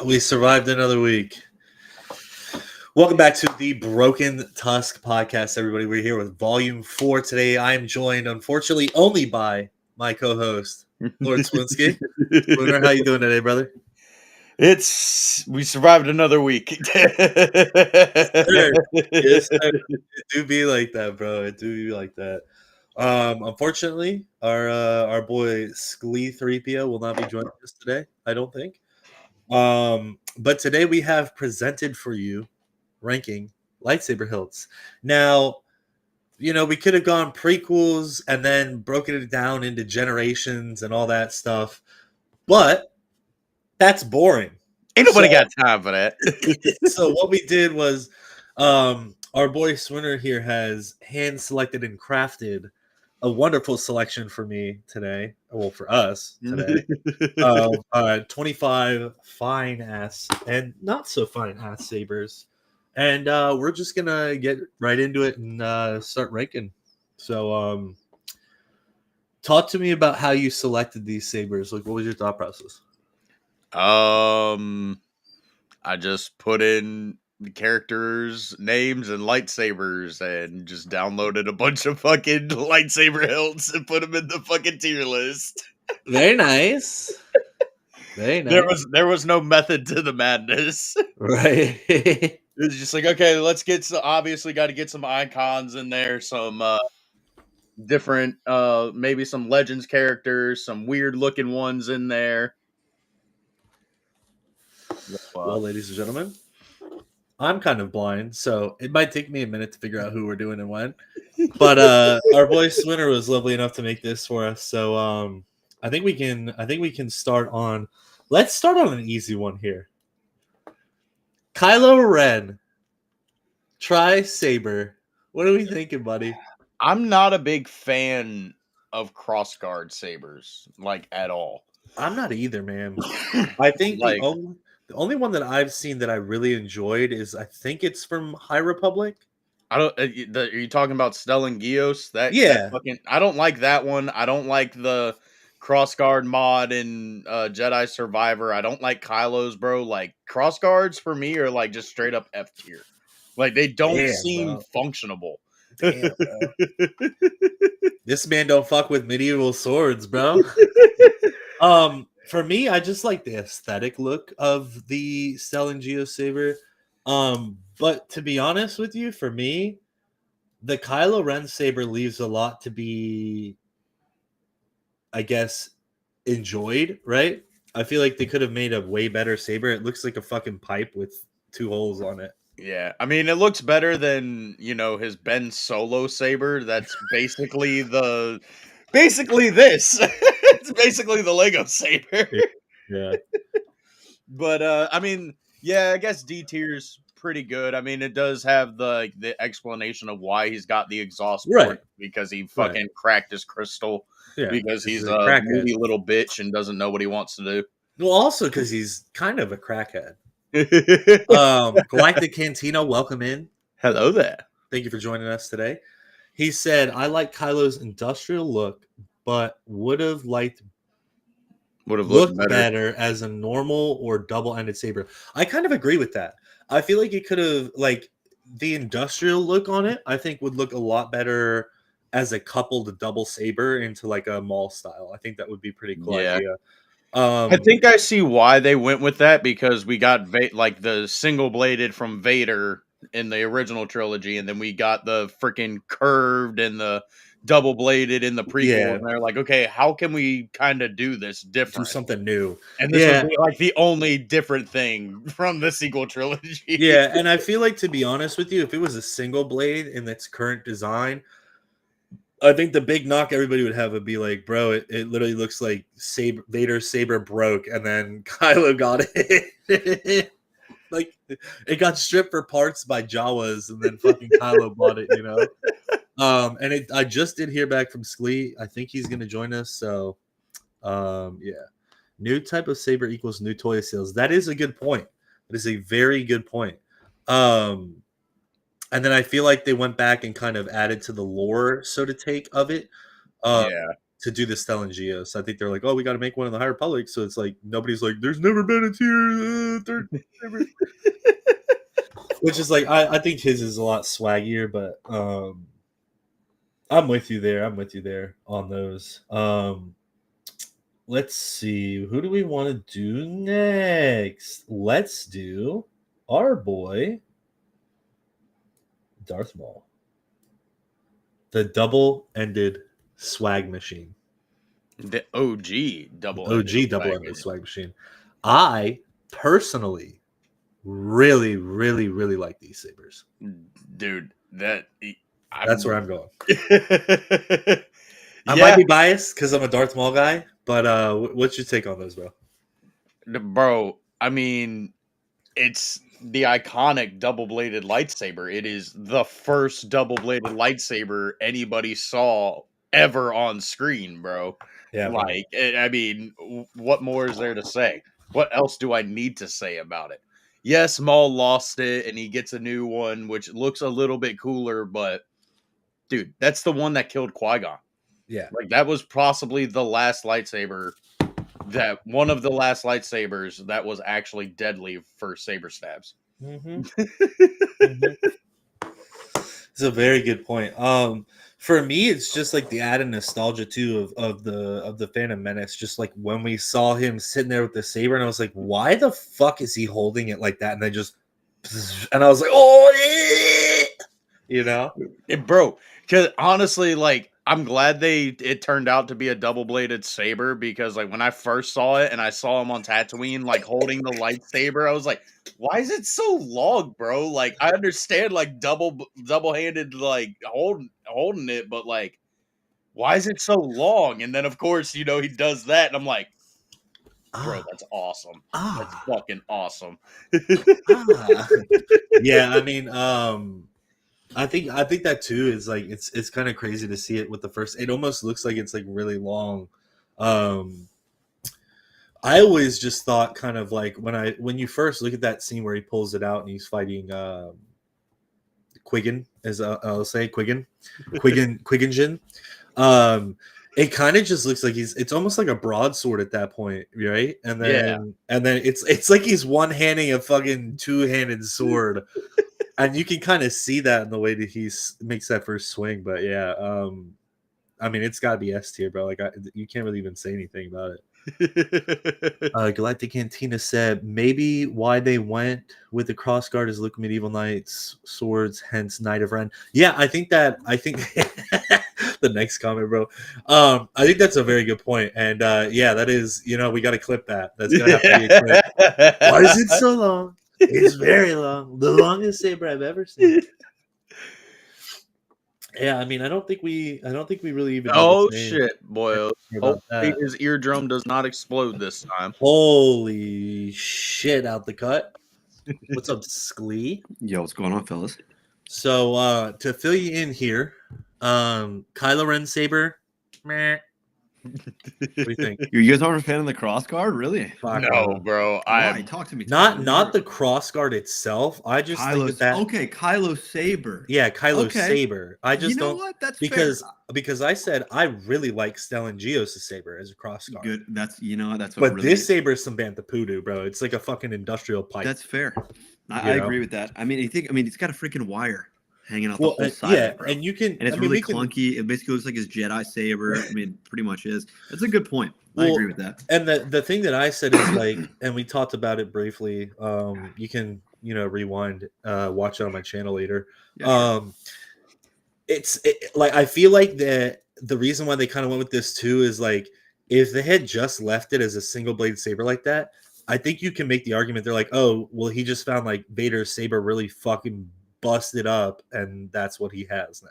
We survived another week. Welcome back to the Broken Tusk podcast, everybody. We're here with Vol.4 today. I am joined, unfortunately, only by my co-host, Lord Swinsky. Spooner, how you doing today, brother? We survived another week. Yes, sir. It do be like that, bro. It do be like that. Unfortunately, our boy Sklee 3PO will not be joining us today, I don't think. But today we have presented for you ranking lightsaber hilts. Now, we could have gone prequels and then broken it down into generations and all that stuff, but that's boring. Ain't nobody got time for that. So what we did was our boy Swinner here has hand selected and crafted a wonderful selection for me today. Well, for us today. 25 fine ass and not so fine ass sabers. And we're just gonna get right into it and start ranking. So talk to me about how you selected these sabers. Like, what was your thought process? I just put in the characters' names and lightsabers and just downloaded a bunch of fucking lightsaber hilts and put them in the fucking tier list. Very nice. Very nice. There was no method to the madness. Right. It's just like, okay, let's get obviously got to get some icons in there, some different maybe some Legends characters, some weird looking ones in there. Well, ladies and gentlemen, I'm kind of blind, so it might take me a minute to figure out who we're doing and when. But our boy Swinner was lovely enough to make this for us. So I think we can start on. Let's start on an easy one here. Kylo Ren, Tri-Saber. What are we thinking, buddy? I'm not a big fan of crossguard sabers, like, at all. I'm not either, man. I think Like, the only one that I've seen that I really enjoyed is, I think it's from High Republic. I don't. Are you talking about Stellan Gios? Yeah. I don't like that one. I don't like the crossguard mod in Jedi Survivor. I don't like Kylo's, bro. Like, crossguards for me are like just straight up F tier. Like, they don't seem functionable. Damn, bro. This man don't fuck with medieval swords, bro. For me, I just like the aesthetic look of the Stellan Geo saber. But to be honest with you, for me, the Kylo Ren saber leaves a lot to be, I guess, enjoyed, right? I feel like they could have made a way better saber. It looks like a fucking pipe with 2 holes on it. Yeah, I mean, it looks better than, his Ben Solo saber. That's basically this. It's basically the Lego saber. Yeah. But I mean, yeah, I guess D tier's pretty good. I mean, it does have the explanation of why he's got the exhaust port, because he fucking cracked his crystal. Yeah, because he's a moody little bitch and doesn't know what he wants to do. Well, also because he's kind of a crackhead. Galactic Cantina, welcome in. Hello there. Thank you for joining us today. He said, I like Kylo's industrial look, but would have looked better as a normal or double-ended saber. I kind of agree with that. I feel like it could have, like, the industrial look on it, I think would look a lot better as a coupled double saber into like a Maul style. I think that would be pretty cool idea. I think I see why they went with that, because we got like the single bladed from Vader in the original trilogy, and then we got the freaking curved and the double bladed in the prequel, and they're like, okay, how can we kind of do this different? Do something new. And this would be like the only different thing from the sequel trilogy. Yeah, and I feel like, to be honest with you, if it was a single blade in its current design, I think the big knock everybody would have would be like, bro, it literally looks like Vader's saber broke and then Kylo got it. Like, it got stripped for parts by Jawas and then fucking Kylo bought it, And I just did hear back from Sklee. I think he's going to join us. So, yeah. New type of saber equals new toy sales. That is a good point. That is a very good point. And then I feel like they went back and kind of added to the lore, so to take, of it. to do the Stellan Geos. I think they're like, oh, we got to make one in the High Republic. So it's like nobody's like, there's never been a tier third lightsaber. Which is like, I think his is a lot swaggier, but I'm with you there. I'm with you there on those. Let's see. Who do we want to do next? Let's do our boy Darth Maul. The double-ended swag machine. The OG double-ended swag machine. I personally really, really, really like these sabers. Dude, that's where I'm going. I might be biased because I'm a Darth Maul guy, but what's your take on those, bro? Bro, I mean, it's the iconic double-bladed lightsaber. It is the first double-bladed lightsaber anybody saw ever on screen, bro. Yeah, like, I mean, what more is there to say? What else do I need to say about it? Yes, Maul lost it, and he gets a new one, which looks a little bit cooler, but, dude, that's the one that killed Qui-Gon. Yeah. Like, that was possibly the last lightsaber one of the last lightsabers that was actually deadly for saber stabs. Mm-hmm. It's a very good point. For me, it's just like the added nostalgia too of the Phantom Menace. Just like when we saw him sitting there with the saber, and I was like, why the fuck is he holding it like that? And then just, and I was like, oh, you know, bro. Because honestly, like, I'm glad it turned out to be a double-bladed saber, because like when I first saw it and I saw him on Tatooine like holding the lightsaber, I was like, why is it so long, bro? Like, I understand like double-handed like holding it, but like, why is it so long? And then of course, he does that, and I'm like, bro, that's awesome. That's fucking awesome. Yeah, I mean, I think that too is like it's kind of crazy to see it with the first. It almost looks like it's like really long. I always just thought kind of like when you first look at that scene where he pulls it out and he's fighting Quiggin, as I'll say Quiggin. It kind of just looks like it's almost like a broadsword at that point, right? And then it's like he's one-handing a fucking two-handed sword. And you can kind of see that in the way that he makes that first swing. But yeah, I mean, it's got to be S tier, bro. Like, you can't really even say anything about it. Galactic Cantina said maybe why they went with the crossguard is look medieval knights swords, hence Knight of Ren. Yeah, I think the next comment, bro. I think that's a very good point. And yeah, that is, we got to clip that. That's gonna have to be a clip. Why is it so long? It's very long. The longest saber I've ever seen. Yeah, I mean, I don't think we really even. Oh shit, boy! Hopefully his eardrum does not explode this time. Holy shit! Out the cut. What's up, Sklee? Yo, what's going on, fellas? So to fill you in here, Kylo Ren saber. Meh. What do you think? You guys aren't a fan of the crossguard, really? No, bro. Why? Talk to me. Not the crossguard itself. I just think that. Okay, Kylo Saber. Yeah, Kylo Saber. I just don't. What? That's because fair. because I said I really like Stellan Geos' saber as a crossguard. Good. That's that's. But really this saber is some bantha poodoo, bro. It's like a fucking industrial pipe. That's fair. I agree with that. I mean, it's got a freaking wire hanging out the whole side. Yeah, of it, bro. and you can, and it's really clunky. It basically looks like his Jedi saber. I mean, pretty much is. That's a good point. I agree with that. And the thing that I said is like, and we talked about it briefly. You can rewind, watch it on my channel later. Yeah, it's like I feel like the reason why they kind of went with this too is like if they had just left it as a single blade saber like that, I think you can make the argument they're like, oh well, he just found like Vader's saber really fucking busted up and that's what he has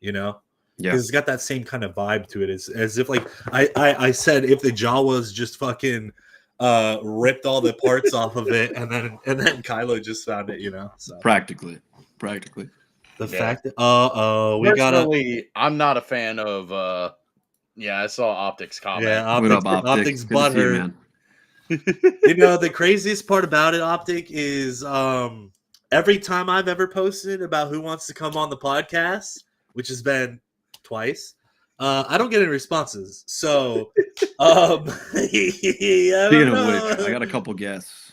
now, because it's got that same kind of vibe to it, as if like I said, if the Jawas just fucking ripped all the parts off of it and then Kylo just found it, so practically the fact that we gotta. I'm not a fan of I saw Optics comment. Optics butthurt. The craziest part about it, Optic, is every time I've ever posted about who wants to come on the podcast, which has been twice, I don't get any responses. So, I Speaking don't of know. which, I got a couple guests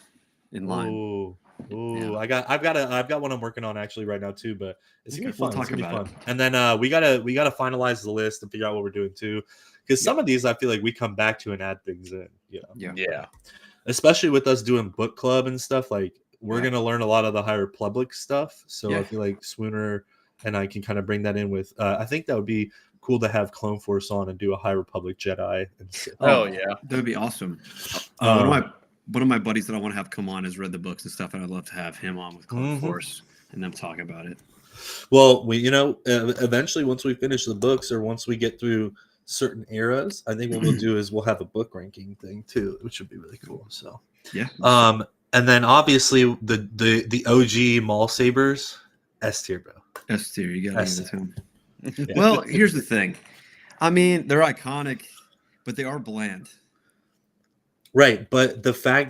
in line. Ooh, Yeah. I've got one I'm working on actually right now too. But it's gonna be Okay, we'll fun. It's talk gonna be about fun. And then we gotta finalize the list and figure out what we're doing too. Because some of these I feel like we come back to and add things in. You know? Yeah. Especially with us doing book club and stuff. Like we're Yeah. gonna learn a lot of the High Republic stuff. So Yeah. I feel like Swooner and I can kind of bring that in with. I think that would be cool to have Clone Force on and do a High Republic Jedi. And Sith. Oh yeah. That would be awesome. One of my buddies that I want to have come on has read the books and stuff, and I'd love to have him on with Clone Force and them talk about it. Well, eventually once we finish the books or once we get through certain eras, I think what we'll do is we'll have a book ranking thing too, which would be really cool. So Yeah. And then obviously the OG Maul Sabers, S tier, bro. S tier, you gotta S give it to him. Yeah. Well, here's the thing. I mean, they're iconic, but they are bland. Right, but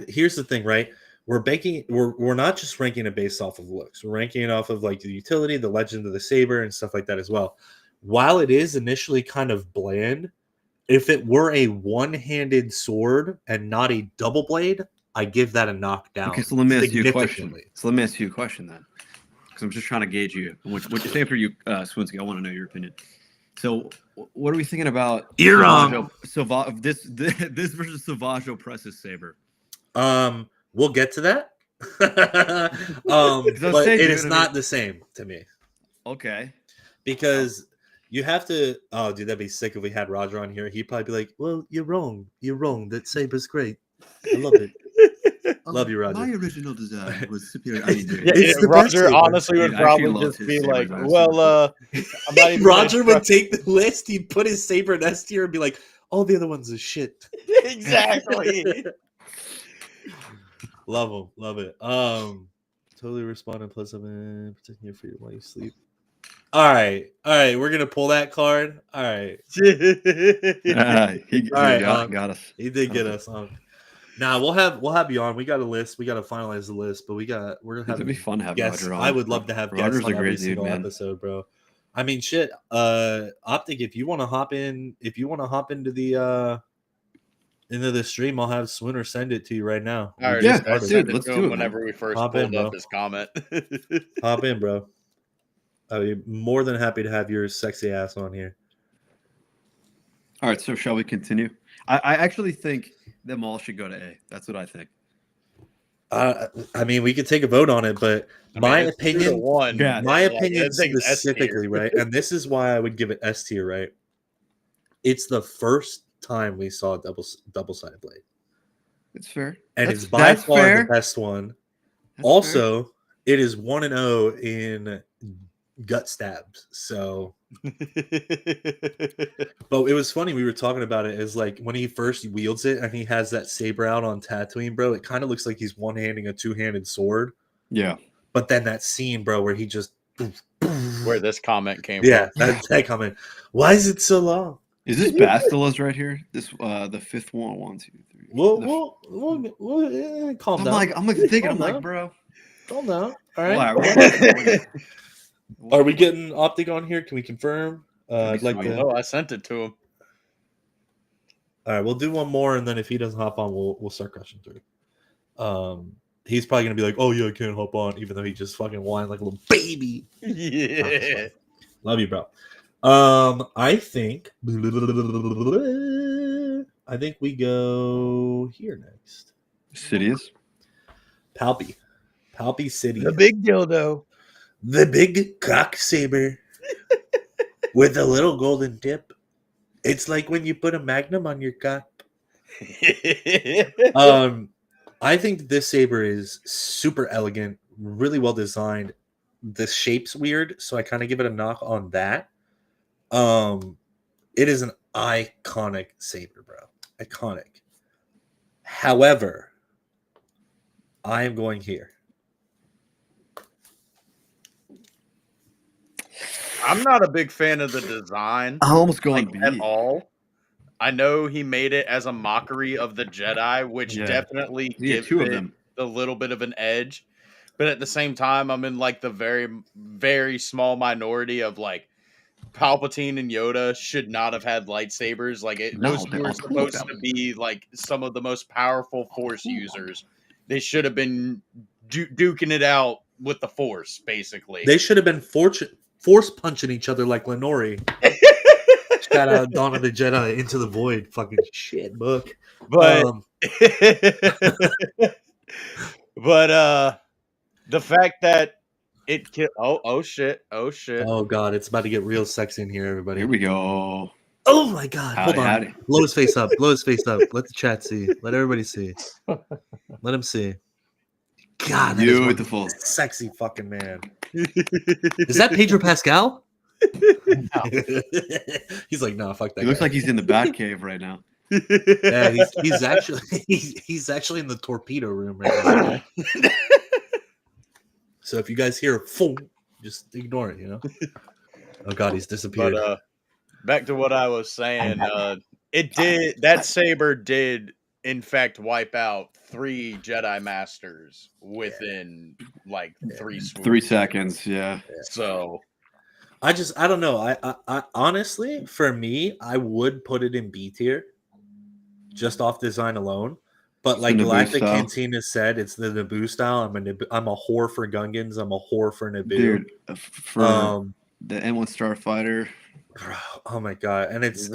here's the thing, right? We're not just ranking it based off of looks. We're ranking it off of like the utility, the legend of the saber, and stuff like that as well. While it is initially kind of bland, if it were a one-handed sword and not a double blade, I give that a knockdown. Okay, so let me ask you a question. Then, because I'm just trying to gauge you. What you say for you, Swinsky? I want to know your opinion. So, what are we thinking about? You're wrong. This versus Savage Opress's saber. We'll get to that. But it is not the same to me. Okay. Because you have to. Oh, dude, that'd be sick if we had Roger on here. He'd probably be like, "Well, you're wrong. You're wrong. That saber's great. I love it. Love you, Roger. My original design was superior." I mean, dude, Roger honestly would Dude, I actually probably loved just his be saber like, design. "Well, I'm not even Roger would take the list. He'd put his saber in S tier and be like, "All the other ones are shit." exactly." Love them, love it. Totally responding plus I'm protecting your freedom while you sleep. All right, we're gonna pull that card. All right, He all right, got us. he did get us on. Now we'll have you on. We got a list. We got to finalize the list, but we're gonna have. It'd be fun to have guests. Roger on. I would love to have Roger's guests on a every great dude, single man. episode, bro. I mean, shit. Optic, if you want to hop into the stream, I'll have Swinner send it to you right now. I already Yeah, started dude, it let's to do him it, whenever we first Hop pulled in, bro. up his comment. Hop in, bro. I'd be more than happy to have your sexy ass on here. All right, so shall we continue? I actually think them all should go to A. That's what I think. I mean, we could take a vote on it, but my opinion specifically, right? And this is why I would give it S tier, right? It's the first time we saw a double-sided blade. It's fair. And it's by far the best one. Also, it is 1-0 in gut stabs. So, but it was funny. We were talking about it as like when he first wields it and he has that saber out on Tatooine, bro. It kind of looks like he's one-handing a two-handed sword. Yeah. But then that scene, bro, where he just where this comment came from. That comment. Why is it so long? Is this Bastila's right here? This the fifth one. 1, 2, 3. We'll calm down. I'm thinking, bro. Calm down. All right. Are we getting Optic on here? Can we confirm? I'd like to. Oh, I sent it to him. All right, we'll do one more, and then if he doesn't hop on, we'll start crushing through. He's probably gonna be like, "Oh yeah, I can't hop on," even though he just fucking whines like a little baby. Yeah. Love you, bro. I think we go here next. Sidious. Palpy Sidious. The big dildo. The big cock saber with a little golden tip. It's like when you put a magnum on your cock. I think this saber is super elegant, really well designed. The shape's weird, so I kind of give it a knock on that. It is an iconic saber, bro. Iconic. However, I am going here. I'm not a big fan of the design. I'm almost going at all. I know he made it as a mockery of the Jedi, which definitely gives it a little bit of an edge. But at the same time, I'm in like the very, very small minority of like, Palpatine and Yoda should not have had lightsabers. Like No, those they're were all cool with supposed to them. be like some of the most powerful Force users. They should have been duking it out with the Force, basically. They should have been force punching each other like Lenore. Shout out Dawn of the Jedi, Into the Void. Fucking shit book. But but the fact that it killed. Oh shit! Oh god, it's about to get real sexy in here, everybody. Here we go. Oh my god, Howdy, hold on. howdy. Blow his face up. Blow his face up. Let the chat see. Let everybody see. Let him see. God, that is one Beautiful. sexy fucking man. Is that Pedro Pascal? No. He's like, no, fuck that. He looks guy. like he's in the Batcave right now. Yeah, he's actually he's actually in the torpedo room right now. So if you guys hear a "foom," just ignore it. You know. Oh god, he's disappeared. But back to what I was saying. That saber did in fact wipe out 3 Jedi Masters within like 3 swoops. 3 seconds, yeah. So I don't know. I honestly, for me, I would put it in B tier, just off design alone. But It's like the Naboo Galactic style. Cantina said, it's the Naboo style. I'm a whore for Gungans. I'm a whore for Naboo. Dude, for Um, the N1 Starfighter, bro, oh my god, and it's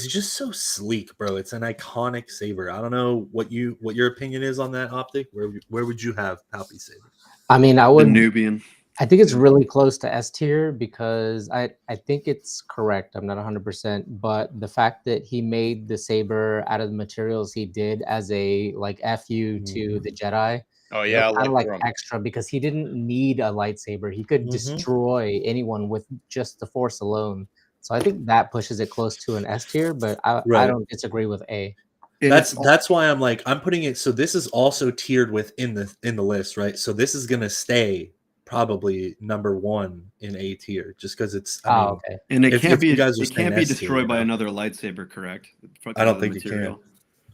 just so sleek, bro. It's an iconic saber. I don't know what your opinion is on that optic. Where would you have Palpy saber? I mean, I the would. Nubian. I think it's really close to S tier because I think it's correct. I'm not 100%, but the fact that he made the saber out of the materials he did as a like FU to the Jedi. oh yeah, Kind of like Electrum. extra because he didn't need a lightsaber. He could Mhm. destroy anyone with just the Force alone. So I think that pushes it close to an S tier, but I Right. don't disagree with A. And That's why I'm putting it. So this is also tiered within the list, right? So this is gonna stay probably number 1 in A tier, just because it's. I mean, Okay. and it if can't be you guys are it can't saying be S tier, destroyed you by know? another lightsaber, correct? I don't think it can.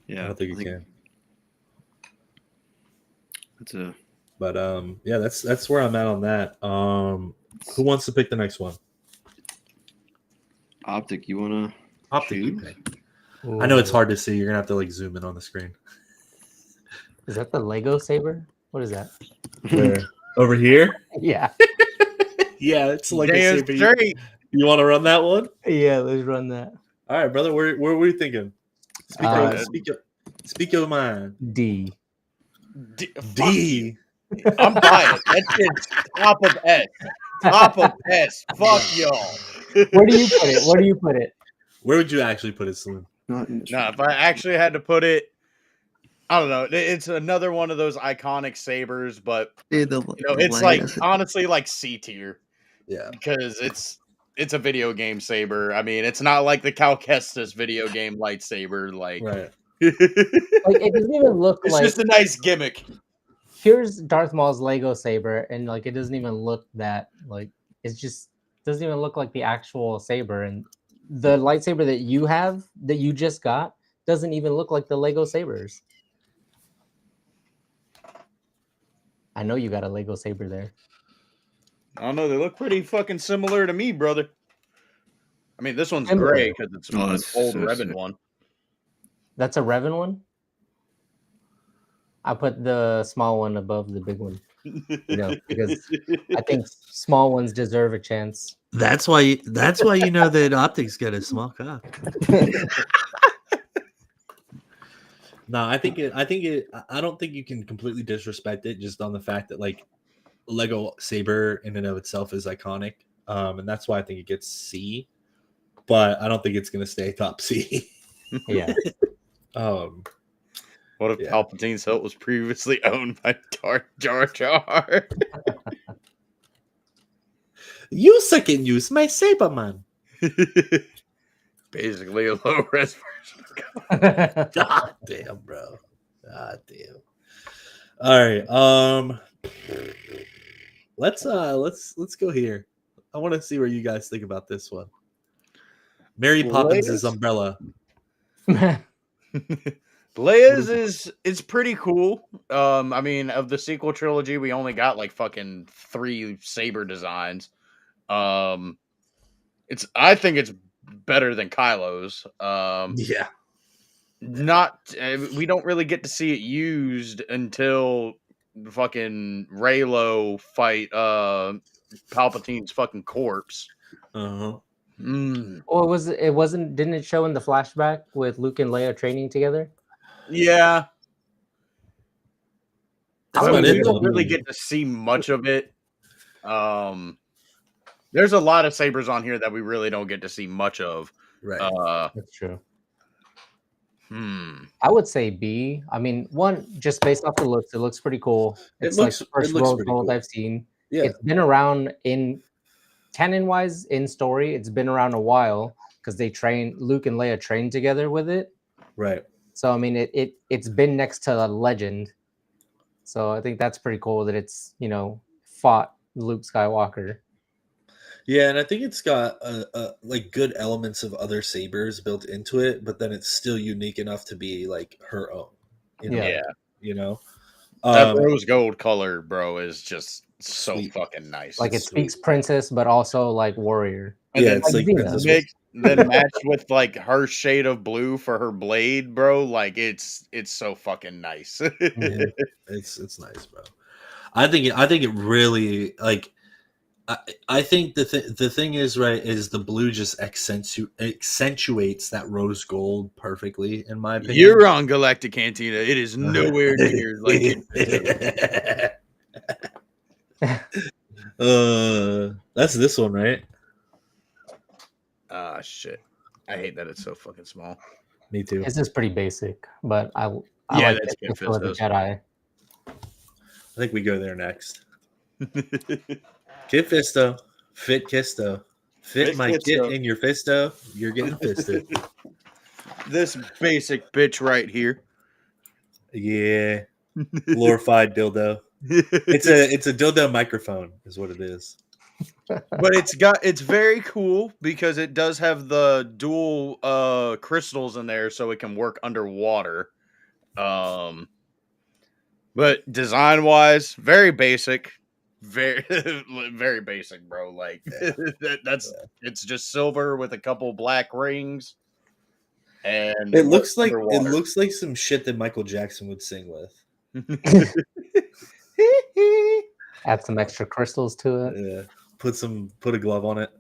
Yeah, I don't think it can. That's a But yeah, that's where I'm at on that. Who wants to pick the next one? optic. You wanna? Optic, you choose? pick. I know it's Ooh. hard to see. You're gonna have to like zoom in on the screen. Is that the Lego saber? What is that? Where? Over here? Yeah. Yeah, it's like a Damn saber. straight. You want to run that one? Yeah, let's run that. All right, brother. Where were you thinking? Speak your mind. D. D. I'm buying. That shit's top of S. Top of S. Fuck y'all. Where do you put it? Where do you put it? Where would you actually put it, Slim? Not in this No, one. if I actually had to put it, I don't know. It's another one of those iconic sabers, but Dude, the it's like honestly like C tier Yeah. because it's a video game saber. I mean, it's not like the Cal Kestis video game lightsaber. Like, Right. Like it doesn't even look it's like just a nice gimmick. here's Darth Maul's Lego saber, and like it doesn't even look that like it's just doesn't even look like the actual saber. And the lightsaber that you have that you just got doesn't even look like the Lego sabers. I know you got a Lego saber there. I don't know. They look pretty fucking similar to me, brother. I mean, this one's Similar. gray because it's Oh, an that's old so Revan sick. one. That's a Revan one. I put the small one above the big one. You know, because I think small ones deserve a chance. That's why you know that Optics got a small cock. No, I don't think you can completely disrespect it just on the fact that like Lego Saber in and of itself is iconic. And that's why I think it gets C. But I don't think it's gonna stay top C. Yeah. What if Yeah. Palpatine's hilt was previously owned by Jar Jar? You second use my saber, man. Basically a low res version. God damn, bro. God damn. All right. Let's go here. I want to see what you guys think about this one. Mary Poppins' umbrella. Leia's is pretty cool. I mean, of the sequel trilogy, we only got like fucking 3 saber designs. I think it's better than Kylo's. Yeah. We don't really get to see it used until the fucking Reylo fight Palpatine's fucking corpse. Uh-huh. Well, it wasn't? Didn't it show in the flashback with Luke and Leia training together? Yeah. That's I about mean, it, we don't though. really get to see much of it. There's a lot of sabers on here that we really don't get to see much of. Right. That's true. Hmm. I would say B. I mean, one, just based off the looks, it looks pretty cool. It's like the first rose gold I've seen. Yeah. It's been around in canon-wise in story. It's been around a while because Luke and Leia trained together with it. Right. So I mean, it's been next to a legend. So I think that's pretty cool that it's fought Luke Skywalker. Yeah, and I think it's got like good elements of other sabers built into it, but then it's still unique enough to be like her own. Yeah. That That rose gold color, bro, is just so Sweet. fucking nice. Like it speaks princess, but also like warrior. And yeah, then, it's like then matched with like her shade of blue for her blade, bro. Like it's so fucking nice. Mhm. It's nice, bro. I think it really like. I think the thing is right is the blue just accentuates that rose gold perfectly in my opinion. You're on Galactic Cantina. It is nowhere near like it. That's this one, right? Ah, shit. I hate that it's so fucking small. Me too. This is pretty basic, but I Yeah, like that's it Kit for the Fisto's. Jedi. I think we go there next. Kit Fisto, fit Kisto, fit my Fisto. kit in your Fisto. You're getting fisted. This basic bitch right here. Yeah, glorified dildo. It's a dildo microphone, is what it is. But it's very cool because it does have the dual crystals in there so it can work underwater. But design wise, very basic. Very very basic, bro. Like it's just silver with a couple black rings. And It looks like underwater. some shit that Michael Jackson would sing with. Add some extra crystals to it. Yeah. Put a glove on it.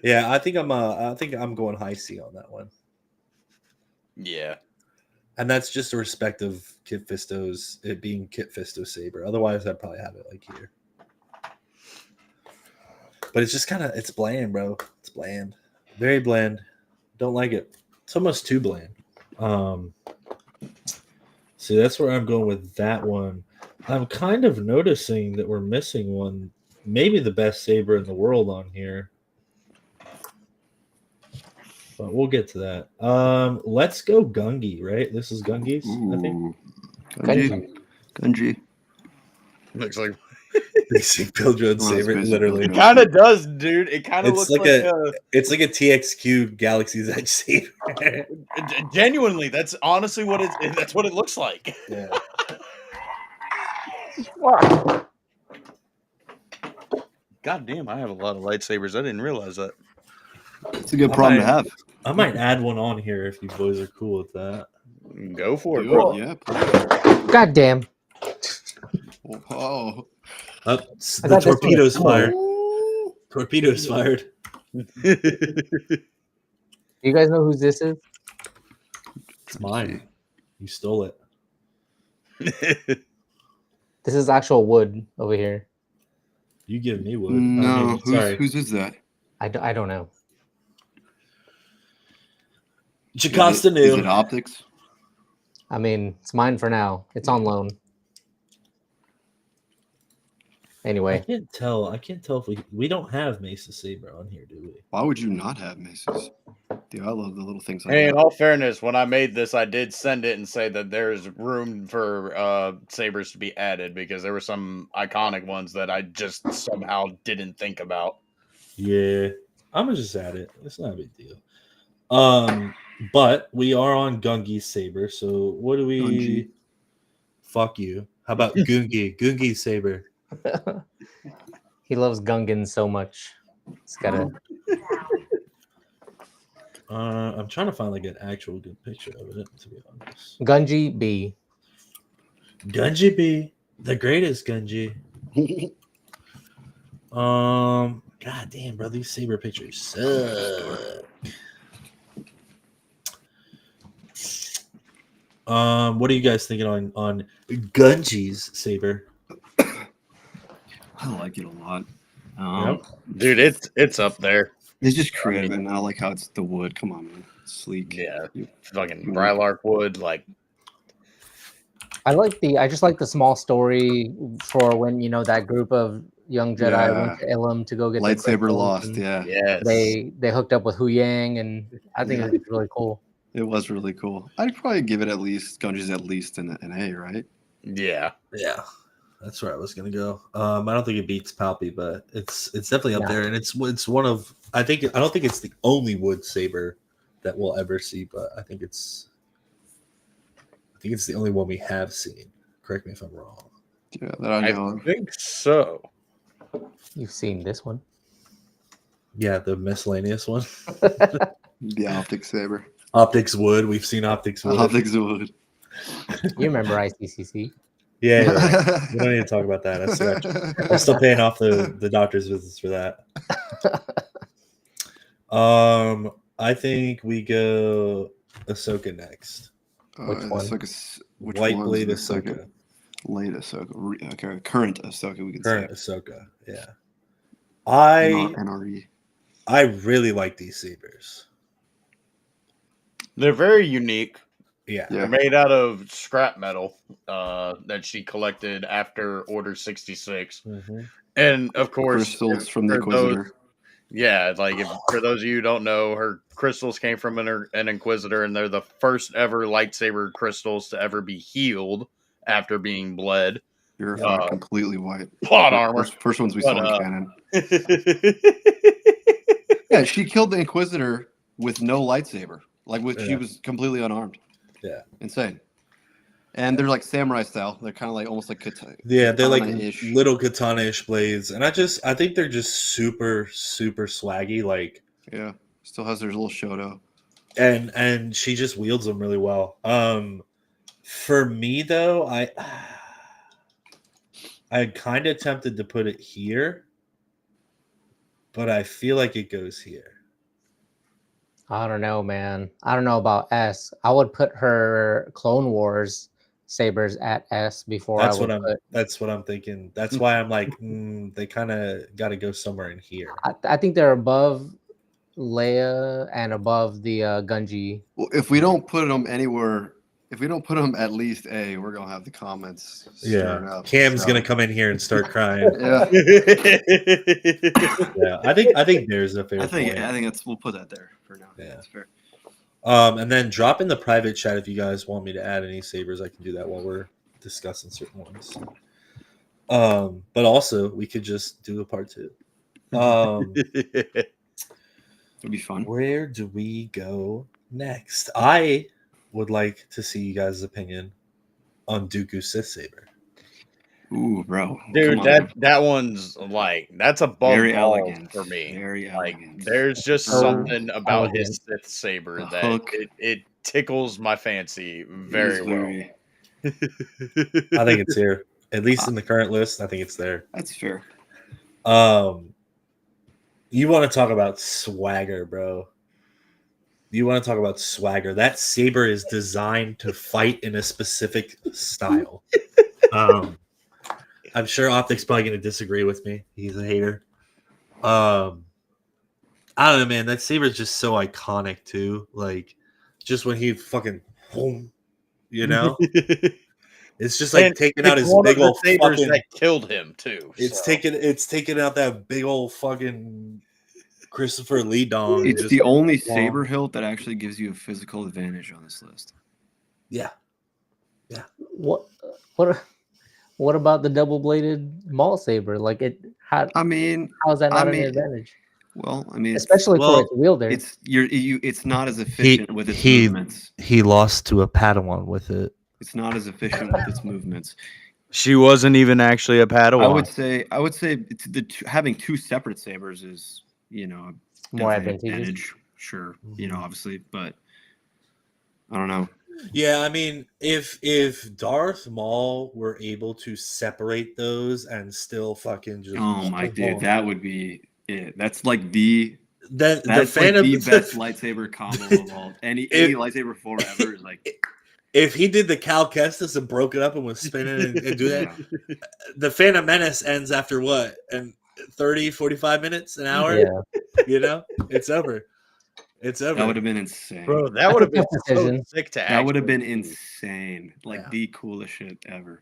Yeah, I think I'm going high C on that one. Yeah. And that's just a respect of Kit Fisto's it being Kit Fisto Saber. Otherwise I'd probably have it like here. But it's just it's bland, bro. It's bland. Very bland. Don't like it. It's almost too bland. So that's where I'm going with that one. I'm kind of noticing that we're missing one, maybe the best saber in the world on here. But we'll get to that. Let's go Gungi, right? This is Gungi's, I think. Gungi. Looks like Basic Pildron saber, literally. it kind of does, dude. It kind of looks like it's like a TXQ Galaxy's Edge saber. Genuinely, that's honestly what that's what it looks like. Yeah. God damn, I have a lot of lightsabers. I didn't realize that. It's a good problem to have. I might add one on here if you boys are cool with that. Go for it, bro. Yeah. God damn. Oh. The torpedo's fired. Torpedo's fired. You guys know who this is? It's mine. You stole it. This is actual wood over here. You give me wood. No, sorry. whose is that? I don't know. Jocasta Is knew. it optics? I mean, it's mine for now. It's on loan. I Anyway, can't tell if we don't have Mesa Saber on here, do we? Why would you not have maces? Dude, I love the little things like Hey, in that. all fairness, when I made this, I did send it and say that there's room for sabers to be added because there were some iconic ones that I just somehow didn't think about. Yeah, I'm gonna just add it. It's not a big deal. But we are on Gungi's Saber, so what do we? Gungi. Fuck you. How about Gungi? Gungi Saber. he loves Gungan so much. It's gotta. I'm trying to find like an actual good picture of it, to be honest. Gunji B. Gunji B, the greatest Gunji. God damn, bro, these saber pictures suck. What are you guys thinking on Gunji's saber? I like it a lot. Yep. Dude, it's up there. It's just creative, and I like how it's the wood. Come on, man, it's sleek. Yeah, fucking Brylark wood, like. I just like the small story for when that group of young Jedi went Yeah. to Ilum to go get the Lightsaber crystals, lost. and Yeah, Yes. They hooked up with Hu Yang, and I think Yeah. it's really cool. it was really cool. I'd probably give it at least Gunji's at least an A, right? Yeah. Yeah, that's where I was gonna go. I don't think it beats Palpy, but it's definitely up No. there, and it's one of I don't think it's the only wood saber that we'll ever see, but I think it's the only one we have seen. Correct me if I'm wrong. Yeah, that I know. I think so. You've seen this one. Yeah, the miscellaneous one. The optic saber. Optics wood. We've seen optics wood. Optics wood. You remember ICCC? Yeah. We don't need to talk about that. I'm still paying off the doctor's visits for that. I think we go Ahsoka next. Which one? Which White one's Blade the Ahsoka. Late Ahsoka. Okay, current Ahsoka, we can Current say. Ahsoka. Yeah. NRE. I really like these sabers. They're very unique. Yeah. They're made out of scrap metal that she collected after Order 66. Mm-hmm. And, of course... Crystals from the for Inquisitor. For those of you who don't know, her crystals came from an Inquisitor, and they're the first ever lightsaber crystals to ever be healed after being bled. Purified completely white. Plot armor. First ones we saw in canon. Yeah, she killed the Inquisitor with no lightsaber. She was completely unarmed. Yeah. Insane. And they're like samurai style. They're kind of like almost like katana. Yeah, they're like katana-ish. little katana-ish blades, and I think they're just super super swaggy. Like, yeah, still has their little Shoto. And she just wields them really well. For me though, I kind of tempted to put it here, but I feel like it goes here. I don't know, man. I don't know about S. I would put her Clone Wars sabers at S before That's I would put. That's what I'm thinking. That's why I'm like, they kind of got to go somewhere in here. I think they're above Leia and above the Gunji. Well, if we don't put them anywhere, if we don't put them at least A, we're gonna have the comments. Yeah, up, Cam's gonna come in here and start crying. Yeah, Yeah. I think there's a fair. I think point. we'll put that there for now. Yeah. That's fair. And then drop in the private chat if you guys want me to add any sabers. I can do that while we're discussing certain ones. But also we could just do a part 2. It'd be fun. Where do we go next? I would like to see you guys' opinion on Dooku Sith Saber. Ooh, bro. Dude, that one's like, that's above very all elegant for me. Very like, elegant. there's just something about his Sith saber The that hook. it tickles my fancy very well. I think it's here. At least in the current list, I think it's there. That's fair. You want to talk about swagger, bro. You want to talk about swagger. That saber is designed to fight in a specific style. I'm sure Optic's probably going to disagree with me. He's a hater. I don't know, man. That saber is just so iconic, too. Like, just when he fucking boom, you know? It's just like taking out his big old sabers fucking... that killed him, too. It's taking out that big old fucking Christopher Lee dong. It's the only saber hilt that actually gives you a physical advantage on this list. Yeah. What about the double-bladed Maul saber? Like how is that not an advantage? Well, I mean, especially for its wielder. It's not as efficient with its movements. He lost to a Padawan with it. It's not as efficient with its movements. She wasn't even actually a Padawan. I would say having two separate sabers is More definitely advantageous. advantage. Sure, Mhm. obviously, but I don't know. Yeah, I mean, if Darth Maul were able to separate those and still fucking just Oh my dude, that would be it. That's like the then the that's like Phantom the best lightsaber combo of all. Any If- lightsaber form ever is like if he did the Cal Kestis and broke it up and was spinning and do that, yeah. the Phantom Menace ends after what? And 30, 45 minutes, an hour? Yeah, It's over. It's over. That would have been insane. Bro, that That's would a have been tough so decision. sick to That would have actually been see. insane. Like Yeah. the coolest shit ever.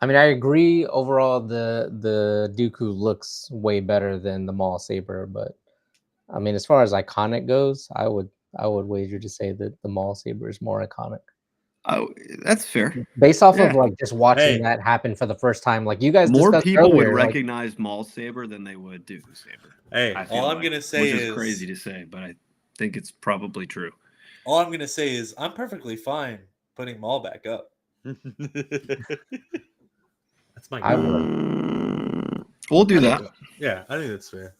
I mean, I agree. Overall, the Dooku looks way better than the Maul saber, but I mean, as far as iconic goes, I would wager to say that the Maul saber is more iconic. Oh, that's fair. Based off Yeah. of like just watching Hey. that happen for the first time, like you guys More discussed people would earlier, like, recognize Maul saber than they would Dooku saber. Hey, I feel all I'm like, gonna say which is is crazy to say, but I think it's probably true. all I'm gonna say is I'm perfectly fine putting Maul back up. That's my I guy. would. We'll do that. Yeah, I think that's fair.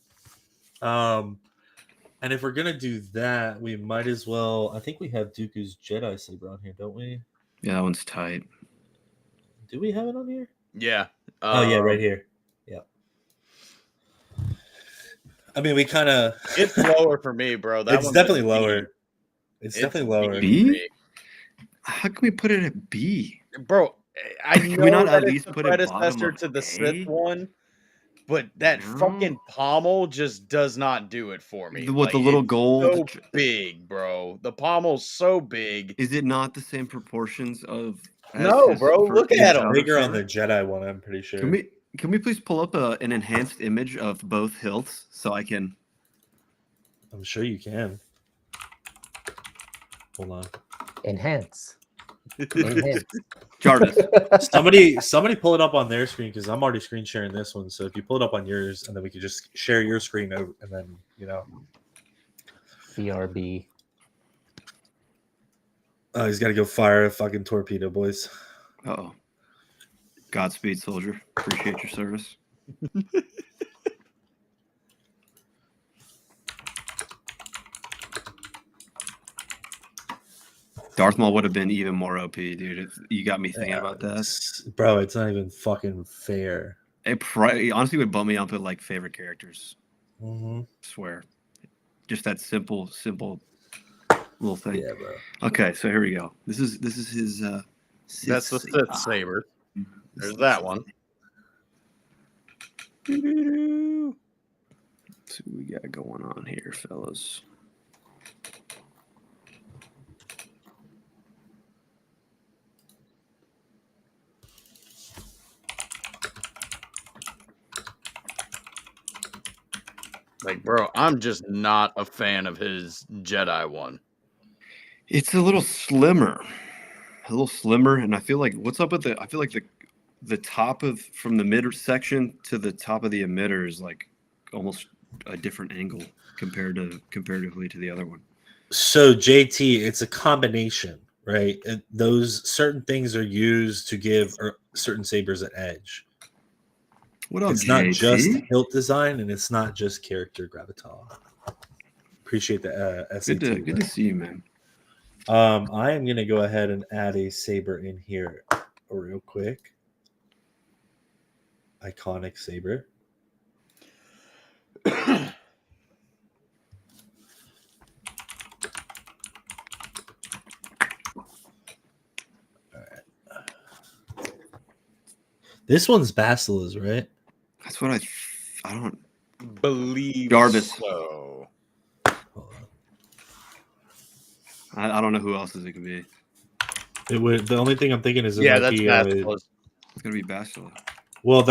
And if we're gonna do that, we might as well. I think we have Dooku's Jedi saber on here, don't we? Yeah, that one's tight. Do we have it on here? Yeah. Oh yeah, right here. Yeah. I mean, we kind of. It's lower for me, bro. That It's one's definitely a B. lower. It's definitely lower. B for B? me. How can we put it at B? Bro, I Can know we not that at it's least the put it bottom predecessor of to the A? Sith one, but that No. fucking pommel just does not do it for me. With the little it's gold. so big, bro. The pommel's so big. Is it not the same proportions of? as No, his bro, look at his him. other Bigger on saber? the Jedi one, I'm pretty sure. Can we please pull up an enhanced image of both hilts so I can? I'm sure you can. Hold on. Enhance. Enhance. Jarvis. Somebody pull it up on their screen because I'm already screen sharing this one. So if you pull it up on yours, and then we could just share your screen over, and then BRB. Oh, he's got to go fire a fucking torpedo, boys. Uh-oh. Godspeed, soldier. Appreciate your service. Darth Maul would have been even more OP, dude. You got me thinking about that. Bro, it's not even fucking fair. It honestly would bump me up with like favorite characters. Mm-hmm. Swear. Just that simple little thing. Yeah, bro. Okay, so here we go. This is his That's the Sith saber. There's that one. Let's see what we got going on here, fellas. Like, bro, I'm just not a fan of his Jedi one. It's a little slimmer, and I feel like what's up with the? I feel like the top of from the mid section to the top of the emitter is like almost a different angle comparatively to the other one. So JT, it's a combination, right? Those certain things are used to give certain sabers an edge. What up, It's JT? not just hilt design, and it's not just character gravitas. Appreciate the SAT. Good to see you, man. I am gonna go ahead and add a saber in here real quick. Iconic saber. This one's Basila's, right? That's what I don't Believe Jarvis. so. Hold on. I don't know who else it could be. It would. The only thing I'm thinking is it Yeah, might that's be. Basila's. It's gonna be Bastila. Well,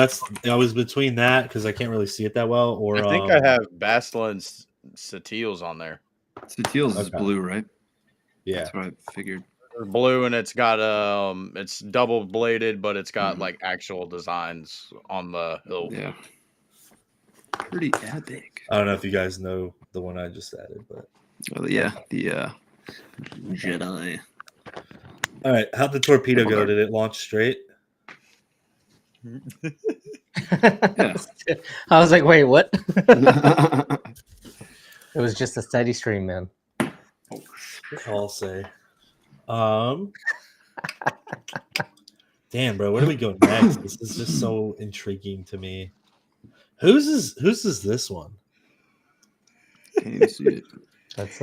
I was between that because I can't really see it that well. Or I think I have Bastila and Satils on there. Satil's is Okay. blue, right? Yeah. That's what I figured. Blue, and it's got it's double bladed, but it's got Mhm. like actual designs on the hilt. Yeah. Pretty epic. I don't know if you guys know the one I just added, but The Jedi. all right. How'd the torpedo go? Did it launch straight? Yeah. I was like, wait, what? It was just a steady stream, man. I'll say. Damn, bro, where do we go next? This is just so intriguing to me. Whose is this one? Can't even see it. That's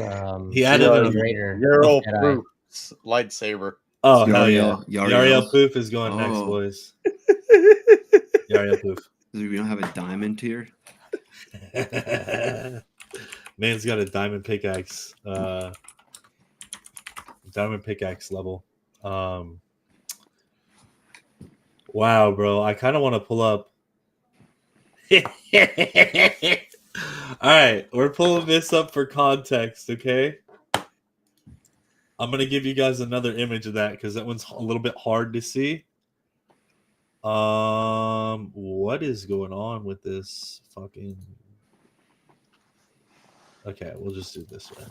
He added a Raider. Yarl Jedi. Poof's lightsaber. Oh hell yeah! Yariel. Yariel Poof is going next, Oh. boys. Yariel Poof. We don't have a diamond tier. Man's got a diamond pickaxe. Diamond pickaxe level. Wow, bro. I kind of want to pull up. All right, we're pulling this up for context, okay? I'm gonna give you guys another image of that because that one's a little bit hard to see. What is going on with this fucking? Okay, we'll just do this way.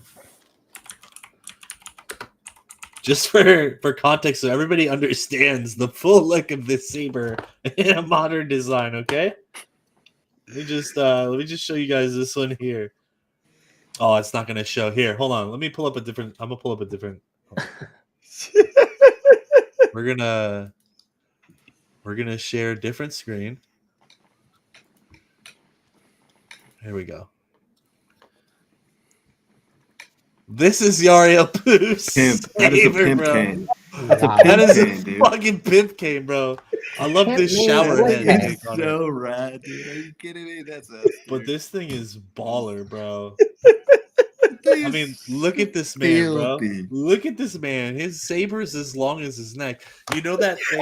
Just for context, so everybody understands the full look of this saber in a modern design. Okay, let me just show you guys this one here. Oh, it's not gonna show here. Hold on, let me pull up a different. I'm gonna pull up a different. We're gonna share a different screen. Here we go. This is Yariel Poof's Pimp. That is a saber, pimp bro. cane. That's a Wow. pimp That is cane, a dude. fucking pimp cane, bro. I love Can't this believe shower it. head. It's take on it. so rad, dude. Are you kidding me? That's us. But this thing is baller, bro. I I mean, look at this man, bro. filthy. Look at this man. His saber is as long as his neck. You know that thing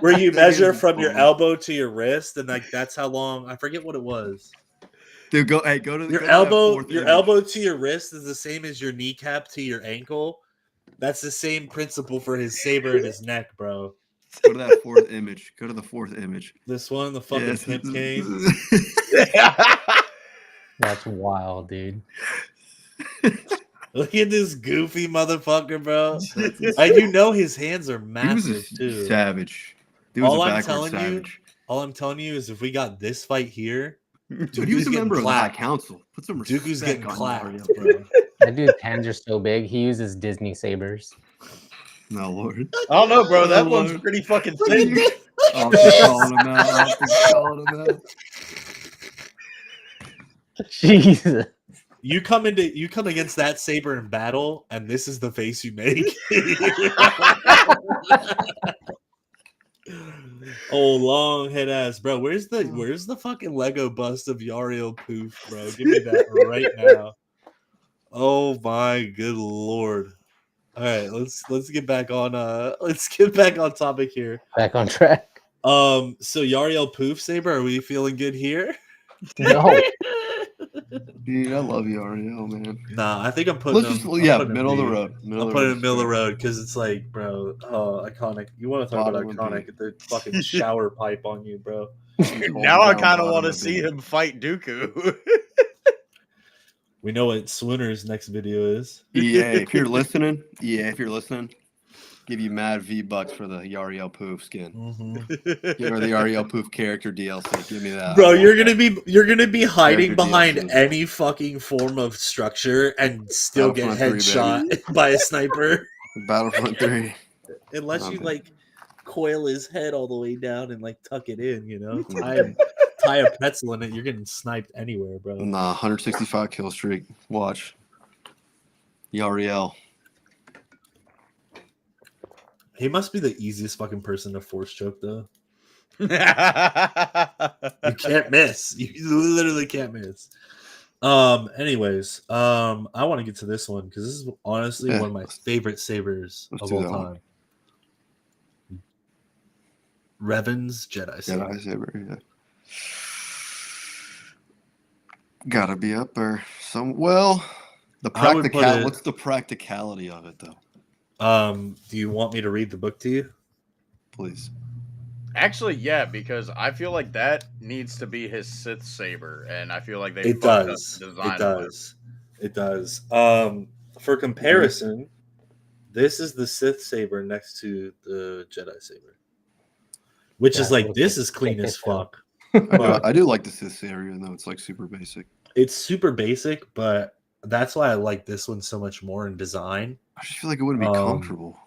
where you measure from your elbow to your wrist, and like that's how long. I forget what it was. Dude, go to the Your go to that elbow, fourth your image. elbow to your wrist is the same as your kneecap to your ankle. That's the same principle for his saber and his neck, bro. Go to that fourth image. Go to the fourth image. This one, the fucking Yes. pimp cane. That's wild, dude. Look at this goofy motherfucker, bro. That's And you know his hands are He was massive a too. savage. He was All a I'm backward telling savage. All I'm telling you is if we got this fight here, Dude, he was a Dooku's member of getting the High clapped. Council. Put some respect Dooku's getting on clapped. Yariel, bro. That dude's hands are so big. He uses Disney sabers. No, Lord. I don't know, bro. That Oh, one's Lord. pretty fucking thin. I'll be calling him out. I'll be calling him out. Jesus. you come against that saber in battle, and this is the face you make. Oh, long head ass, bro. Where's the fucking Lego bust of Yariel Poof, bro? Give me that right now. Oh my good lord. All right, let's get back on topic here. Back on track. So Yariel Poof saber, are we feeling good here? No. Dude, I love Yariel, man. Nah, I think I'm putting Let's just, him, yeah, I'm putting him middle of the B. road. I'm putting him middle of the road because it's like, bro, iconic. You want to talk Bottom about of iconic? The fucking shower pipe on you, bro. Now I kind of want to see him fight Dooku. We know what Swooner's next video is. Yeah, if you're listening, give you mad V-Bucks for the Yariel Poof skin. Give her the Yariel Poof character DLC. Give me that. Bro, you're gonna be hiding Character behind DLC. any fucking form of structure and still get Battlefront 3, headshot by a sniper. Battlefront 3. Unless you Okay. like coil his head all the way down and like tuck it in, you know, tie a pretzel in it. You're getting sniped anywhere, bro. Nah, 165 kill streak. Watch. Yariel. He must be the easiest fucking person to force choke, though. You can't miss. You literally can't miss. Anyways, I want to get to this one because this is honestly one of my favorite sabers of all time. Revan's Jedi Saber. Jedi Saber, yeah. Gotta be up there. What's the practicality of it, though? Do you want me to read the book to you? Please. Actually, yeah, because I feel like that needs to be his Sith saber, and I feel like they It fucked does. up the design It of does. It does. For comparison, this is the Sith saber next to the Jedi saber. which Yeah, is it like looks this like is clean shit as too. fuck. I do like the Sith area, even though it's like super basic. It's super basic, but that's why I like this one so much more in design. I just feel like it wouldn't be comfortable.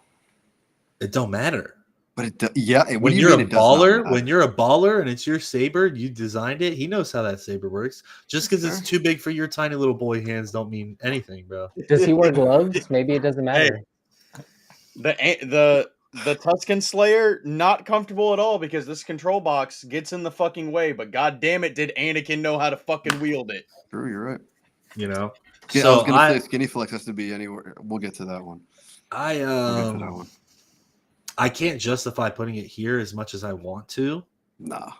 It don't matter. But what do When you you're mean a it does not baller, matter? when you're a baller and it's your saber, you designed it. He knows how that saber works. Just because it's too big for your tiny little boy hands, don't mean anything, bro. Does he wear gloves? Maybe it doesn't matter. The Tusken Slayer, not comfortable at all because this control box gets in the fucking way. But god damn it, did Anakin know how to fucking wield it? True, you're right. You know. Yeah, So I was gonna say skinny flex has to be anywhere. We'll get to that one. I can't justify putting it here as much as I want to. Nah.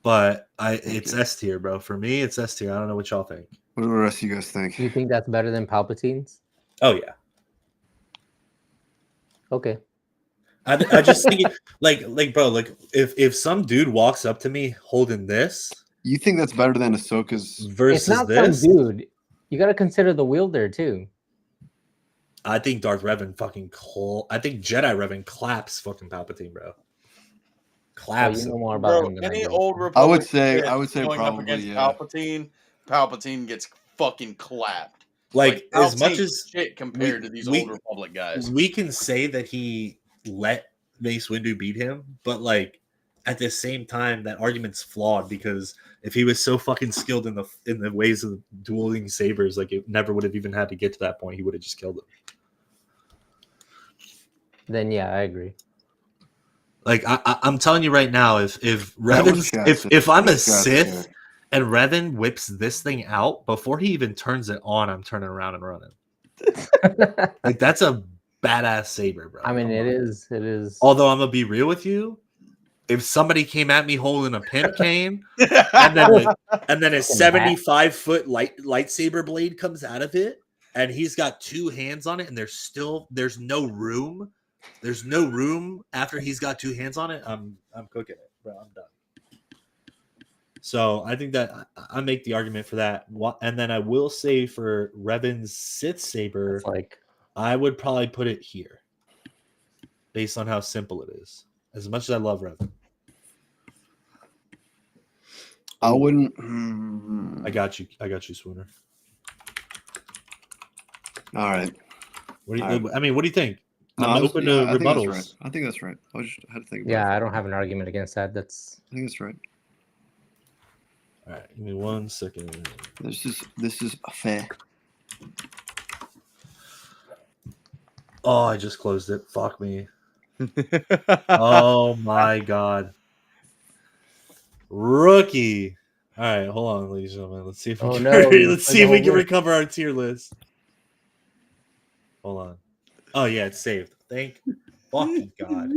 But it's S tier, bro. For me, it's S tier. I don't know what y'all think. What do the rest of you guys think? You think that's better than Palpatine's? Oh yeah. Okay. I just think like bro, like if some dude walks up to me holding this, you think that's better than Ahsoka's versus it's not this? some dude. You got to consider the wielder too. I think Darth Revan fucking I think Jedi Revan claps fucking Palpatine, bro. Claps. You know more about Bro, him than any I do. old Republic I would say going up probably against yeah. Palpatine gets fucking clapped. Like as much Palpatine's as shit compared to these old Republic guys. We can say that he let Mace Windu beat him, but like at the same time, that argument's flawed because if he was so fucking skilled in the ways of dueling sabers, like it never would have even had to get to that point. He would have just killed him. Then yeah, I agree. Like I'm telling you right now, if Revan, if I'm a Sith and Revan whips this thing out before he even turns it on, I'm turning around and running. Like that's a badass saber, bro. I mean, it is. Although I'm gonna be real with you, if somebody came at me holding a pimp cane and then a 75-foot lightsaber blade comes out of it, and he's got two hands on it, and there's no room. There's no room after he's got two hands on it. I'm cooking it, bro. I'm done. So I think that I make the argument for that, and then I will say for Revan's Sith saber, I would probably put it here, based on how simple it is. As much as I love Revan, I wouldn't. I got you, Swooner. All right. I mean, what do you think? No, I'm open to rebuttals. Right. I think that's right. I had to think about it. I don't have an argument against that. I think that's right. All right, give me 1 second. This is fair. Oh, I just closed it. Fuck me. Oh my god. Rookie. All right, hold on, ladies and gentlemen. Let's see if we can recover our tier list. Hold on. Oh yeah, it's saved. Thank fucking god.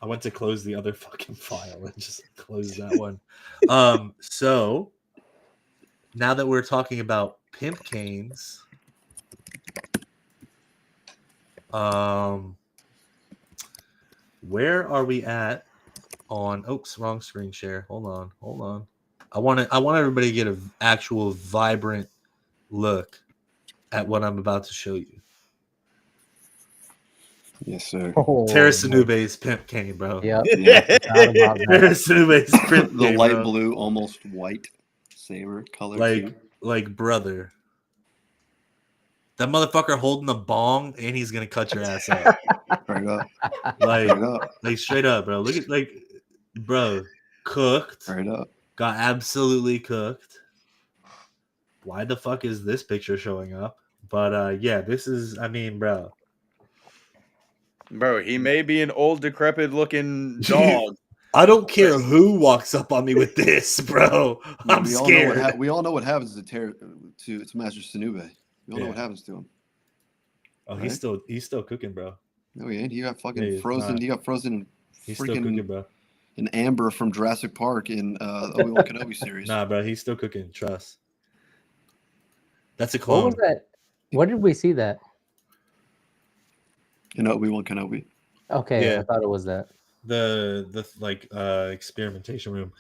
I went to close the other fucking file and just closed that one. So now that we're talking about pimp canes, where are we at on wrong screen share. Hold on. I want everybody to get an actual vibrant look at what I'm about to show you. Yes, sir. Terrace Anube's pimp cane, bro. Yep. Terrace Anube's pimp cane, the light bro. blue, almost white saber color. Like brother. That motherfucker holding the bong and he's gonna cut your ass up. Straight up. Like straight up, bro. Look at bro, cooked. Straight up. Got absolutely cooked. Why the fuck is this picture showing up? But yeah, this is, I mean, bro. Bro, he may be an old, decrepit-looking dog. I don't care who walks up on me with this, bro. I'm scared. We all know what happens to Master Sinube. We all know what happens to him. Oh, right? he's still cooking, bro. No, he ain't. He got fucking frozen. He got frozen in he's still cooking, bro. In Amber from Jurassic Park in Obi-Wan Kenobi series. Nah, bro, he's still cooking. Trust. That's a clone. What was that? Where did we see that? In Obi-Wan Kenobi. Okay, yeah. I thought it was that. The experimentation room.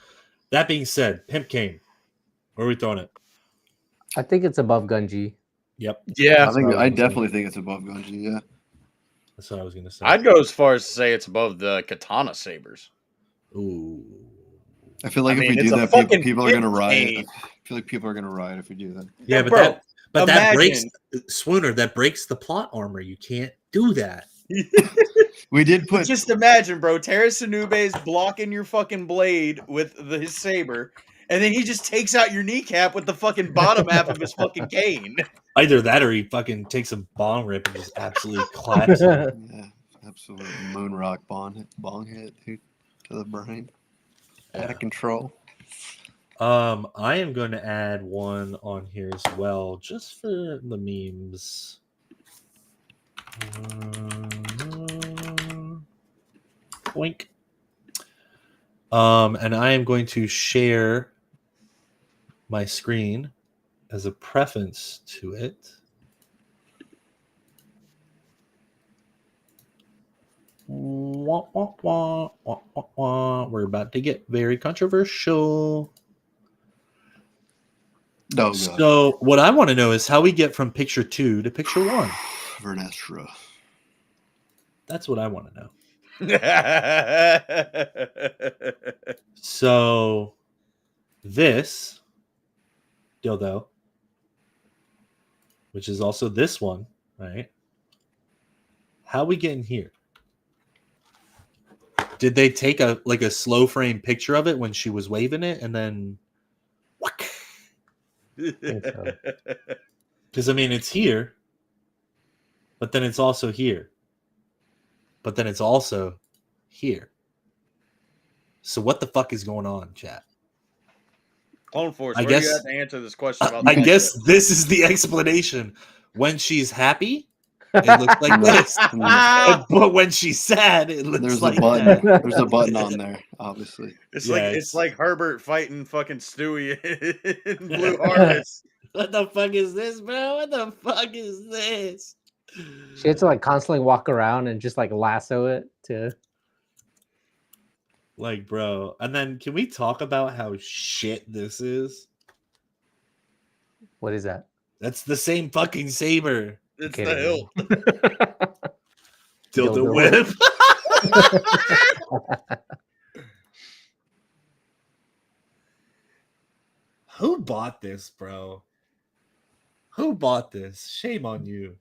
That being said, pimp cane. Where are we throwing it? I think it's above Gunji. Yep. Yeah. I definitely think it's above Gunji, yeah. That's what I was gonna say. I'd go as far as to say it's above the katana sabers. Ooh. I feel like I if mean, we it's do a that, fucking people are gonna pit riot. paint. I feel like people are gonna riot if we do that. Yeah, No, but bro, that breaks imagine. Swooner. That breaks the plot armor. You can't do that. We did But put. just imagine, bro, Terrace Sanube's blocking your fucking blade with his saber, and then he just takes out your kneecap with the fucking bottom half of his fucking cane. Either that or he fucking takes a bong rip and just absolutely claps you. Yeah, absolutely moon rock bong hit dude, to the brain. Out of control. I am going to add one on here as well, just for the memes. Boink. And I am going to share my screen as a preference to it. Wah, wah, wah, wah, wah, wah. We're about to get very controversial. Oh, God. So, what I want to know is how we get from picture 2 to picture 1. Vernestra. That's what I want to know. Bro, So, this dildo, which is also this one, right? How we get in here? Did they take a slow frame picture of it when she was waving it, and then? think so. Because I mean, it's here, but then it's also here, but then it's also here. So what the fuck is going on, chat? Clone Force, I where do you guess- have to answer this question about I the guess bullshit? this is the explanation. When she's happy, it looks like No. this. Ah! But when she's sad, it looks There's like a button. that. There's a button on there, obviously. It's Yeah, like it's- it's like Herbert fighting fucking Stewie in Blue Harvest. What the fuck is this, bro? What the fuck is this? She had to like constantly walk around and just like lasso it to. Like, bro. And then can we talk about how shit this is? What is that? That's the same fucking saber. It's Okay, the hilt. Dildo Dildo whip. Who bought this, bro? Who bought this? Shame on you.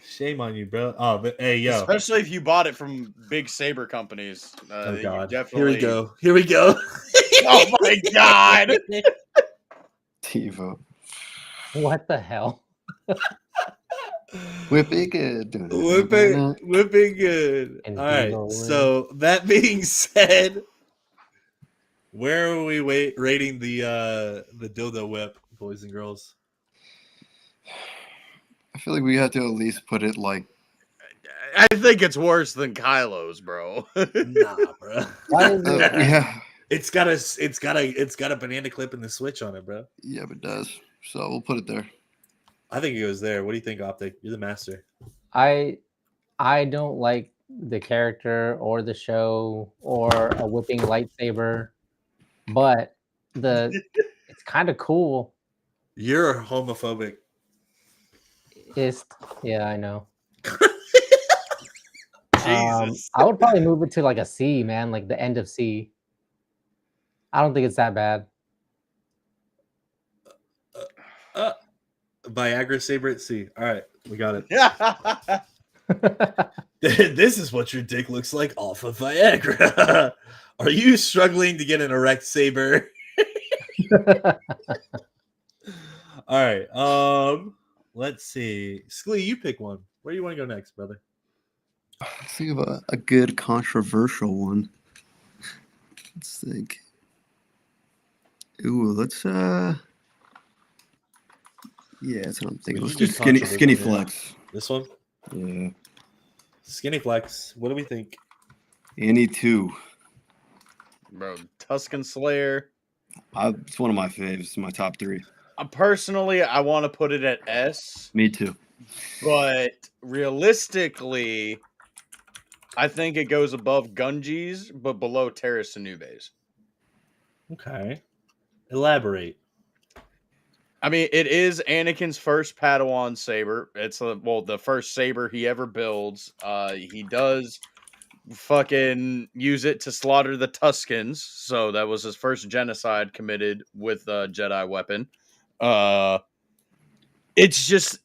Shame on you, bro. Oh, but hey, yo. Especially if you bought it from big saber companies. Oh, you God. definitely... Here we go. Here we go. Oh, my God. TiVo. What the hell? Whipping good. Whipping good. And All right. Dino So that being said, where are we rating the dildo whip, boys and girls? I feel like we have to at least put it like. I think it's worse than Kylo's, bro. Nah, bro. Why is it? Yeah. It's got a banana clip and the switch on it, bro. Yeah, it does. So we'll put it there. I think it goes there. What do you think, Optic? You're the master. I don't like the character or the show or a whipping lightsaber, but it's kind of cool. You're homophobic. Yeah, I know. Jesus. I would probably move it to like a C, man, like the end of C. I don't think it's that bad. Viagra saber at C. All right, we got it. Yeah. This is what your dick looks like off of Viagra. Are you struggling to get an erect saber? All right. Let's see. Sklee, you pick one. Where do you want to go next, brother? Let's think of a good controversial one. Let's think. Ooh, let's yeah, that's what I'm thinking. We Let's can do get skinny controversial, yeah. flex. This one? Yeah. Skinny flex. What do we think? Any two. Bro, Tuscan Slayer. It's one of my faves, my top 3. Personally, I want to put it at S. Me too. But realistically, I think it goes above Gunji's, but below Terrace Sanube's. Okay. Elaborate. I mean, it is Anakin's first Padawan saber. It's the first saber he ever builds. He does fucking use it to slaughter the Tuskens, so that was his first genocide committed with a Jedi weapon. It's just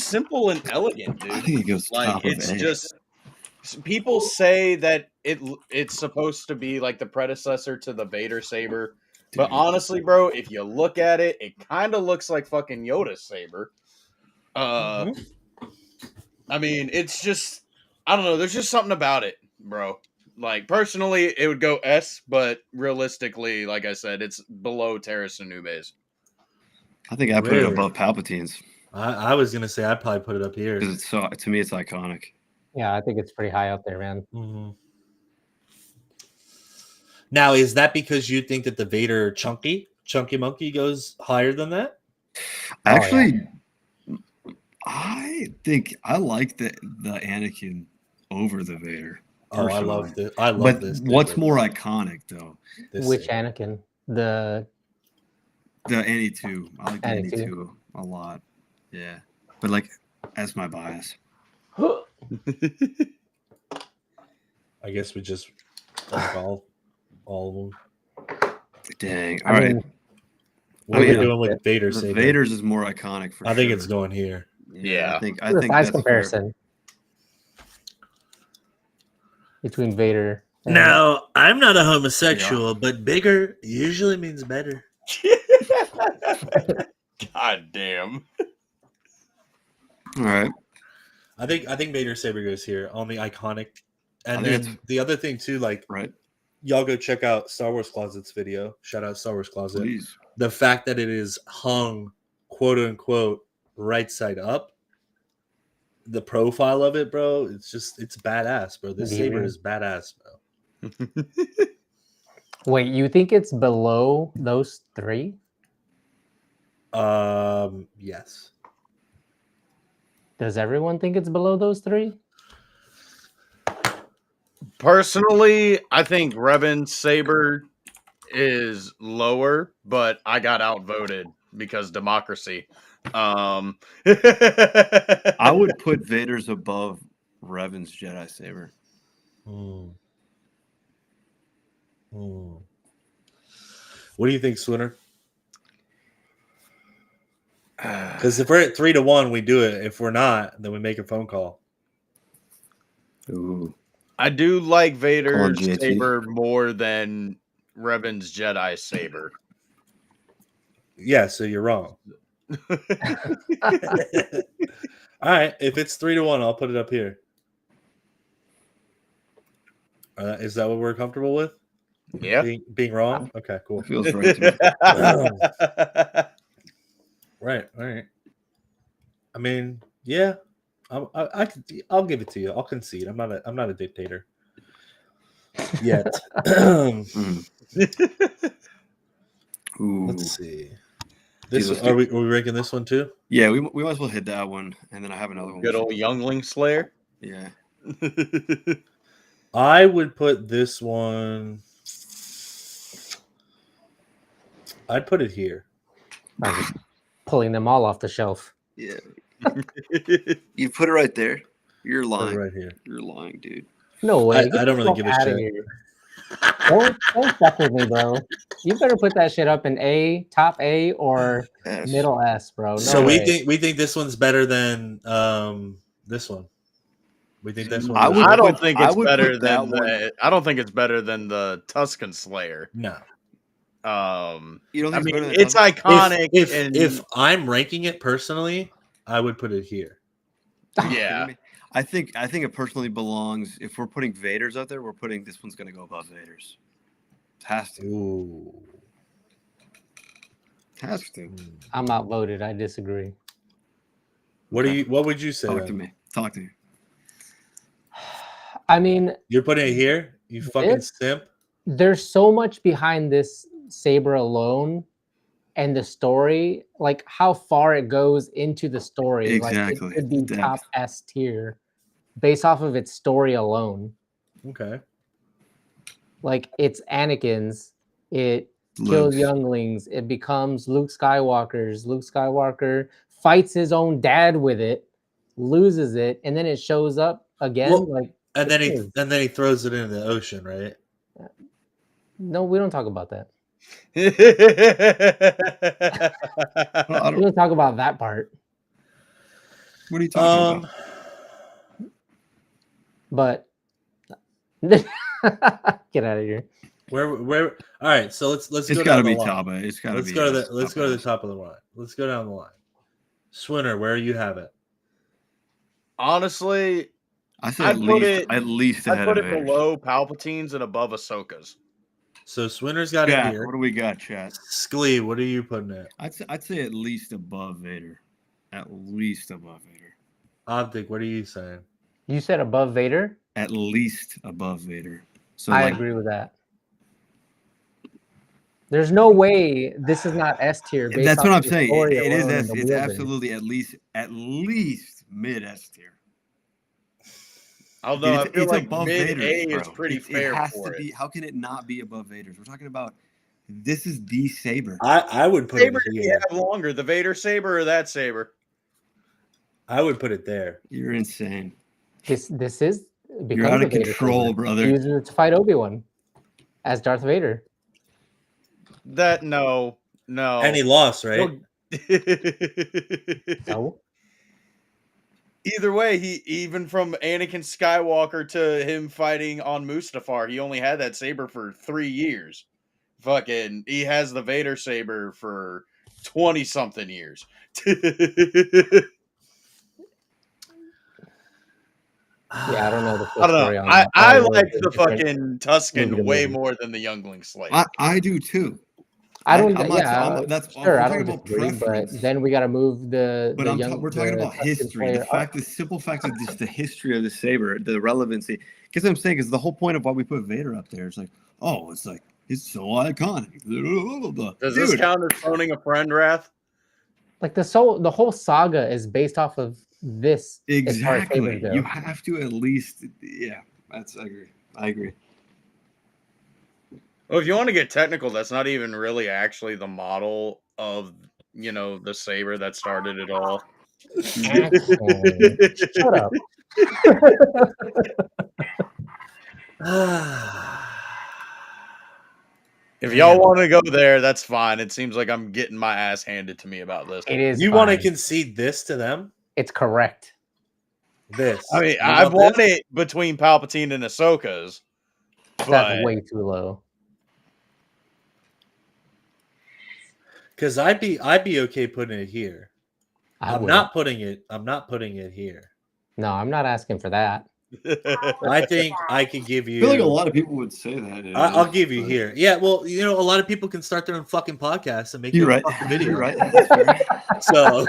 simple and elegant, I dude. think it goes Like top of it's A. just people say that it's supposed to be like the predecessor to the Vader saber. But Dude. honestly, bro, if you look at it, it kind of looks like fucking Yoda's saber. I mean, it's just I don't know. There's just something about it, bro. Like personally, it would go S, but realistically, like I said, it's below Terrace and Nube's. I think I put it Really? above Palpatine's I was gonna say I'd probably put it up here. because it's so to me it's iconic. Yeah, I think it's pretty high up there, man. Mm-hmm. Now, is that because you think that the Vader Chunky Monkey goes higher than that? Actually, I think I like the Anakin over the Vader. Oh, I personally. love this. I love But this. what's saber. more iconic though? This Which saber. Anakin? The The NE2. I like the NE2. NE2 a lot. Yeah, but like that's my bias. I guess we just like all of them. Dang. I All right. mean, What are we mean, doing with Vader The saber? Vader's is more iconic for I think sure. it's going here. Yeah. I think the size that's comparison between Vader. and- Now, I'm not a homosexual, but bigger usually means better. God damn. All right. I think Vader saber goes here on the iconic, and I think then the other thing too, like Right. y'all go check out Star Wars Closet's video. Shout out Star Wars Closet. Please. The fact that it is hung, quote unquote, right side up, the profile of it, bro, it's badass, bro. This saber Demon. is badass, bro. Wait, you think it's below those three? Yes. Does everyone think it's below those three? Personally, I think Revan's saber is lower, but I got outvoted because democracy. I would put Vader's above Revan's Jedi saber. What do you think, Swinner? Because if we're at 3-1, we do it. If we're not, then we make a phone call. Ooh. I do like Vader's JT. saber more than Revan's Jedi saber. Yeah, so you're wrong. All right, if it's 3-1, I'll put it up here. Is that what we're comfortable with? Yeah. Being wrong? Okay, cool. That feels right to me. Right. I mean, yeah, I'll give it to you. I'll concede. I'm not a dictator yet. Ooh. Let's see. Let's Are we ranking this one too? Yeah, we might as well hit that one, and then I have another one. Good old Youngling Slayer. Yeah. I would put this one. I'd put it here. I'm just pulling them all off the shelf. Yeah. You put it right there. You're Put lying. it right here. You're lying, dude. No way. I don't really give a shit. Don't fuck with me, bro. You better put that shit up in A, top A, or S. middle S, bro. No So way. we think this one's better than this one. We think this one. I don't think it's would better put that than one- I don't think it's better than the Tusken Slayer. No. You don't think I it's mean, better than it's iconic. If I'm ranking it personally, I would put it here. Yeah. I think it personally belongs. If we're putting Vader's out there, we're putting this one's going to go above Vader's. It has to. Ooh. It has to. I'm outvoted. I disagree. What would you say? Talk then? to me. Talk to me. I mean, You're putting it here? You fucking simp. there's so much behind this saber alone and the story, like how far it goes into the story. Exactly. Like it could be Depth. top S tier based off of its story alone. Okay. Like it's Anakin's. It kills Luke's. younglings. It becomes Luke Skywalker's. Luke Skywalker fights his own dad with it, loses it, and then it shows up again. Well, like, and then he throws it into the ocean, right? no, we don't talk about that. Well, We don't talk about that part. what are you talking about? But get out of here. Where? All right, so let's It's go got to down be the line. Taba. It's got to Let's be. go to the top of the line. Let's go down the line. Swinner, where you have it? Honestly, I say at least I'd ahead put of it Vader's. below Palpatine's and above Ahsoka's. So Swinner's got it Chat, here. what do we got, chat? Sklee, what are you putting it? I'd say at least above Vader. At least above Vader. Optic, what are you saying? You said above Vader? At least above Vader. So I agree with that. There's no way this is not S tier. That's what I'm saying. It is S. S. It's absolutely at least mid S tier. Although I feel like above mid Vader's, A bro. is pretty It fair has for to it. be. How can it not be above Vader's? We're talking about this is the saber. I would put Saber it did he here. have longer, the Vader saber or that saber? I would put it there. You're insane. This is because You're out of Vader control, saber. brother. He uses it to fight Obi-Wan as Darth Vader. No. And he lost, right? So Either way, even from Anakin Skywalker to him fighting on Mustafar, he only had that saber for 3 years. Fucking, he has the Vader saber for 20-something years. yeah, I don't know the full I don't story know. on that. I Probably like was a the different fucking movie Tusken to way movie. more than the Youngling Slave. I do too. I don't. I'm not- yeah, I'm- that's- sure. we're I talking don't about disagree, but preference. then we got to move the. But we're talking about Tusken history. player up. The simple fact of just the history of the saber, the relevancy. Because I'm saying is the whole point of why we put Vader up there. It's like, oh, it's like it's so iconic. Does this count as phoning a friend, Wrath? Like the whole saga is based off of this. as far as sabers Exactly. go. You have to at least, yeah. I agree. Well, if you want to get technical, that's not even really actually the model of, the saber that started it all. Actually, shut up. If y'all want to go there, that's fine. It seems like I'm getting my ass handed to me about this. It is. You want to fine. concede this to them? It's correct. This. I mean, You I've want won this? it between Palpatine and Ahsoka's. That's But way too low. Because I'd be okay putting it here. I'm not putting it here. No, I'm not asking for that. I think I could give I you. feel like a lot of people would say that. I'll give you here. Yeah, well, a lot of people can start their own fucking podcasts and make You're their right. fucking video. You're right. That's fair. So,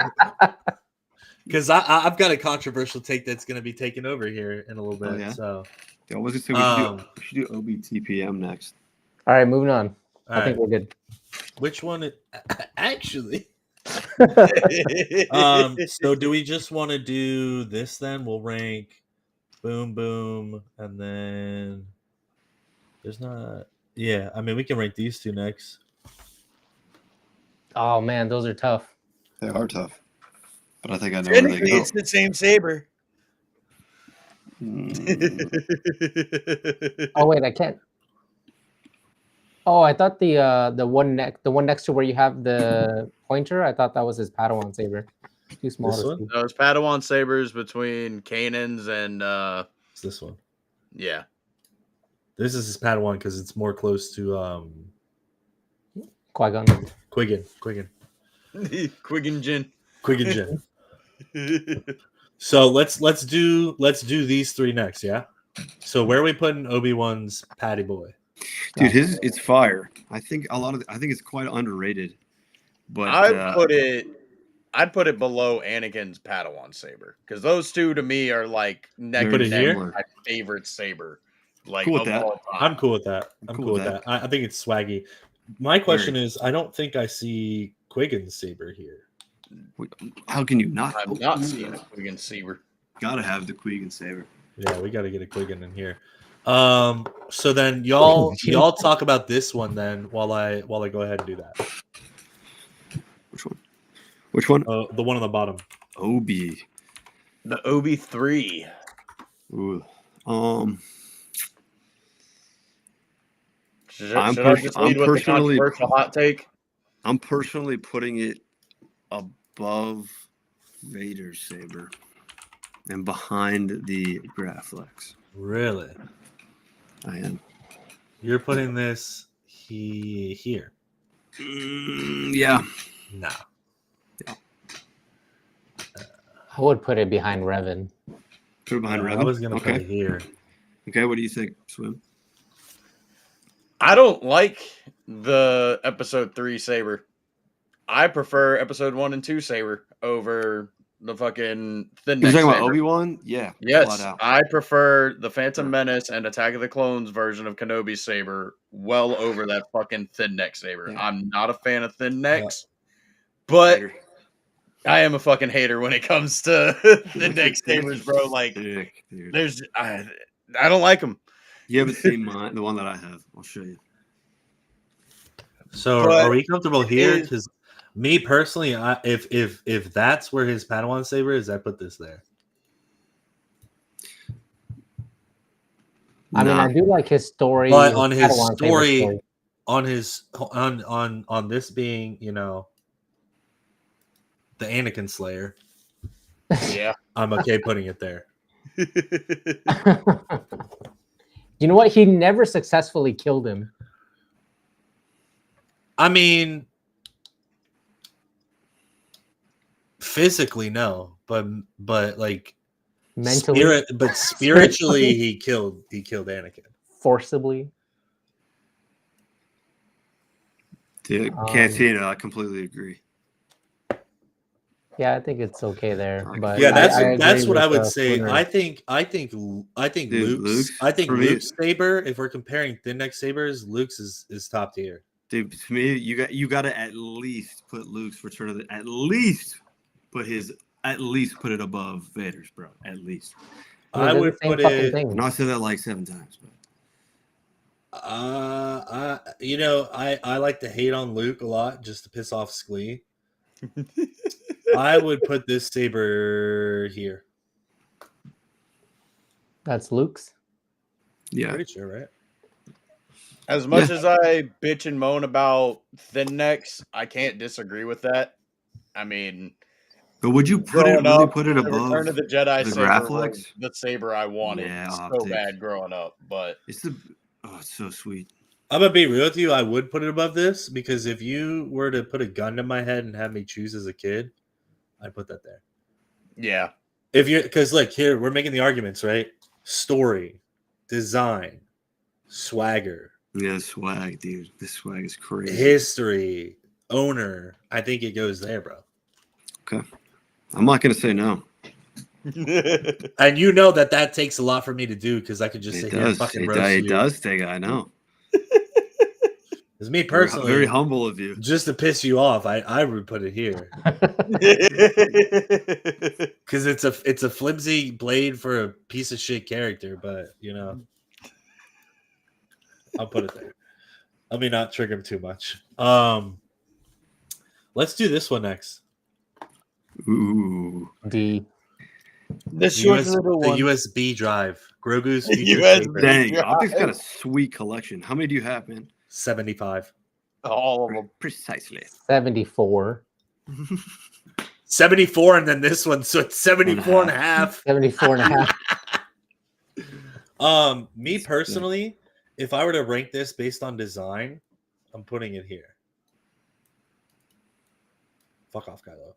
because I've got a controversial take that's going to be taken over here in a little bit. Oh, yeah? So, Yeah, I was gonna say we should do OBTPM next. All right, moving on. all I think right. we're good. Which one? Actually. So do we just want to do this then? We'll rank boom, boom, and then there's not. Yeah, I mean, we can rank these two next. Oh man, those are tough. They are tough, but I think I know where they go. it's the same saber. Oh wait, I can't. Oh, I thought the one next to where you have the pointer. I thought that was his Padawan saber. Too small This to one? see. Those Padawan sabers between Kanan's and It's this one. yeah. This is his Padawan because it's more close to Qui-Gon. Quiggin Quiggin Jin. So let's do these three next, yeah. So where are we putting Obi-Wan's Patty Boy? Dude, it's fire. I think I think it's quite underrated. But I'd put it below Anakin's Padawan saber because those two to me are like neck Put and it neck here? my favorite saber. Like Cool with of that. all time. I'm cool with that. I'm cool cool with with that. I think it's swaggy. My question is, I don't think I see Quiggin's saber here. How can you not? I've not seen a Quiggin saber. Gotta have the Quigin saber. Yeah, we got to get a Quiggin in here. So then y'all talk about this one then while I go ahead and do that. Which one? Which one? The one on the bottom. Obi. The Obi 3. Ooh. Should I just lead with the controversial hot take? I'm personally putting it above Vader's saber and behind the Graflex. Really? I am. You're putting this here. Yeah. No. I would put it behind Revan. Put it behind Revan? I was going to put it here. Okay, what do you think, Swim? I don't like the episode 3 saber. I prefer episode 1 and 2 saber over the fucking thin neck You're talking saber. about Obi-Wan? Yeah. Yes, I prefer the Phantom Menace and Attack of the Clones version of Kenobi's saber well over that fucking thin neck saber. Yeah. I'm not a fan of thin necks, but I am a fucking hater when it comes to thin neck sabers, bro. Like, there's I don't like them. You haven't seen mine, the one that I have. I'll show you. So are we comfortable here? Because me personally, if that's where his Padawan saber is, I put this there. I mean, I do like his story, but on his Padawan story, on this being, you know, the Anakin Slayer. Yeah, I'm okay putting it there. You know what? He never successfully killed him. I mean, physically no, but like mentally, spiritually he killed Anakin forcibly. Dude, Cantina, I completely agree. Yeah, I think it's okay there. But yeah, I that's what I would say. I think Dude, Luke's saber. If we're comparing thin neck sabers, Luke's is top tier. Dude, to me, you got to at least put Luke's Return of the at least put it above Vader's, bro. At least. I would put it. And I said that like 7 times, but. You know, I like to hate on Luke a lot just to piss off Sklee. I would put this saber here. That's Luke's. Yeah, pretty sure, right? As much as I bitch and moan about thin necks, I can't disagree with that. I mean, but would you put it above Return of the Jedi the saber? Graflex? The saber I wanted so bad growing up, but it's so sweet. I'm gonna be real with you. I would put it above this because if you were to put a gun to my head and have me choose as a kid, I'd put that there. Yeah. Because look here, we're making the arguments, right? Story, design, swagger. Yeah, swag, dude. This swag is crazy. History, owner. I think it goes there, bro. Okay. I'm not gonna say no. And you know that takes a lot for me to do because I could just sit here and fucking roast you. It does take. I know. It's me personally. Very humble of you. Just to piss you off, I would put it here because it's a flimsy blade for a piece of shit character, but you know, I'll put it there. Let me not trigger him too much. Let's do this one next. Ooh. The USB drive. Grogu's USB. Dang, Optic's got a sweet collection. How many do you have, man? 75. All of them. Precisely. 74. 74, and then this one, so it's 74 and a half. 74 and a half. Me personally, if I were to rank this based on design, I'm putting it here. Fuck off, Kylo.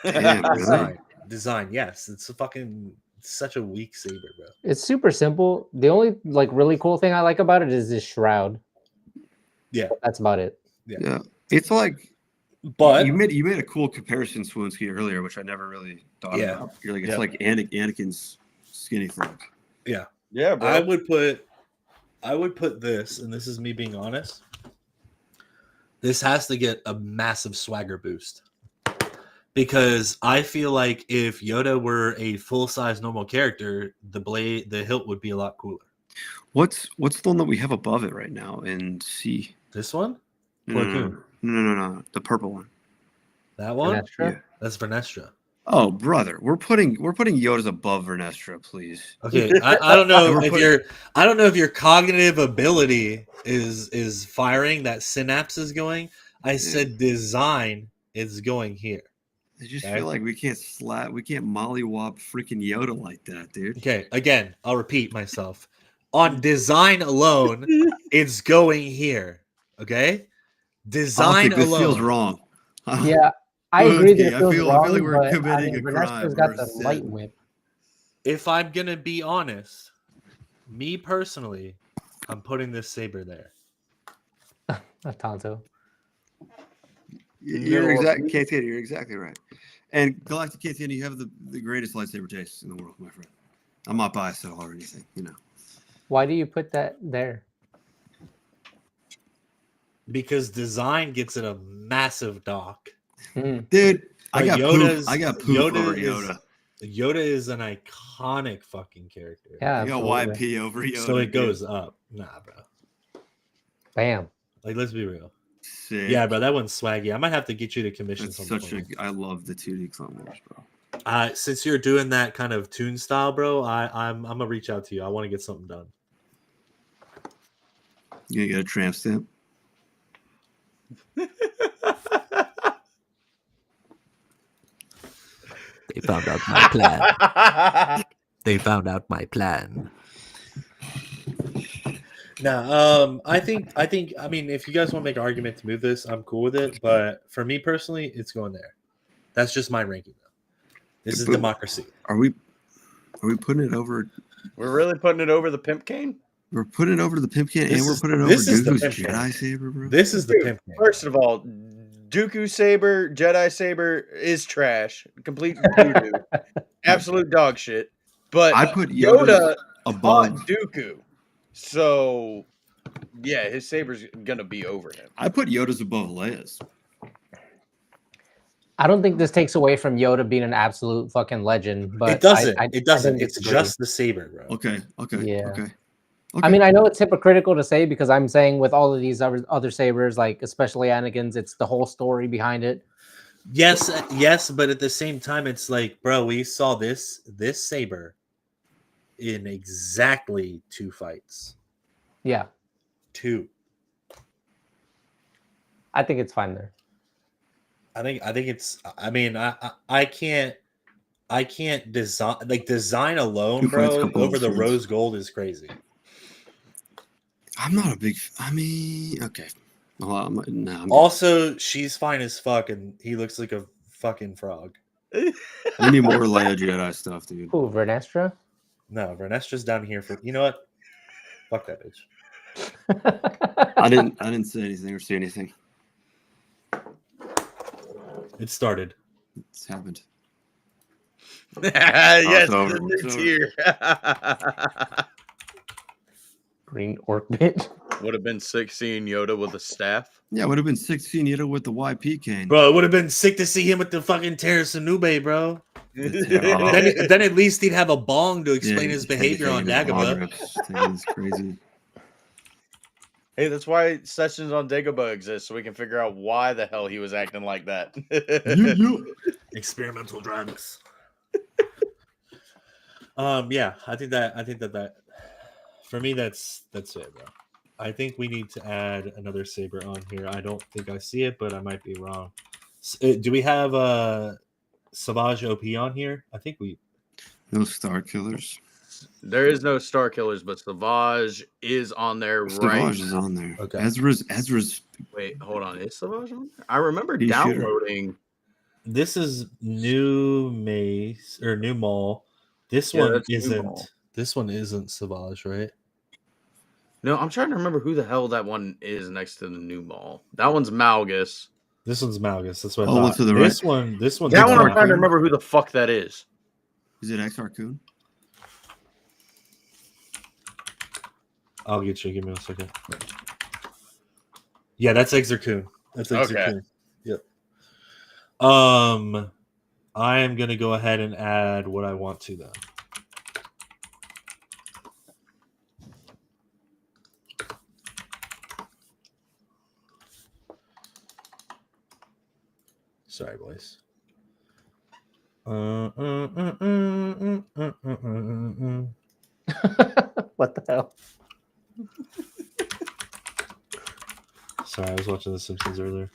Damn, Design, yes. It's such a weak saber, bro. It's super simple. The only really cool thing I like about it is this shroud. Yeah, that's about it. Yeah. It's like, but you made a cool comparison, Swinski, earlier, which I never really thought about. You're like, it's like Anakin's skinny flag. Yeah, yeah, bro. I would put this, and this is me being honest. This has to get a massive swagger boost. Because I feel like if Yoda were a full-size normal character, the hilt would be a lot cooler. What's the one that we have above it right now in C? This one? No, Plo Koon. no. The purple one. That one? Vernestra? Yeah. That's Vernestra. Oh, brother, we're putting Yodas above Vernestra, please. Okay, I don't know We're if your cognitive ability is firing, that synapse is going. I said design is going here. I just Okay. feel like we can't mollywop freaking Yoda like that, dude. Okay, again, I'll repeat myself. On design alone, it's going here. Okay? Design This feels alone. wrong. Yeah, I agree that Okay, it feels I feel wrong, like we're but committing a Vernestra's crime got or the a sin. light whip. If I'm gonna be honest, me personally, I'm putting this saber there. Tonto. You're exactly right. And Galactic Cantina, you have the greatest lightsaber taste in the world, my friend. I'm not biased at all or anything, you know. Why do you put that there? Because design gets it a massive dock. Dude, I got poof over Yoda. Yoda is an iconic fucking character. Yeah, I got absolutely. YP over Yoda. So it goes up. Nah, bro. Bam. Like, let's be real. Sick. Yeah, bro, that one's swaggy. I might have to get you to commission something. I love the 2D Clone Wars, bro. Since you're doing that kind of tune style, bro, I'm gonna reach out to you. I want to get something done. You gonna get a tramp stamp? They found out my plan. They found out my plan. No, I mean, if you guys want to make an argument to move this, I'm cool with it. But for me personally, it's going there. That's just my ranking, though. This is democracy. Are we putting it over? We're really putting it over the pimp cane? We're putting it over to the pimp can, and we're putting it over Dooku's Jedi saber, bro. This is the pimp cane. First of all, Dooku saber, Jedi saber is trash. Complete doo-doo. Absolute dog shit. But I put Yoda above taught Dooku. So, yeah, his saber's going to be over him. I put Yoda's above Leia's. I don't think this takes away from Yoda being an absolute fucking legend, but It doesn't. I It's disagree. just the saber, bro. Okay. Yeah. Okay. I mean, I know it's hypocritical to say because I'm saying with all of these other sabers, like especially Anakin's, it's the whole story behind it. Yes, but at the same time, it's like, bro, we saw this saber in exactly 2 fights. Yeah, 2. I think it's fine there. I think it's. I mean, I can't design alone, 2 fights, bro. couple Over the episodes. rose gold is crazy. I'm not a big. I mean, okay. Well, Also, she's fine as fuck, and he looks like a fucking frog. we need more Leia Jedi stuff, dude. Ooh, Vernestra? No, Vernestra's down here for. You know what? Fuck that bitch. I didn't say anything or see anything. It started. It's happened. Yes, over. the new It's over. tier. Green orbit. Would have been 16 Yoda with a staff. Yeah, it would have been 16 Yoda with the YP cane. Bro, it would have been sick to see him with the fucking Terrace Anube, bro. Oh. Then at least he'd have a bong to explain Yeah, his he'd be behavior on taking his Dagobah. autographs, taking this crazy. Hey, that's why sessions on Dagobah exist, so we can figure out why the hell he was acting like that. Experimental drugs. Yeah, I think that for me that's it, bro. I think we need to add another saber on here. I don't think I see it, but I might be wrong. Do we have Savage OP on here? I think we. No Star Killers. There is no Star Killers, but Savage is on there, Savage is on there. Okay. Ezra's. Wait, hold on. Is Savage on there? I remember Pea shooter. downloading. This is new Mace or new Maul. This one that's New isn't. Maul. This one isn't Savage, right? No, I'm trying to remember who the hell that one is next to the new mall. That one's Malgus. This one's Malgus. That's what I Oh, thought. what's to the This right? one. That one I'm Dark trying to Moon? remember who the fuck that is. Is it X Arcoon? I'll get you. Give me a second. Yeah, that's Exarcoon. That's Exarcoon. Yep. I am gonna go ahead and add what I want to them. Sorry, boys. What the hell? Sorry, I was watching The Simpsons earlier.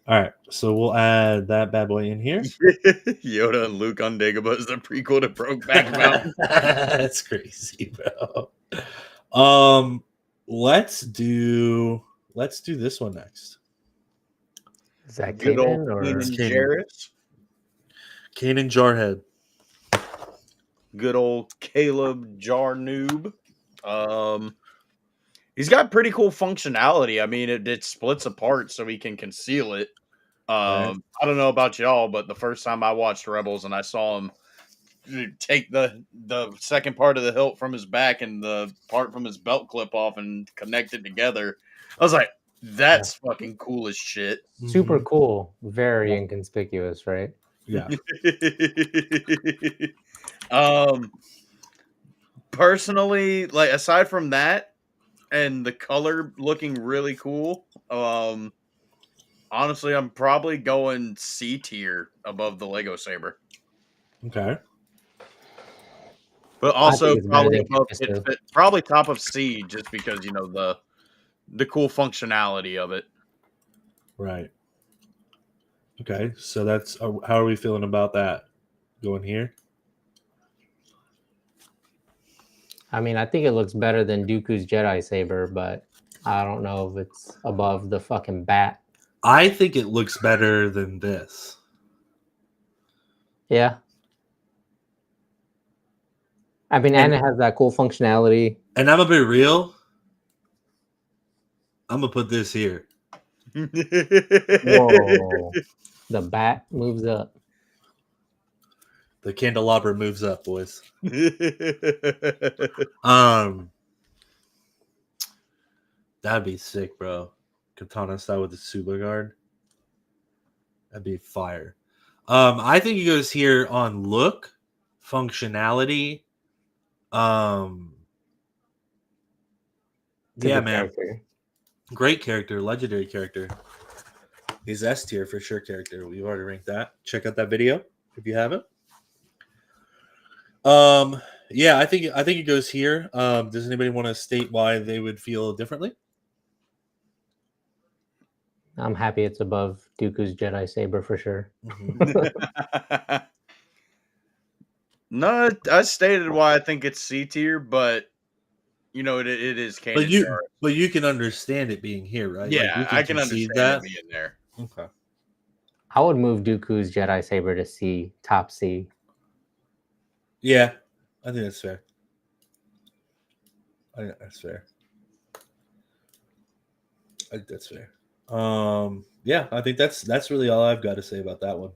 All right, so we'll add that bad boy in here. Yoda and Luke on Dagobah is the prequel to Brokeback Mountain. That's crazy, bro. Let's do this one next. Is that Good old Kanan or Kanan Kanan. Jarrus. Kanan Jarhead. Good old Caleb Jar Noob. He's got pretty cool functionality. I mean, it splits apart so he can conceal it. Right. I don't know about y'all, but the first time I watched Rebels and I saw him take the second part of the hilt from his back and the part from his belt clip off and connect it together, I was like, that's fucking cool as shit. super Mhm. cool, very inconspicuous, right? Yeah. Personally, like aside from that and the color looking really cool, honestly, I'm probably going C tier above the Lego Saber. Okay. But I also think it's better probably than above Kiffisto. probably top of C just because the cool functionality of it. Right. Okay. So that's how are we feeling about that? Going here? I mean, I think it looks better than Dooku's Jedi Saber, but I don't know if it's above the fucking bat. I think it looks better than this. Yeah. I mean, and it has that cool functionality. And I'm gonna be real. I'm gonna put this here. Whoa. The bat moves up. The candelabra moves up, boys. That'd be sick, bro. Katana style with the Suba guard. That'd be fire. I think he goes here on look, functionality. Yeah, Good man. character. Great character, legendary character. He's S tier for sure character. We've already ranked that. Check out that video if you haven't. Yeah, I think it goes here. Does anybody want to state why they would feel differently? I'm happy it's above Dooku's Jedi Saber for sure. No, I stated why I think it's C tier, but you know it is Kanan Jarrus. But you can understand it being here, right? Yeah, Like you I can concede understand it being there. Okay. I would move Dooku's Jedi Saber to C, top C. Yeah, I think that's fair. I think that's fair. Yeah, I think that's really all I've got to say about that one.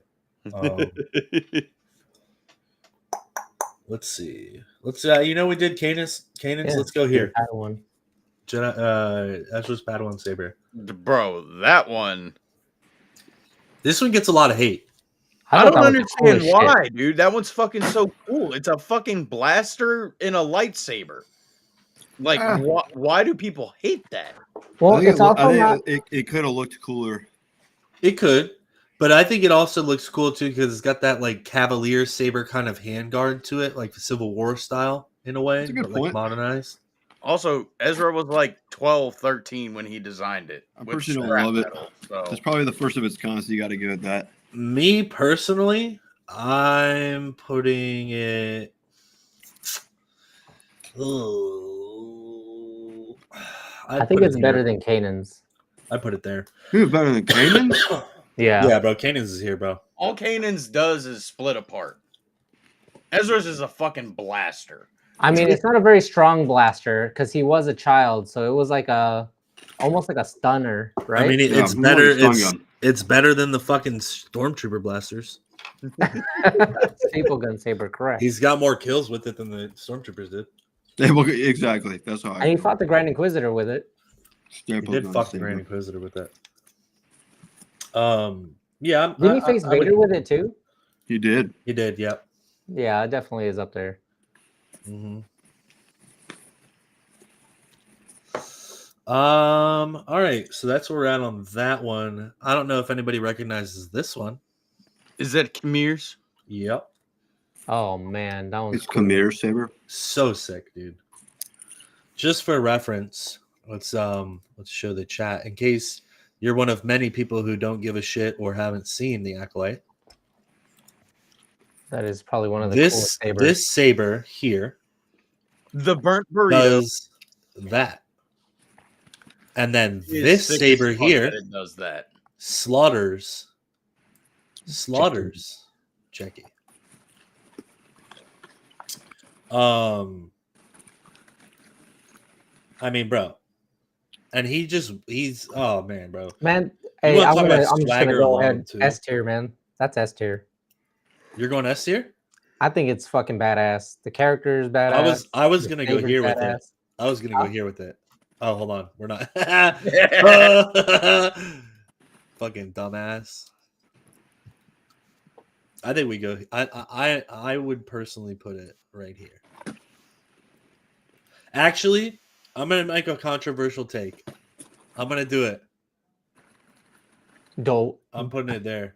Let's see. Let's we did Kanan's. Yeah, Let's go here. Padawan. Jedi, Ezra's Padawan Saber. Bro, that one. This one gets a lot of hate. I thought don't that was the understand coolest why, shit. dude. That one's fucking so cool. It's a fucking blaster in a lightsaber. Like, why do people hate that? Well, it's also not. It could have looked cooler. It could, but I think it also looks cool too because it's got that like Cavalier saber kind of handguard to it, like the Civil War style in a way, That's a good but like point. modernized. Also, Ezra was like 12, 13 when he designed it. I with personally scrap love it. metal, so. It's probably the first of its kind, so you got to give it that. Me personally, I'm putting it. I think it's better than Kanan's. I put it there. Who's better than Kanan? Yeah, bro. Kanan's is here, bro. All Kanan's does is split apart. Ezra's is a fucking blaster. I mean, it's not a very strong blaster because he was a child, so it was like almost like a stunner, right? I mean, Yeah, it's more better. like a stun gun. It's better than the fucking Stormtrooper blasters. Staple gun saber, correct. He's got more kills with it than the Stormtroopers did. Exactly. That's how I And he feel. fought the Grand Inquisitor with it. He Staple did gun fuck the saber. Grand Inquisitor with that. Yeah. Didn't he face Vader with it too? He did. He did. Yeah. Yeah, it definitely is up there. Mm-hmm. All right, so that's where we're at on that one. I don't know if anybody recognizes this one. Is that Khmer's? Yep. Oh man, that one's It's cool. Khmer saber. So sick, dude. Just for reference, let's show the chat in case you're one of many people who don't give a shit or haven't seen the Acolyte. That is probably one of the coolest sabers. This saber here The burnt burrito does that. And then is this sick as saber fuck here that it does that. slaughters Jackie. I mean, bro. And he's oh man, bro. Man, hey, wanna I'm talk about just gonna swagger go alone, ahead. too. S tier, man. That's S tier. You're going S tier? I think it's fucking badass. The character is badass. I was The gonna go saber's here with it. badass. I was gonna go here with it. Oh, hold on. We're not fucking dumbass. I think we go. I would personally put it right here. Actually, I'm gonna make a controversial take. I'm gonna do it. Dope. I'm putting it there.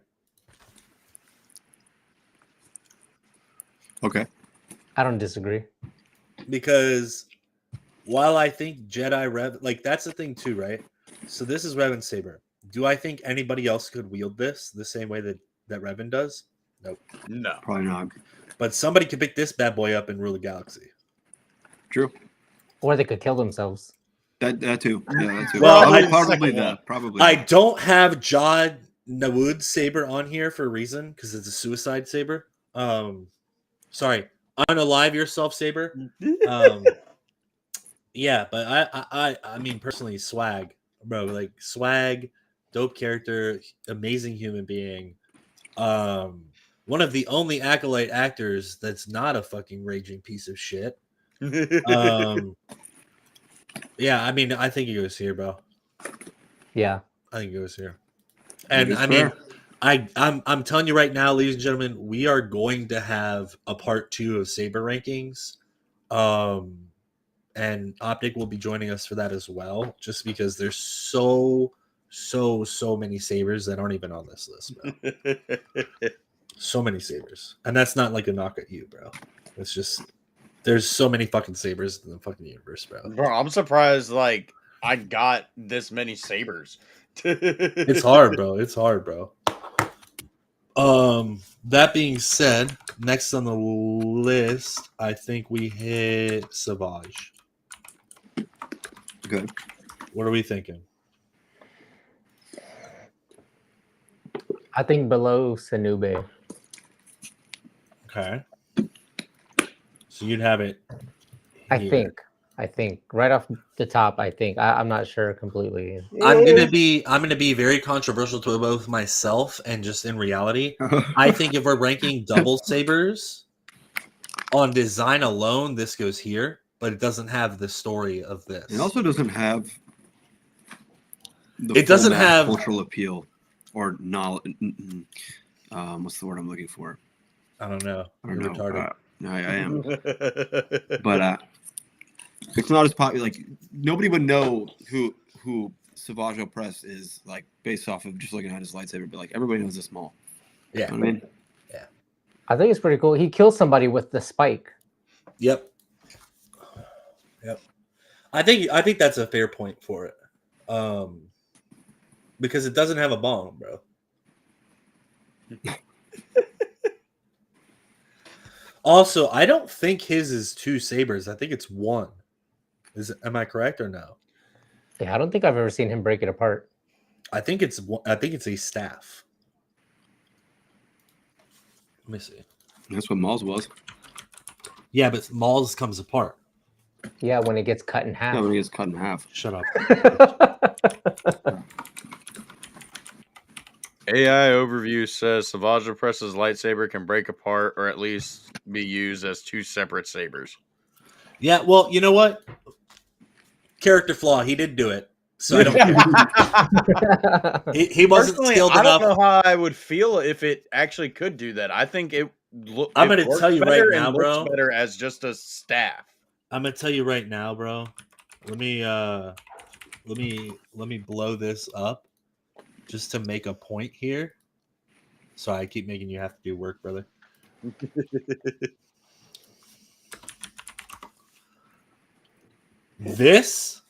Okay. I don't disagree. Because while I think Jedi Rev, like that's the thing too, right? So this is Revan's saber. Do I think anybody else could wield this the same way that Revan does? Nope. No. Probably not. But somebody could pick this bad boy up and rule the galaxy. True. Or they could kill themselves. That too. Yeah, that too. Well, probably that. Probably. I don't have Jod Nawood's saber on here for a reason because it's a suicide saber. Sorry, unalive yourself saber. Yeah, but I mean personally, swag, bro. Like swag, dope character, amazing human being. One of the only Acolyte actors that's not a fucking raging piece of shit. Yeah, I mean, I think he goes here, bro. Yeah. I think he goes here. And I mean, I'm telling you right now, ladies and gentlemen, we are going to have a part 2 of Saber rankings. And Optic will be joining us for that as well, just because there's so many sabers that aren't even on this list, bro. So many sabers. And that's not like a knock at you, bro. It's just there's so many fucking sabers in the fucking universe, bro. Bro, I'm surprised like I got this many sabers. It's hard, bro. It's hard, bro. That being said, next on the list, I think we hit Savage. Good. What are we thinking? I think below Sanube. Okay. So you'd have it here. I think right off the top. I'm not sure completely. I'm gonna be very controversial to both myself and just in reality. I think if we're ranking double sabers on design alone, this goes here, but it doesn't have the story of this. It also doesn't have. It doesn't have cultural appeal or knowledge. What's the word I'm looking for? I don't know. I don't know. Retarded. I am. But it's not as popular. Like nobody would know who Savage Opress is, like based off of just looking at his lightsaber. But like everybody knows this Maul. Yeah. You know what I mean? Yeah. I think it's pretty cool. He kills somebody with the spike. Yep. I think that's a fair point for it. Because it doesn't have a bomb, bro. Also, I don't think his is 2 sabers. I think it's 1. Am I correct or no? Yeah, I don't think I've ever seen him break it apart. I think it's a staff. Let me see. That's what Maul's was. Yeah, but Maul's comes apart. Yeah, when it gets cut in half. Yeah, when he gets cut in half. Shut up. AI overview says Savage Opress's lightsaber can break apart or at least be used as 2 separate sabers. Yeah, well, you know what? Character flaw. He did do it. So I don't care. He wasn't Personally, skilled I enough. don't know how I would feel if it actually could do that. I think I'm going to tell you right now, bro. Better as just a staff. I'm going to tell you right now, bro. Let me let me blow this up just to make a point here. Sorry, I keep making you have to do work, brother. This,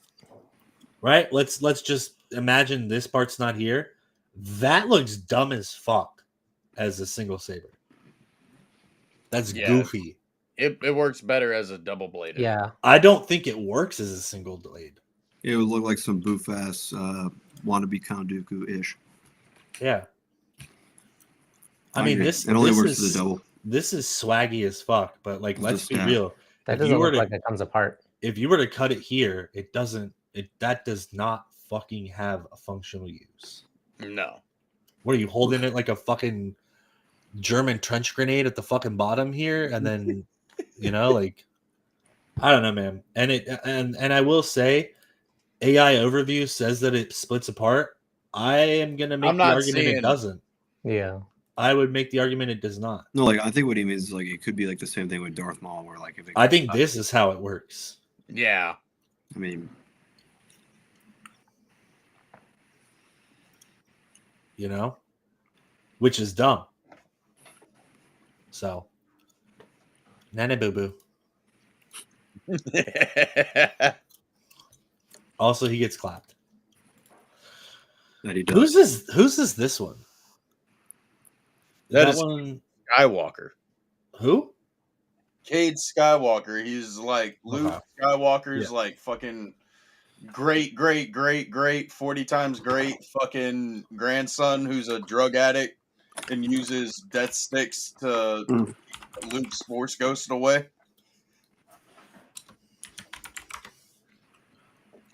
right? Let's just imagine this part's not here. That looks dumb as fuck as a single saber. That's Yeah. goofy. It works better as a double bladed. Yeah. I don't think it works as a single blade. It would look like some boof ass wannabe Count Dooku-ish. Yeah. I mean, agree. this It only this works is, as a double. This is swaggy as fuck, but like, It's let's just be that. real. That If doesn't you were look to like it comes apart. if you were to cut it here, it doesn't. That does not fucking have a functional use. No. What are you holding it like a fucking German trench grenade at the fucking bottom here, and then like I don't know, man. And I will say, AI overview says that it splits apart. I am gonna make I'm the not argument it seeing- doesn't. Yeah. I would make the argument it does not. No, like I think what he means is like it could be like the same thing with Darth Maul, where like if it, I think this is how it works. Yeah. I mean, Which is dumb. So, nana boo boo. Also, he gets clapped. that he does. Who's this one? That is one. Skywalker. Who? Cade Skywalker. He's like Luke Okay. Skywalker's Yeah. like fucking great 40 times great fucking grandson who's a drug addict and uses death sticks to keep Luke's Force Ghost away.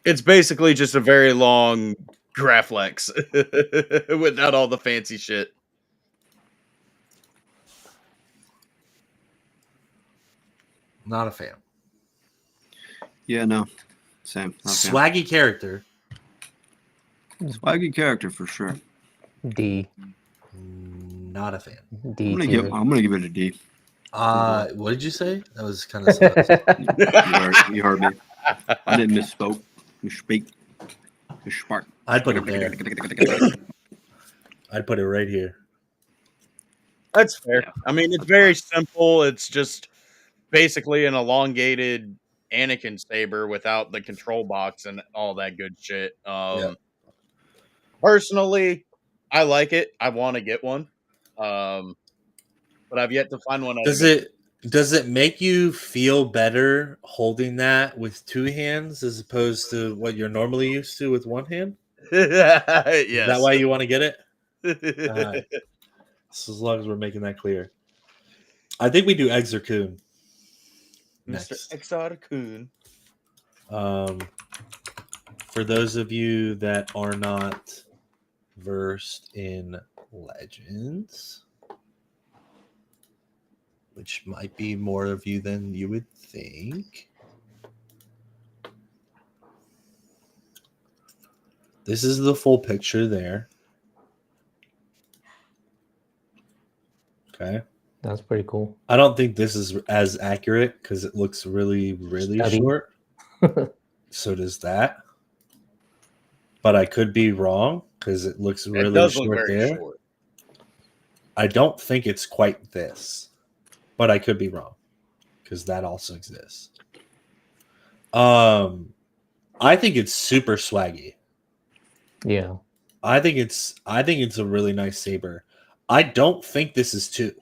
It's basically just a very long Graflex without all the fancy shit. Not a fan. Yeah, no, same. Not a fan. Swaggy character. Swaggy character for sure. D. Not a fan. D. I'm tier. gonna give it a D. What did you say? That was kind of sus. You heard me. I didn't misspoke. Misspeak. Misspark. I'd put it there. I'd put it right here. That's fair. Yeah. I mean, it's very simple. It's just basically an elongated Anakin saber without the control box and all that good shit. Yeah. Personally, I like it. I want to get one, but I've yet to find one. Does it make you feel better holding that with two hands as opposed to what you're normally used to with one hand? Yes. Is that why you want to get it? Alright. So as long as we're making that clear. I think we do eggs or coon. Mr. Next. Exotic Coon. For those of you that are not versed in Legends, which might be more of you than you would think, this is the full picture there. Okay. That's pretty cool. I don't think this is as accurate because it looks really, really Stubby. short. So does that. But I could be wrong because it looks It really does look short very there. short. I don't think it's quite this, but I could be wrong because that also exists. I think it's super swaggy. Yeah. I think it's a really nice saber. I don't think this is 2.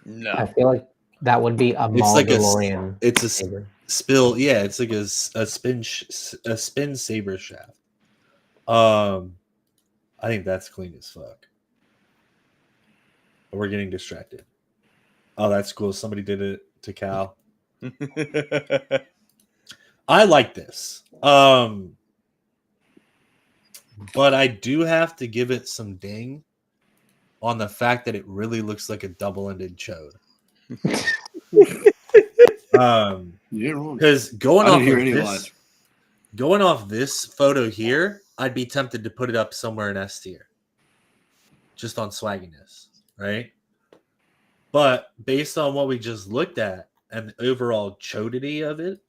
No. I feel like that would be a It's like Mandalorian. it's a saber. spill. Yeah, it's like a spin saber shaft. I think that's clean as fuck. We're getting distracted. Oh, that's cool. Somebody did it to Cal. I like this. But I do have to give it some ding on the fact that it really looks like a double-ended chode. You're wrong. Because I didn't hear any this, lies. going off this photo here, I'd be tempted to put it up somewhere in S tier, just on swagginess, right? But based on what we just looked at and the overall chodity of it,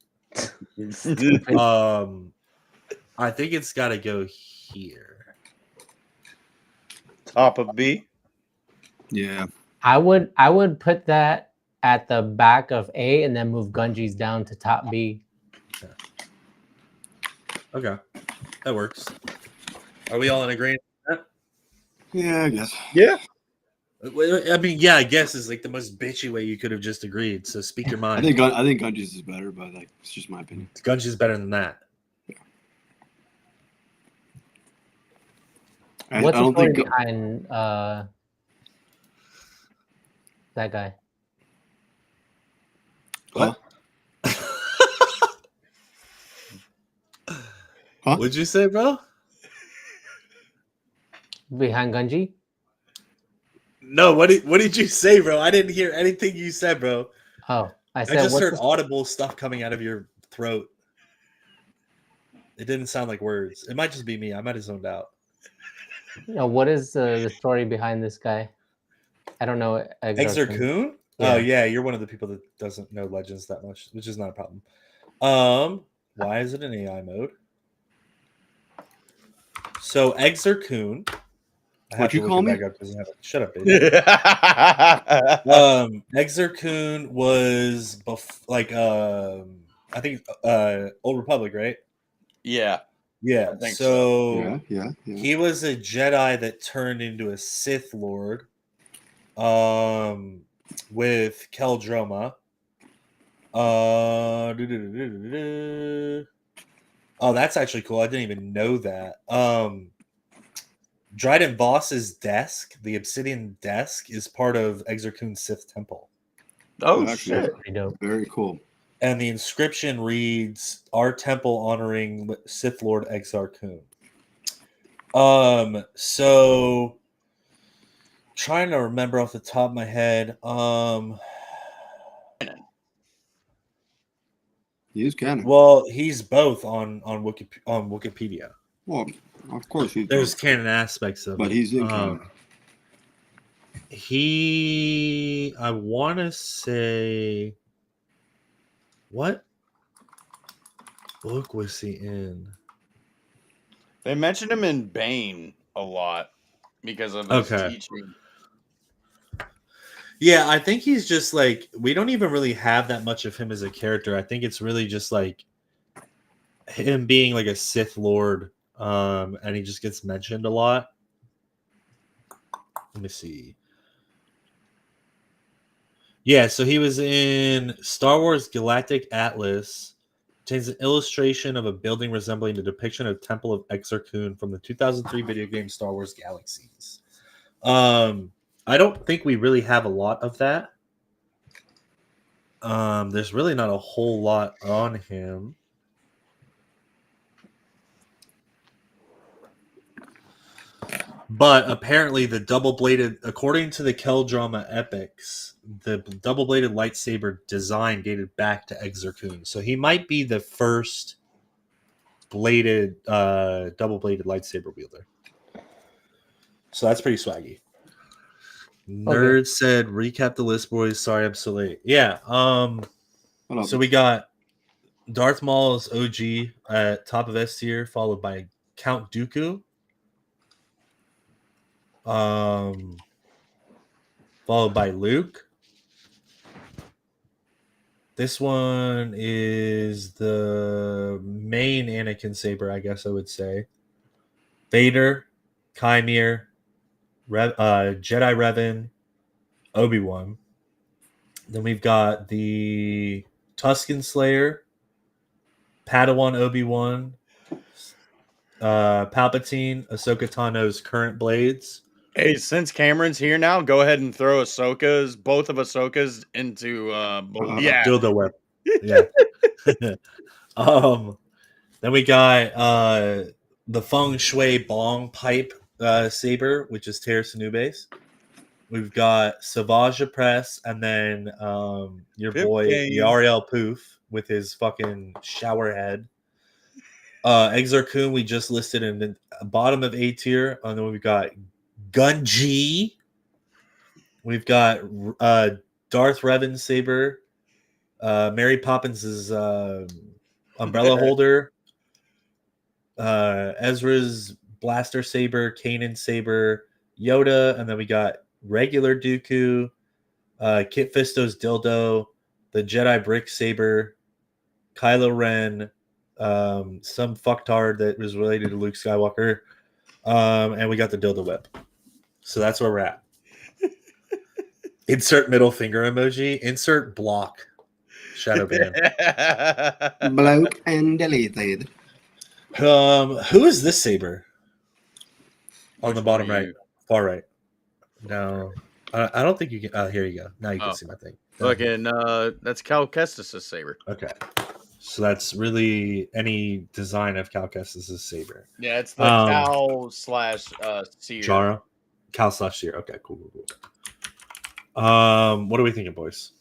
I think it's got to go here. Top of B. Yeah. I would put that at the back of A and then move Gunji's down to top B. Okay, that works. Are we all in agreement? Yeah, I guess. Yeah. I mean, yeah, I guess is like the most bitchy way you could have just agreed. So speak your mind. I think Gunji's is better, but like it's just my opinion. Gunji's better than that. What's I the don't story think behind that guy? What? Huh? What'd you say, bro? Behind Gunji? No, what did you say, bro? I didn't hear anything you said, bro. Oh, I I said just what's heard the, audible stuff coming out of your throat. It didn't sound like words. It might just be me. I might have zoned out. what is the story behind this guy? I don't know. Exer Kun? Yeah. Oh yeah, you're one of the people that doesn't know Legends that much, which is not a problem. Why is it in AI mode? So Exer Kun. What'd you call me? Shut up, baby. Exer Kun was I think Old Republic, right? Yeah. Yeah. I think So Yeah. he was a Jedi that turned into a Sith Lord. With Keldroma. Oh, that's actually cool. I didn't even know that. Dryden Boss's desk, the Obsidian desk, is part of Exer Kun's Sith Temple. Oh, actually, shit. Pretty dope. Very cool. And the inscription reads, "Our temple honoring Sith Lord Exar Kun." So trying to remember off the top of my head. He is canon. Well, he's both on Wikipedia. Well, of course he's. There's canon aspects of but it. he's in canon. I want to say, what book was he in? They mentioned him in Bane a lot because of his teaching. Yeah, I think he's just like, we don't even really have that much of him as a character. I think it's really just like him being like a Sith Lord, and he just gets mentioned a lot. Let me see. Yeah, so he was in Star Wars Galactic Atlas. Contains an illustration of a building resembling the depiction of Temple of Exar Kun from the 2003 video game Star Wars Galaxies. I don't think we really have a lot of that. There's really not a whole lot on him. But apparently the double-bladed, according to the Keldroma epics, the double-bladed lightsaber design dated back to Exar Kun. So he might be the first double-bladed lightsaber wielder. So that's pretty swaggy. Nerd said, recap the list, boys. Sorry I'm so late. Yeah. So we got Darth Maul's OG at top of S tier, followed by Count Dooku. Followed by Luke. This one is the main Anakin saber, I guess I would say. Vader, Chimere, Jedi Revan, Obi-Wan. Then we've got the Tusken Slayer, Padawan Obi-Wan, Palpatine, Ahsoka Tano's current blades. Hey, since Cameron's here now, go ahead and throw both of Ahsoka's into dildo web. Yeah. Then we got the Feng Shui Bong pipe saber, which is Terra Sanube's. We've got Savage Press, and then your boy Yariel Poof with his fucking shower head. Exar Kun we just listed in the bottom of A tier, and then we've got Gunji. We've got Darth Revan saber, Mary Poppins' umbrella holder, Ezra's blaster saber, Kanan's saber, Yoda, and then we got regular Dooku, Kit Fisto's dildo, the Jedi brick saber, Kylo Ren, some fucktard that was related to Luke Skywalker, and we got the dildo whip. So that's where we're at. Insert middle finger emoji. Insert block. Shadow ban. Bloke and deleted. Who is this saber? On the Which bottom one are right, you? far right. No, I don't think you can. Oh, here you go. Now you can Oh. see my thing. Fucking, that's Cal Kestis' saber. Okay, so that's really any design of Cal Kestis' saber. Yeah, it's the Cal / Seer. Jara, Cal / Seer. Okay, cool. What are we thinking, boys?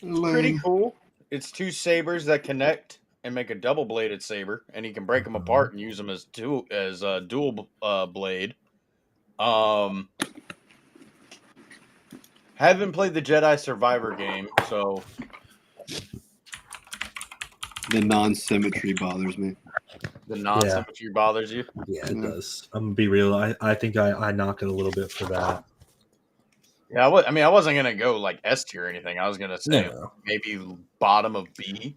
Pretty cool. It's 2 sabers that connect and make a double-bladed saber, and you can break them apart and use them as dual blade. Haven't played the Jedi Survivor game, so The non-symmetry bothers me. the non-symmetry bothers you. Yeah, it does. I'm gonna be real. I think I knock it a little bit for that. Yeah, I wasn't gonna go like S tier or anything. I was gonna say No. maybe bottom of B,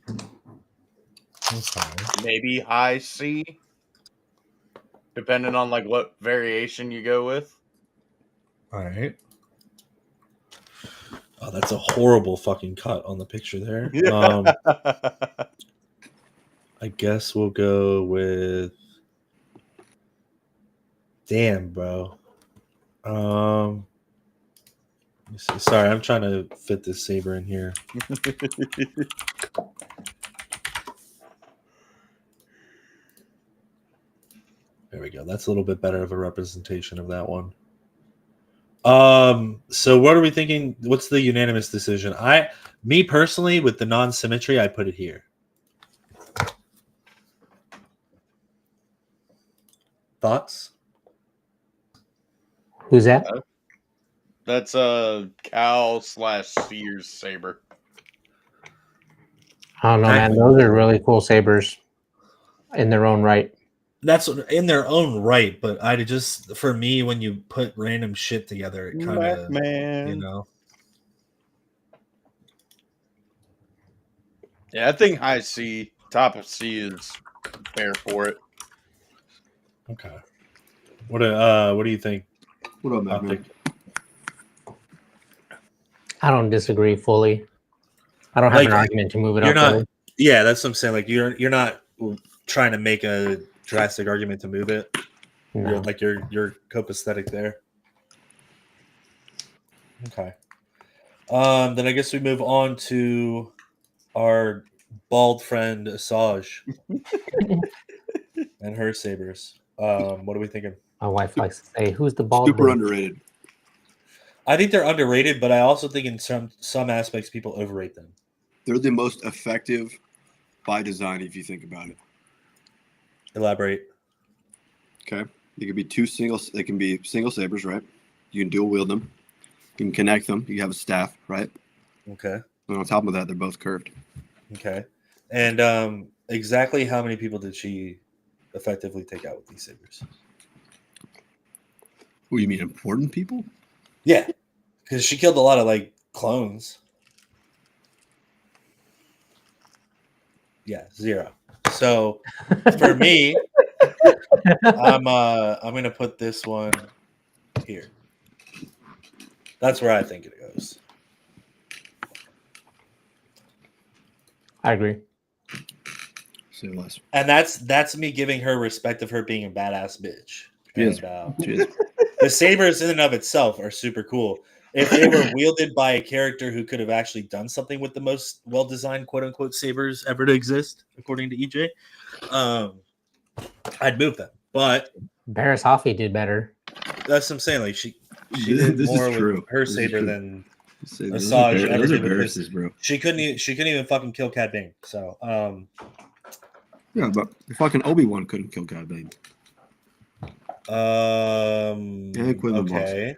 Okay. maybe high C, depending on like what variation you go with. All right. Oh, that's a horrible fucking cut on the picture there. I guess we'll go with. Damn, bro. Let me see. Sorry, I'm trying to fit this saber in here. There we go. That's a little bit better of a representation of that one. So what are we thinking? What's the unanimous decision? Me personally, with the non-symmetry, I put it here. Thoughts? Who's that? That's a Cal / Seer's saber. I don't know, man. Those are really cool sabers in their own right. That's in their own right, but I just, for me, when you put random shit together, it kind of, you know. Yeah, I think high C, top of C is fair for it. Okay. What do you think? What up, man? I don't disagree fully. I don't have an argument to move it up. Fully. Yeah, that's what I'm saying. Like you're not trying to make a drastic argument to move it. No. You're copacetic there. Okay. Then I guess we move on to our bald friend Asajj and her sabers. What are we thinking? My wife likes to say, "Who's the bald?" Super bitch? underrated. I think they're underrated, but I also think in some aspects people overrate them. They're the most effective by design, if you think about it. Elaborate. Okay, they could be They can be single sabers, right? You can dual wield them. You can connect them. You have a staff, right? Okay. And on top of that, they're both curved. Okay. And exactly how many people did she effectively take out with these sabers? What do you mean, important people? Yeah, because she killed a lot of clones. Yeah, 0. So for me, I'm gonna put this one here. That's where I think it goes. I agree. Say less. And that's me giving her respect of her being a badass bitch. She is. The sabers in and of itself are super cool. If they were wielded by a character who could have actually done something with the most well-designed quote-unquote sabers ever to exist, according to EJ, I'd move them. But Barris Hoffy did better. That's what I'm saying. Like she did more with her saber than Asajj ever did with his. Bro. She couldn't even fucking kill Cad Bane. So yeah, but fucking Obi-Wan couldn't kill Cad Bane. Okay.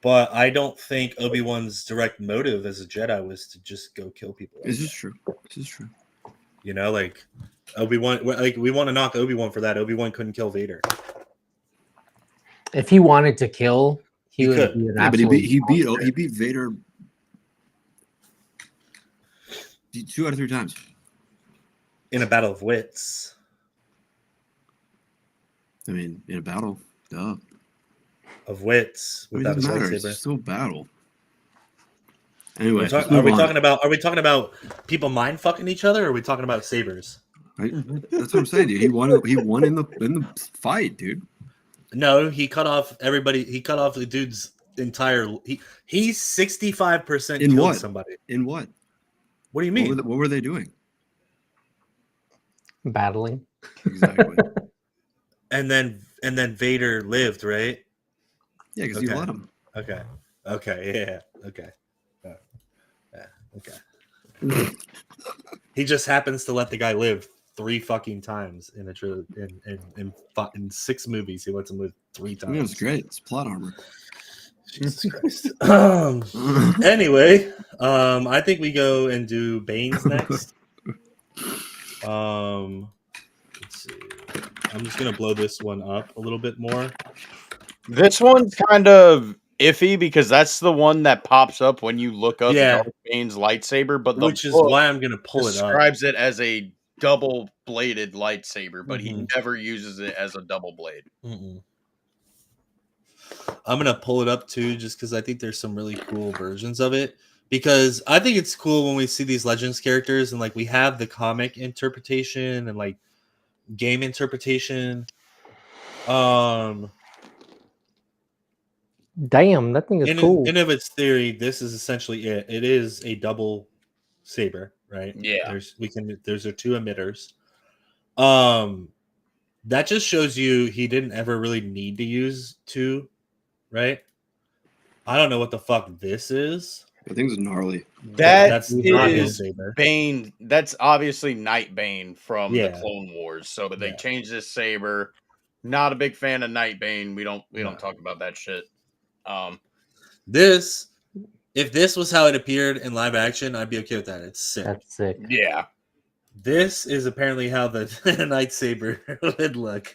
But I don't think Obi-Wan's direct motive as a Jedi was to just go kill people. This is true. You know, like Obi-Wan, like we want to knock Obi-Wan for that. Obi-Wan couldn't kill Vader. If he wanted to kill, he would could. be an Yeah, but absolute he monster. beat Vader 2 out of 3 times In a battle of wits. I mean, in a battle, duh. Of wits I mean, without it his doesn't matter. lightsaber. It's still a battle. Anyway, Are we talking about people mind fucking each other, or are we talking about sabers? Right? That's what I'm saying, dude. He won in the fight, dude. No, he cut off everybody. He cut off the dude's entire. He's 65% In killed what? somebody. In what? What do you mean? What were they doing? Battling. Exactly. And then Vader lived, right? Yeah, because he let him. Okay. Yeah. Okay. Yeah. Okay. He just happens to let the guy live 3 fucking times in a in 6 movies. He lets him live 3 times. Yeah, it's great. It's plot armor. Jesus Christ. Anyway, I think we go and do Bane's next. Let's see. I'm just gonna blow this one up a little bit more. This one's kind of iffy because that's the one that pops up when you look up Darth Bane's lightsaber, but the which is book why I'm gonna pull it up. describes it as a double-bladed lightsaber, but he never uses it as a double blade. I'm gonna pull it up too, just because I think there's some really cool versions of it. Because I think it's cool when we see these Legends characters and like we have the comic interpretation and like game interpretation. Damn, that thing is cool. In of its theory, this is essentially it. It is a double saber, right? Yeah. There's 2 emitters. That just shows you he didn't ever really need to use 2, right? I don't know what the fuck this is. I think it's gnarly. That's saber. Bane. That's obviously Night Bane from the Clone Wars. So they changed this saber. Not a big fan of Night Bane. We don't talk about that shit. If this was how it appeared in live action, I'd be okay with that. It's sick. That's sick. Yeah. This is apparently how the lightsaber would look.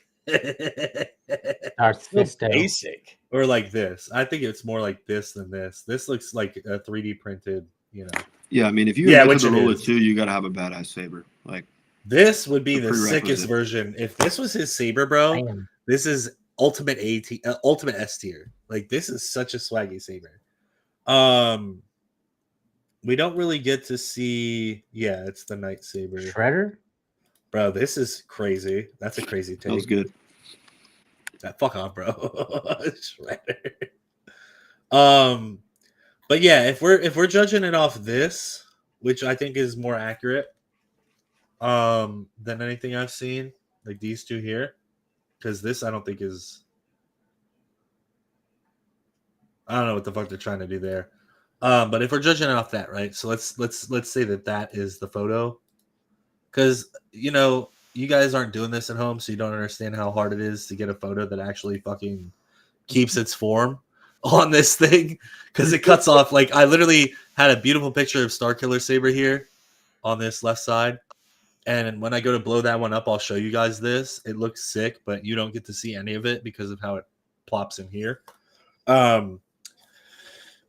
Basic. Or like this. I think it's more like this than this. This looks like a 3D printed, you know. Yeah, I mean, if you have the roll of 2, you gotta have a badass saber. Like this would be the sickest version. If this was his saber, bro, this is ultimate ultimate S tier. Like this is such a swaggy saber. We don't really get to see. Yeah, it's the Night Saber. Shredder, bro. This is crazy. That's a crazy take. That was good. Fuck off, bro. Shredder. But yeah, if we're judging it off this, which I think is more accurate, than anything I've seen, like these 2 here, because this I don't think is. I don't know what the fuck they're trying to do there. But if we're judging it off that, right? So let's say that is the photo, because you know you guys aren't doing this at home, so you don't understand how hard it is to get a photo that actually fucking keeps its form on this thing, because it cuts off. Like I literally had a beautiful picture of Starkiller Saber here on this left side, and when I go to blow that one up, I'll show you guys this. It looks sick, but you don't get to see any of it because of how it plops in here.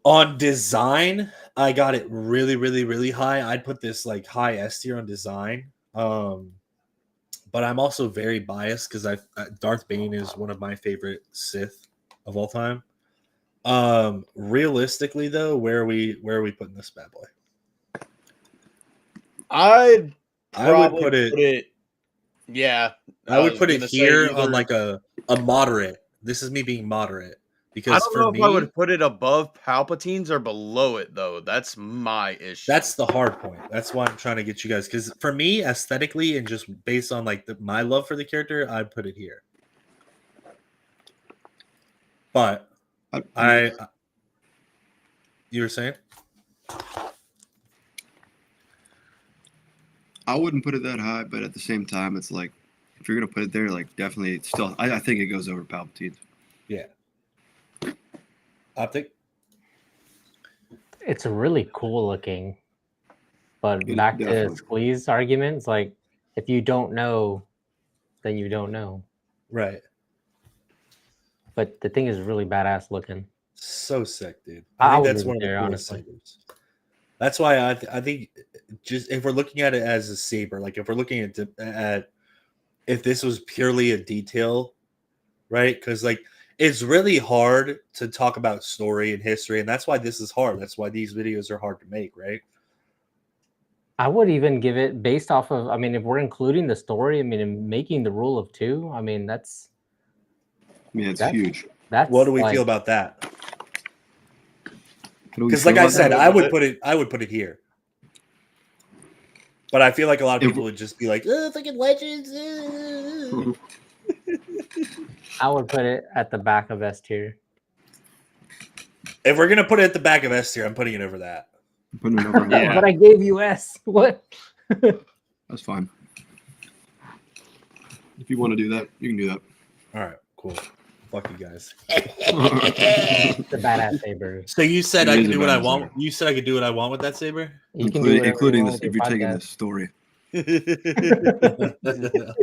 On design, I got it really, really, really high. I'd put this like high S tier on design. But I'm also very biased because Darth Bane is one of my favorite Sith of all time. Realistically, though, where are we putting this bad boy? I would put it. Yeah, I would put it here on like a moderate. This is me being moderate. Because I don't know if I would put it above Palpatine's or below it, though. That's my issue. That's the hard point. That's why I'm trying to get you guys. Because for me, aesthetically and just based on like my love for the character, I'd put it here. But you were saying? I wouldn't put it that high, but at the same time, it's like if you're gonna put it there, like definitely, it's still. I think it goes over Palpatine's. Yeah. Optic. It's really cool looking. But Yeah, back to definitely. Squeeze arguments, like if you don't know, then you don't know. Right. But the thing is really badass looking. So sick, dude. I I think would that's leave one it of the there, coolest honestly. sabers. That's why I think just if we're looking at it as a saber, like if we're looking at if this was purely a detail, right? Because like it's really hard to talk about story and history, and that's why this is hard. That's why these videos are hard to make, right? I would even give it based off of. I mean, if we're including the story, I mean, and making the rule of 2. I mean, that's It's That's- huge. What do we like, feel about that? How do we Because feel like I about said, that? I would put it here. But I feel like a lot of If- people would just be like, fucking legends. I would put it at the back of S tier. If we're gonna put it at the back of S tier, I'm putting it over that. Putting it over Yeah. But I gave you S. What? That's fine. If you want to do that, you can do that. All right, cool. Fuck you guys. The badass saber. So you said It I is can a do what I badass want. saber. You said I could do what I want with that saber. You can do whatever including you this. want If with you're your taking podcast. this story,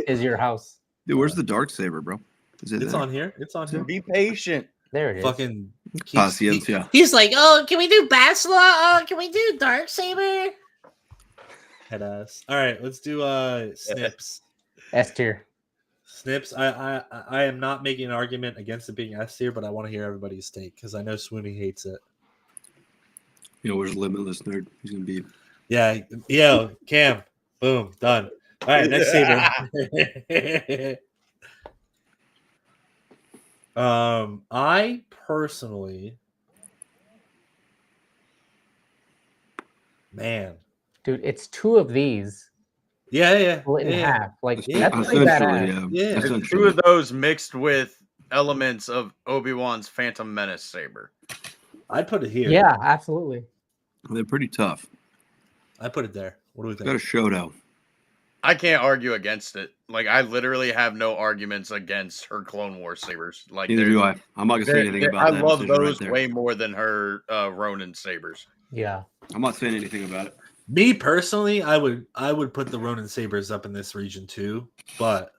Is your house. dude, where's the dark saber, bro? Is it It's there? on here. It's on here. Be patient. There it is. Fucking Paciencia. He's like, oh, can we do Basla? Oh, can we do Dark Saber? Head ass. All right, let's do Snips. S tier. Snips. I am not making an argument against it being S tier, but I want to hear everybody's take because I know Swoony hates it. You know, where's Limitless Nerd? He's gonna be. Yeah, yo, Cam, boom, done. All right, next saber. I personally, man, Dude, it's 2 of these yeah, split in half. Like, Yeah, that's pretty badass. yeah. Yeah. It's Essentially. 2 of those mixed with elements of Obi-Wan's Phantom Menace saber. I'd put it here. Yeah, absolutely. They're pretty tough. I put it there. What do we It's got a think? showdown. I can't argue against it. Like, I literally have no arguments against her Clone Wars sabers. Like, Neither they're- do I. I'm not gonna say they're- anything they're- about I that. love decision those right there. way more than her Ronin sabers. Yeah. I'm not saying anything about it. Me personally, I would put the Ronin sabers up in this region too, but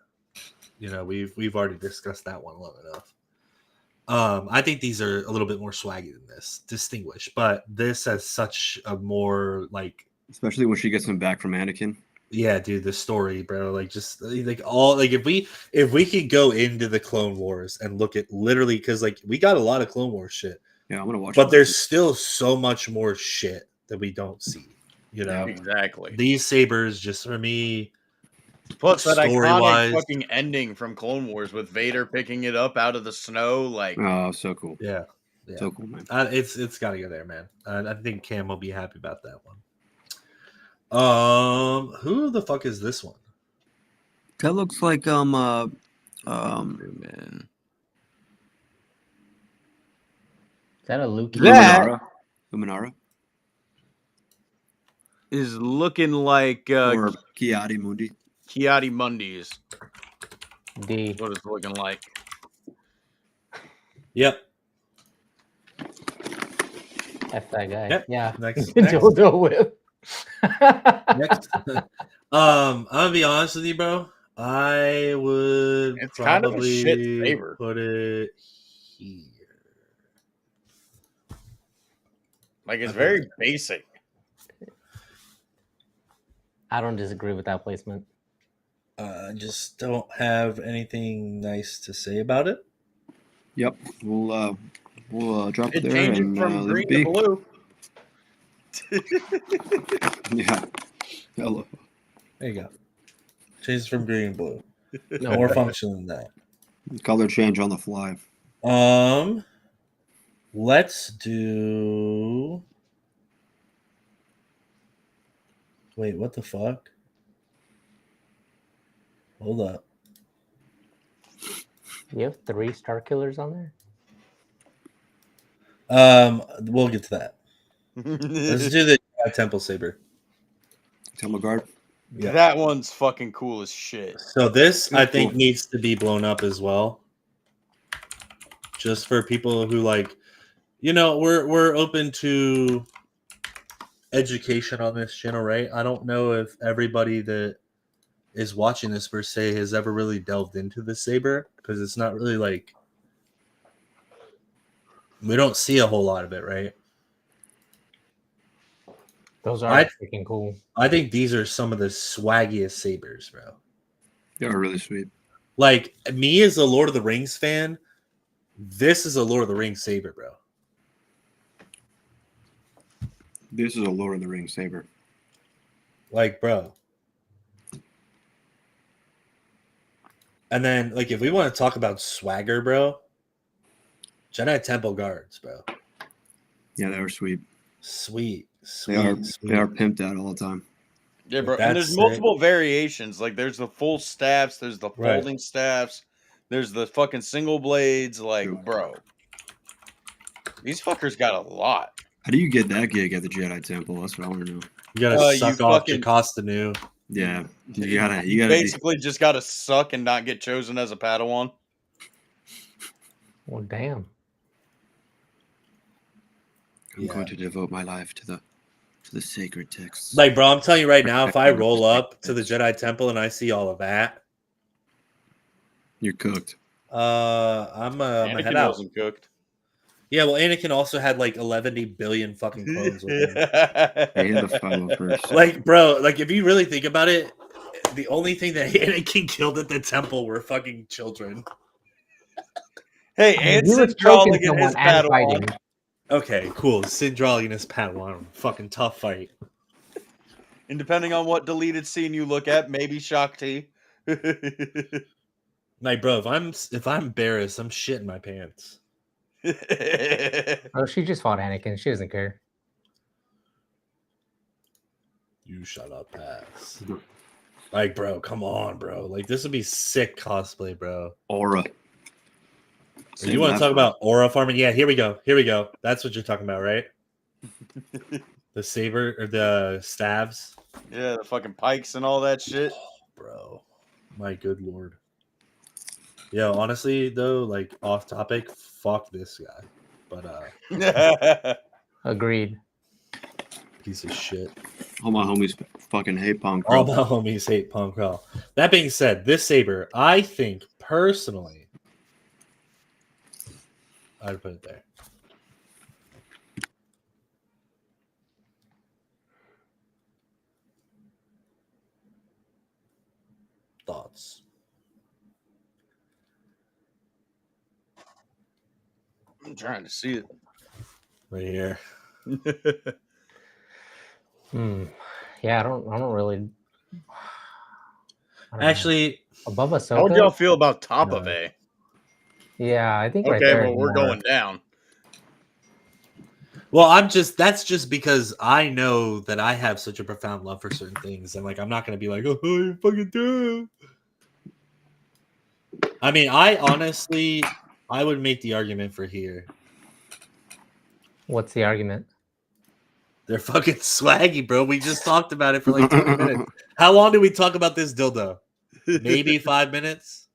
you know we've already discussed that one long enough. I think these are a little bit more swaggy than this, distinguished, but this has such a more like, Especially when she gets him back from Anakin. yeah, dude, the story, bro, like just like all like if we could go into the Clone Wars and look at literally because like we got a lot of Clone Wars shit, Yeah, I'm gonna watch. but it. there's still so much more shit that we don't see. You know, Exactly. these sabers just for me. Plus that iconic story-wise- fucking ending from Clone Wars with Vader picking it up out of the snow. Like, Oh, so cool. Yeah. So cool, man. It's got to go there, man. I think Cam will be happy about that one. Who the fuck is this one? That looks like man. Is that a Luke? That- Luminara is looking like or Kiadi Mundi. Kiadi Mundi's. D. What it's looking like. Yep. F that guy. Yep. Yeah. Next. Dildo whip. Next. I'm gonna be honest with you, bro. I would It's kind of a probably shit saber. put it here. Like, it's Okay. very basic. I don't disagree with that placement. I just don't have anything nice to say about it. Yep, we'll drop it It there changes and from leave green it to be. blue. Yeah. Hello. There you go. Changes from green to blue. No, More function than that. Color change on the fly. Let's do. Wait, what the fuck? Hold up. you have 3 Star Killers on there? We'll get to that. Let's do the Temple Saber. Temple Guard. Yeah. That one's fucking cool as shit. So this, I Cool. think, needs to be blown up as well. Just for people who like, you know, we're open to education on this channel, right? I don't know if everybody that is watching this per se has ever really delved into the saber because it's not really like we don't see a whole lot of it, right? Those are I freaking cool. I think these are some of the swaggiest sabers, bro. They are really sweet. Like me as a Lord of the Rings fan, this is a Lord of the Rings saber, bro. This is a Lord of the Rings saber. Like, bro. And then, like, if we want to talk about swagger, bro, Jedi Temple Guards, bro. Yeah, they were sweet. Sweet. They are pimped out all the time. Yeah, Like, bro. And there's that's multiple variations. Like there's the full staffs, there's the Right. folding staffs, there's the fucking single blades. Like, True. bro, these fuckers got a lot. How do you get that gig at the Jedi Temple? That's what I want to know. You gotta You suck off fucking- Jocasta Nu. Yeah, you You gotta basically just gotta suck and not get chosen as a Padawan. Well, damn. I'm going to devote my life to the sacred texts. Like, bro, I'm telling you right now, if I roll up to the Jedi Temple and I see all of that, You're cooked. I'm gonna head Anakin out. wasn't cooked. Yeah, well, Anakin also had like 11 billion fucking clones with him. They had the 501st. Like, bro, like if you really think about it, the only thing that Anakin killed at the temple were fucking children. Hey, and You were Sid choking Drolling and someone his and Padawan. fighting. Okay, cool. Sidral and his Padawan, fucking tough fight. And depending on what deleted scene you look at, maybe Shakti. Like, bro, if I'm embarrassed, I'm shitting my pants. Oh, she just fought Anakin. She doesn't care. You shut up, Pass. Like, bro, come on, bro. Like, this would be sick cosplay, bro. Aura. You want to talk about aura farming? Yeah, here we go. Here we go. That's what you're talking about, right? The saber or the staves. Yeah, the fucking pikes and all that shit. Oh, bro, my good lord. Yeah, honestly though, like off topic, fuck this guy. But Agreed. piece of shit. All my homies fucking hate punk. All my homies hate punk rock. That being said, this saber, I think personally, I'd put it there. Thoughts? I'm trying to see it. Right here. Yeah, I don't really. I don't know. Actually, above Ahsoka. How would y'all feel about top No. of A? Yeah, I think right Okay, there. well, is we're more- going down. well, that's just because I know that I have such a profound love for certain things, and like I'm not gonna be like, oh, you fucking do. I mean, I would make the argument for here. What's the argument? They're fucking swaggy, bro. We just talked about it for like 20 minutes. How long did we talk about this dildo? Maybe 5 minutes.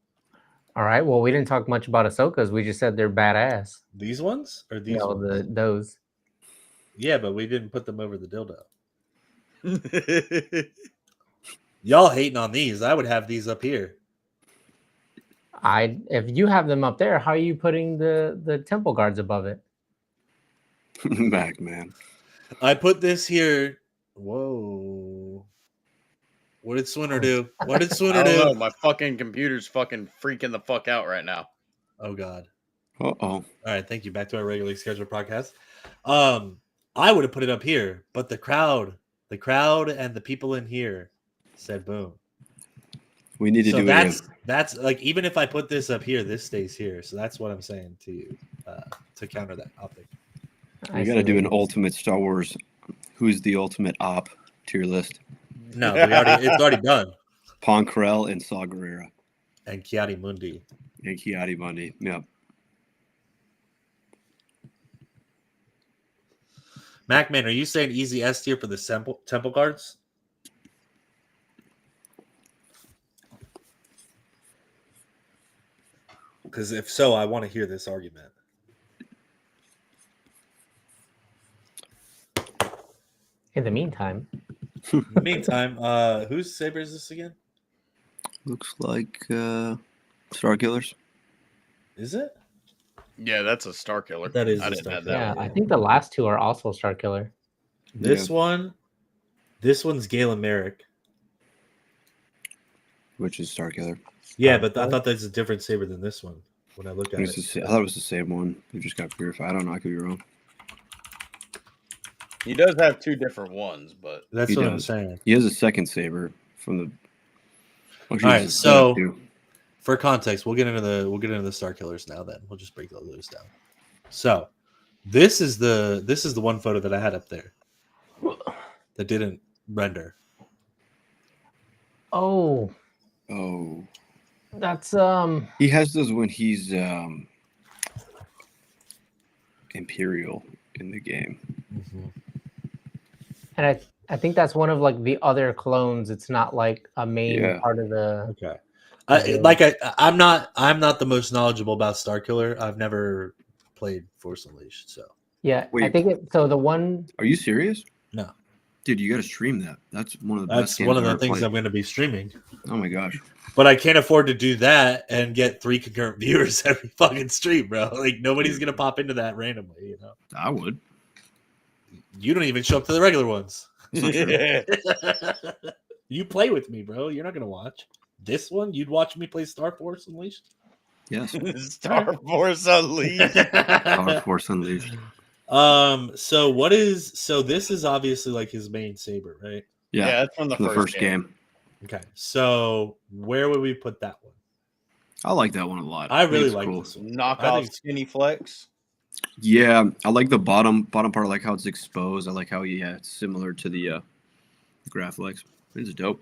All right. Well, we didn't talk much about Ahsoka's. We just said they're badass. These ones or these No, ones? those. Yeah, but we didn't put them over the dildo. Y'all hating on these. I would have these up here. If you have them up there, how are you putting the temple guards above it? Back, man. I put this here. Whoa. What did Swinner do? What did I Swinner don't know. do? My fucking computer's fucking freaking the fuck out right now. Oh God. Uh-oh. All right, thank you. Back to our regularly scheduled podcast. I would have put it up here, but the crowd and the people in here said boom. We need to So do it. that's like even if I put this up here, this stays here. So that's what I'm saying to you to counter that optic. We got to do an ultimate Star Wars. Who's the ultimate op tier list? No, it's already done. Ponkrell and Saw Gerrera And Kiadi Mundi. and Kiadi Bundy. Yeah. Macman, are you saying easy S tier for the temple guards? Because if so, I want to hear this argument. In the meantime, In the meantime, whose saber is this again? Looks like Star Killers. Is it? Yeah, that's a Star Killer. That is I a didn't Star have Killer. that yeah, one. I think the last two are also Star Killer. This one's Galen Merrick. Which is Star Killer. Yeah, but I thought that's a different saber than this one when I look at it. I thought it was the same one. It just got purified. I don't know. I could be wrong. He does have two different ones, but That's He what I'm does. saying. He has a second saber from the. All right, Jesus, so too. for context, we'll get into the Star Killers now. Then we'll just break those down. So this is the one photo that I had up there that didn't render. Oh, Oh, that's he has those when he's Imperial in the game. Mm-hmm. and I think that's one of like the other clones. It's not like a main Yeah. part of the. Okay. Okay. I'm not the most knowledgeable about Star Killer. I've never played Force Unleashed, so Yeah, I Wait. think so. The one. Are you serious? no. Dude, you got to stream that. That's one of the best That's games one of I've the ever things played. I'm going to be streaming. Oh my gosh. But I can't afford to do that and get 3 concurrent viewers every fucking stream, bro. Like nobody's going to pop into that randomly, you know. I would. You don't even show up to the regular ones. yeah. You play with me, bro. You're not going to watch this one. You'd watch me play Star Force Unleashed. Yes. Star Force Unleashed. Star Force Unleashed. So this is obviously like his main saber, right? Yeah. That's from the the first game. Okay. So where would we put that one? I like that one a lot. I really think it's like cool. this one. Knock I off think- Skinny Flex. Yeah, I like the bottom part. I like how it's exposed. I like how it's similar to the Graphics. It's dope.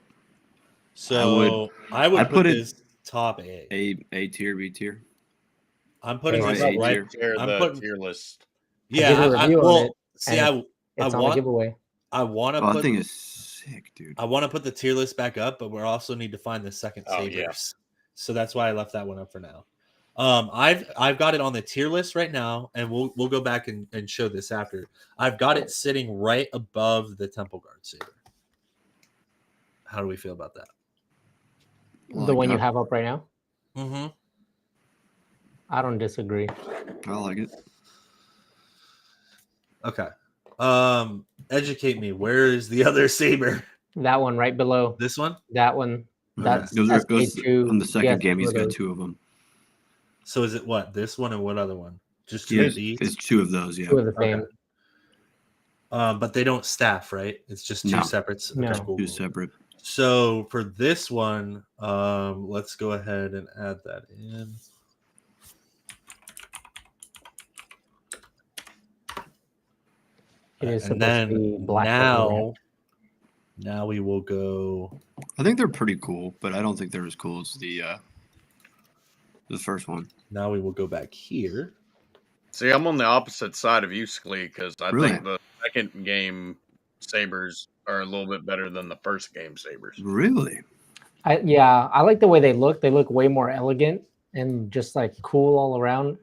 So I would I'd put put it- this top A. A tier, B tier. I'm putting Right, this A right. tier. I'm the putting- tier list. Yeah, did a review on well, it, see, and It's I on want- a giveaway. I want to Oh, that put thing is sick, dude. I want to put the tier list back up, but we also need to find the second Oh, sabers. yeah. So that's why I left that one up for now. I've got it on the tier list right now, and we'll go back and show this after. I've got it sitting right above the Temple Guard saber. How do we feel about that? The one you have up right now. Mm-hmm. I don't disagree. I like it. Okay. Educate me. Where is the other saber? That one right below. This one? That one. That's Those are SK2. on the second Yes, game. He's for got those. 2 of them. So is it what? This one and what other one? Just 2 Yeah, of these? it's 2 of those. Yeah. Two of the same. Okay. But they don't staff, right? It's just 2 No. separates. No. Cool, 2 cool. separate. So for this one, let's go ahead and add that in. It is And supposed to be then black. now we will go. I think they're pretty cool, but I don't think they're as cool as the first one. Now we will go back here. See, I'm on the opposite side of you, Sklee, because I Really? think the second game sabers are a little bit better than the first game sabers. Really? I like the way they look. They look way more elegant and just like cool all around.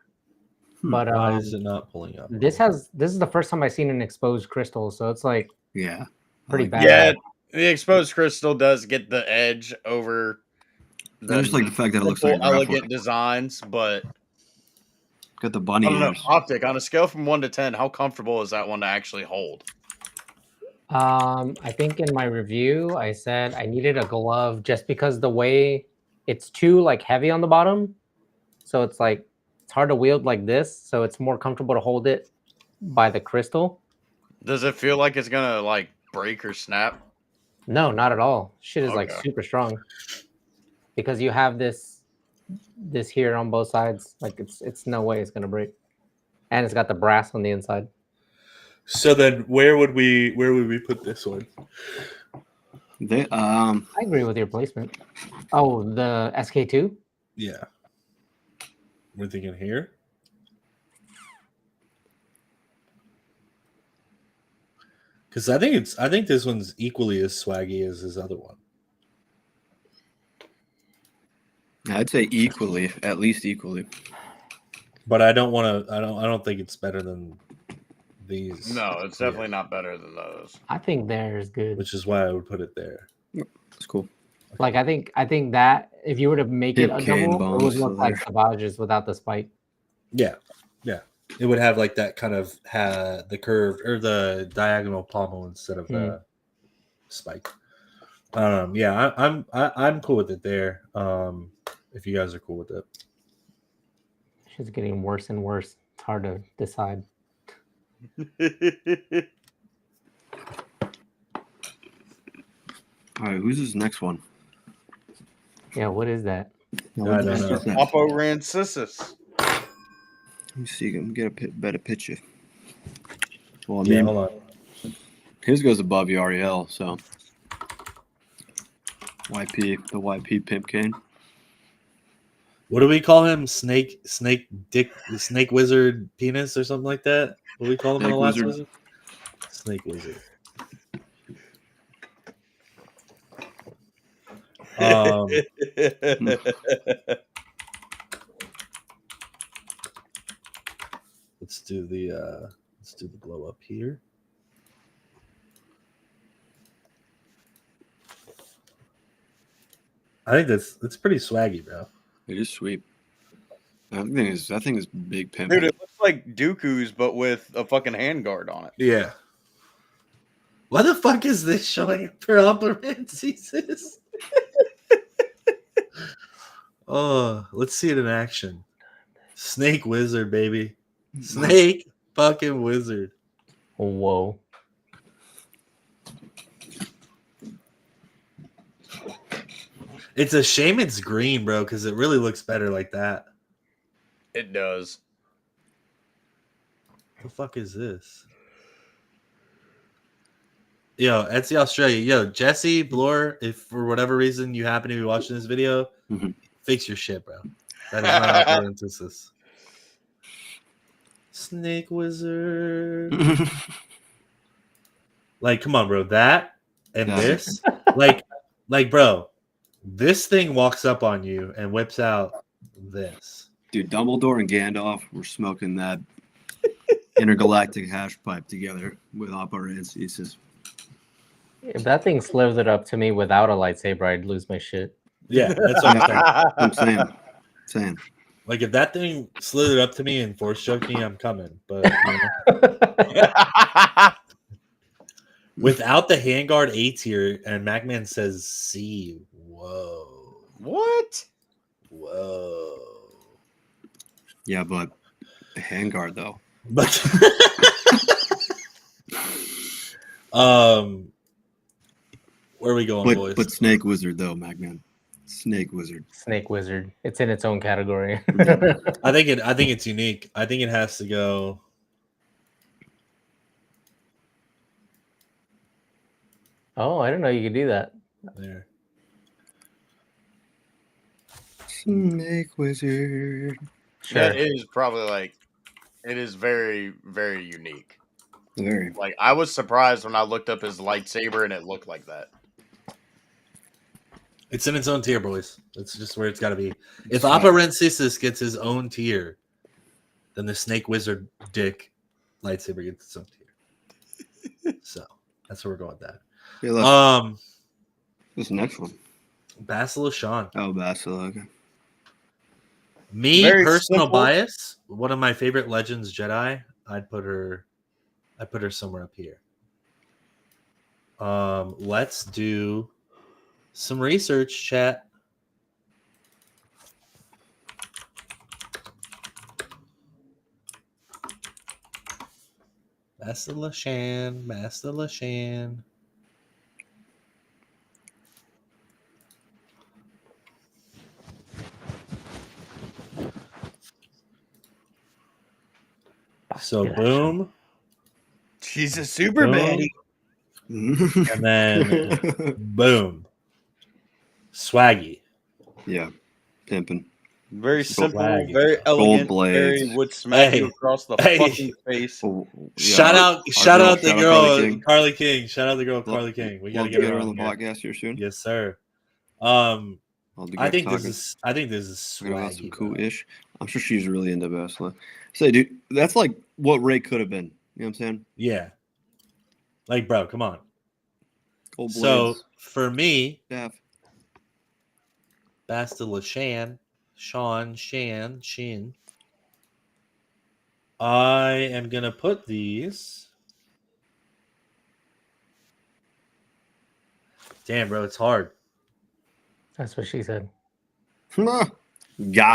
But Why is it not pulling up? this is the first time I've seen an exposed crystal, so it's like Yeah. pretty like bad. Yeah, the exposed crystal does get the edge over I just like the fact that it looks like simple, a elegant Graphic. designs, but Got the I bunny don't know. ears. Optic, on a scale from 1 to 10, how comfortable is that one to actually hold? I think in my review I said I needed a glove just because the way it's too like heavy on the bottom, so it's like it's hard to wield like this. So it's more comfortable to hold it by the crystal. Does it feel like it's gonna like break or snap? No, not at all. Shit is like Okay. super strong because you have this here on both sides. Like it's no way it's gonna break, and it's got the brass on the inside. So then, where would we put this one? They I agree with your placement. Oh, the SK2. Yeah, we're thinking here. Because I think this one's equally as swaggy as his other one. I'd say equally, at least equally. But I don't want to. I don't think it's better than these. No, it's here, definitely not better than those. I think theirs good. which is why I would put it there. It's cool. Like I think that if you were to make it a Hip cane double, it bones would still look like there. Savage's without the spike. Yeah. It would have like that kind of the curved or the diagonal pommel instead of the spike. Yeah, I'm cool with it there. If you guys are cool with it. It's getting worse and worse. It's hard to decide. All right, who's this next one? Yeah, what is that? I don't know. Oppo Rancisis. Let me see. Let me get a better picture. Well, I Yeah, mean, hold on. his goes above the REL, so the YP pimp cane. What do we call him? Snake wizard penis or something like that? What do we call him on the last wizard? Snake wizard. Let's do the blow up here. I think that's pretty swaggy, bro. It is sweet. That thing is big pimp. Dude, it looks like Dooku's, but with a fucking handguard on it. Yeah. Why the fuck is this showing up for Operancie's? Oh, let's see it in action. Snake wizard, baby. Snake fucking wizard. Whoa. It's a shame it's green, bro, because it really looks better like that. It does. What the fuck is this? Yo, Etsy Australia. Yo, Jesse Blore, if for whatever reason you happen to be watching this video, fix your shit, bro. That is not parenthesis. Snake wizard. Like, come on, bro. That and this. like, bro, this thing walks up on you and whips out this. Dude, Dumbledore and Gandalf were smoking that intergalactic hash pipe together with Operancie's. If that thing slithered up to me without a lightsaber, I'd lose my shit. Yeah, that's what I'm saying. I'm saying. Like, if that thing slithered up to me and force choked me, I'm coming. But without the handguard A tier, and MacMan says C. Whoa. What? Whoa. Yeah, but the handguard though. But where are we going, boys? But Snake Wizard though, Magman. Snake Wizard. Snake wizard. It's in its own category. I think it's unique. I think it has to go. Oh, I didn't know you could do that. There. Snake Wizard. Sure. That is probably like, it is very, very unique. Very. Like, I was surprised when I looked up his lightsaber and it looked like that. It's in its own tier, boys. It's just where it's got to be. If Operancie's gets his own tier, then the Snake Wizard Dick lightsaber gets its own tier. So that's where we're going with that. Yeah, look, what's the next one? Bastila Shan. Oh, Bastila. Okay. Me, Very personal simple. bias, one of my favorite Legends Jedi. I'd put her somewhere up here. Let's do some research, chat. Bastila Shan. So boom. She's a super Boom. baddie. And then boom. Swaggy. Yeah, pimping. Very simple, Swaggy. very elegant, blades. very would smack you Hey. across the Hey. fucking face. Oh, yeah, Shout out the girl Carly King. Carly King. Shout out the girl Love- Carly King. We Love gotta to get her on the on here. podcast here soon. Yes, sir. I'll do I great think talking. this is We're gonna have some swaggy. cool bro. ish. I'm sure she's really into Bastila. Say, dude, that's like what Ray could have been You know what I'm saying? Yeah. Like, bro, come on. Gold So blades. for me, Staff. Basta LaShan, Shin. I am gonna put these. Damn, bro, it's hard. That's what she said. Got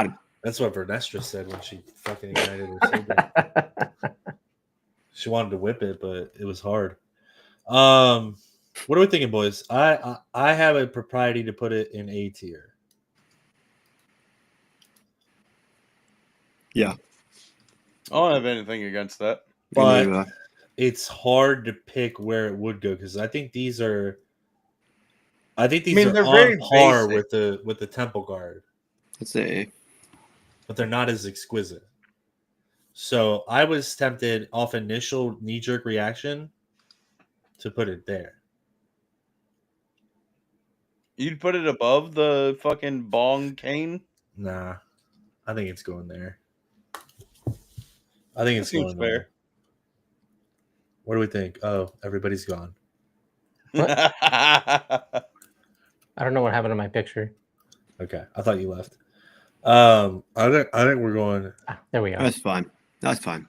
it. That's what Vernestra said when she fucking ignited her saber. She wanted to whip it, but it was hard. What are we thinking, boys? I have a propriety to put it in A tier. Yeah. I don't have anything against that. But it's hard to pick where it would go because I think these are. I think these are they're on very par basic. with the Temple Guard, Let's say but they're not as exquisite. So I was tempted off initial knee jerk reaction to put it there. You'd put it above the fucking bong cane? Nah, I think it's going there. I think That it's seems going fair. there. What do we think? Oh, everybody's gone. I don't know what happened to my picture. Okay, I thought you left. I think we're going. There we go. that's fine. That's fine.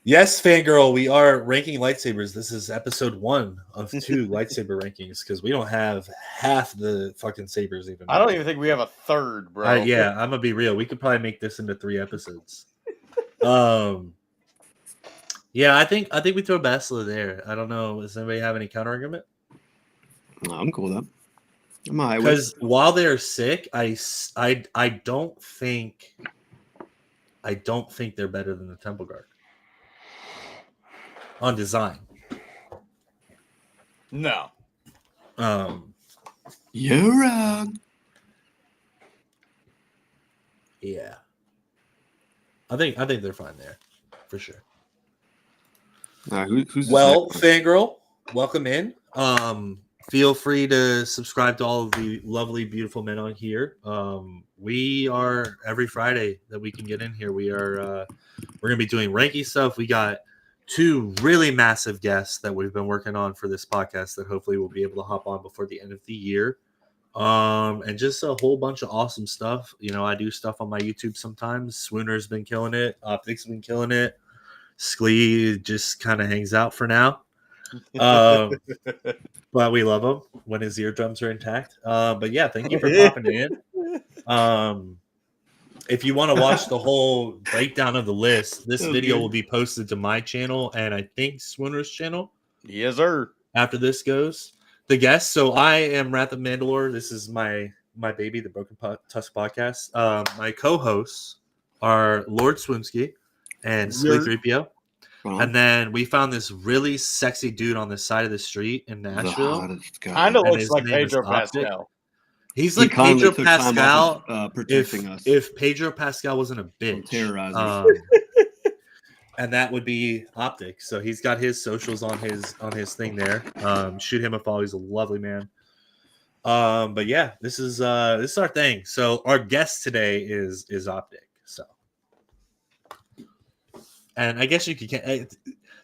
Yes, fangirl, we are ranking lightsabers. This is episode 1 of 2 lightsaber rankings because we don't have half the fucking sabers even. I don't even think we have a third, bro. Yeah, I'm gonna be real. We could probably make this into 3 episodes. Yeah, I think we throw Bastila there. I don't know. Does anybody have any counter argument? No, I'm cool with that. I'm all right with Because while they're sick, I don't think they're better than the Temple Guard on design. No. You're wrong. Yeah, I think they're fine there for sure. All right, who's the Well, second fangirl, welcome in. Feel free to subscribe to all of the lovely, beautiful men on here. We are every Friday that we can get in here. We're gonna be doing ranky stuff. We got 2 really massive guests that we've been working on for this podcast that hopefully we'll be able to hop on before the end of the year. And just a whole bunch of awesome stuff. You know, I do stuff on my YouTube sometimes. Swooner's been killing it. Optics been killing it. Sklee just kind of hangs out for now. But we love him when his eardrums are intact. But yeah, thank you for popping in. If you want to watch the whole breakdown of the list, this video will be posted to my channel and I think Swooner's channel. Yes, sir. After this goes, the guests. So I am Wrath of Mandalore. This is my baby, the Broken Tusk podcast. My co-hosts are Lord Swimsky and Sklee 3PO. And then we found this really sexy dude on the side of the street in Nashville. Kind of And looks his like name is Pedro Optic. Pascal. He's He like kindly Pedro took time Pascal off of, protecting us if Pedro Pascal wasn't a bitch. terrorizing. And that would be Optic. So he's got his socials on his thing there. Shoot him a follow. He's a lovely man. But yeah, this is our thing. So our guest today is Optic. So, and I guess you could.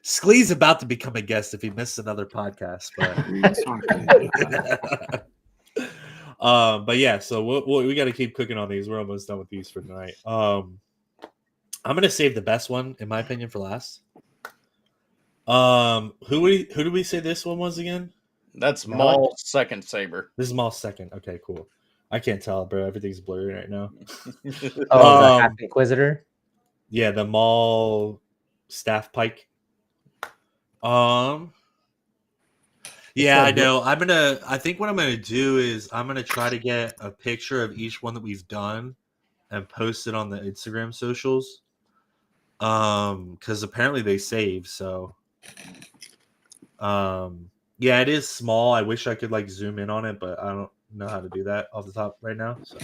Sklee's about to become a guest if he missed another podcast, but yeah. So we got to keep cooking on these. We're almost done with these for tonight. I'm gonna save the best one, in my opinion, for last. Who do we say this one was again? That's Maul's second saber. This is Maul's second. Okay, cool. I can't tell, bro. Everything's blurry right now. The Half Inquisitor. Yeah, the Maul staff pike. Yeah, I know. I think what I'm gonna do is I'm gonna try to get a picture of each one that we've done and post it on the Instagram socials. Because apparently they save, so yeah, it is small. I wish I could like zoom in on it, but I don't know how to do that off the top right now. So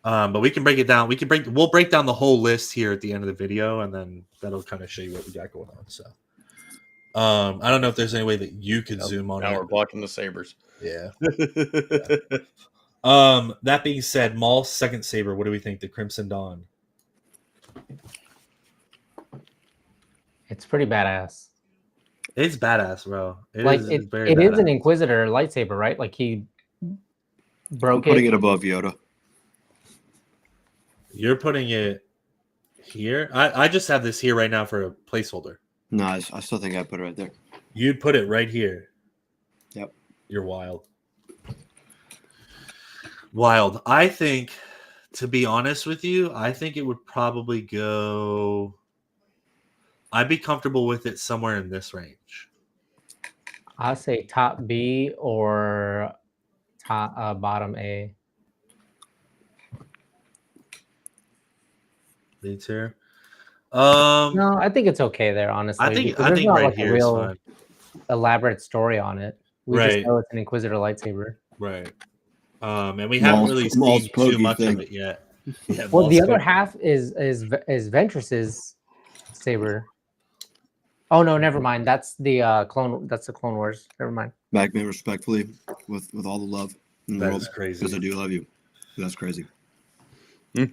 but we can break it down. We'll break down the whole list here at the end of the video, and then that'll kind of show you what we got going on. So I don't know if there's any way that you could zoom on it. Now we're blocking the sabers. Yeah. That being said, Maul's second saber, what do we think? The Crimson Dawn. It's pretty badass. It's badass, bro. Like It's it, very it badass. is an Inquisitor lightsaber, right? Like he I'm broke putting it. it above Yoda. You're putting it here. I just have this here right now for a placeholder. No, I still think I put it right there. You'd put it right here. Yep. You're wild. Wild. I think, to be honest with you, I think it would probably go. I'd be comfortable with it somewhere in this range. I'll say top B or top bottom A. These here. No, I think it's okay there, honestly. Because there's not right like a here is real fine. elaborate story on it. We just Right. know it's an Inquisitor lightsaber. Right. And we haven't really Maul's seen too pokey much thing. of it yet. Yeah, Well, Maul's the other pokey. half is Ventress's saber. Oh no, never mind. That's the Clone. That's the Clone Wars. Never mind. Backman, respectfully, with all the love in the That world, is crazy. because I do love you. That's crazy. One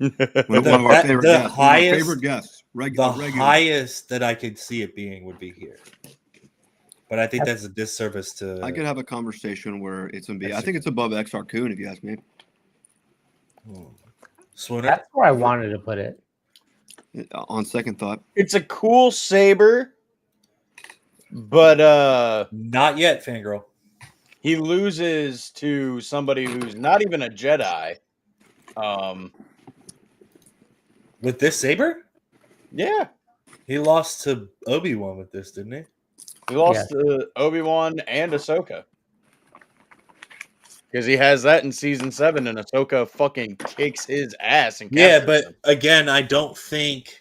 One of our favorite the guests. One of our highest- favorite guests. The Regular. highest that I could see it being would be here. But I think that's a disservice to. I could have a conversation where it's gonna be. I That's think it's above X Coon, if you ask me. Swooner. That's where I wanted to put it. On second thought, It's a cool saber, but Not yet, fangirl. he loses to somebody who's not even a Jedi. With this saber, Yeah, he lost to Obi-Wan with this, didn't he? he lost to Obi-Wan and Ahsoka. Because he has that in season 7, and Ahsoka fucking kicks his ass and Yeah, captures but him. again, I don't think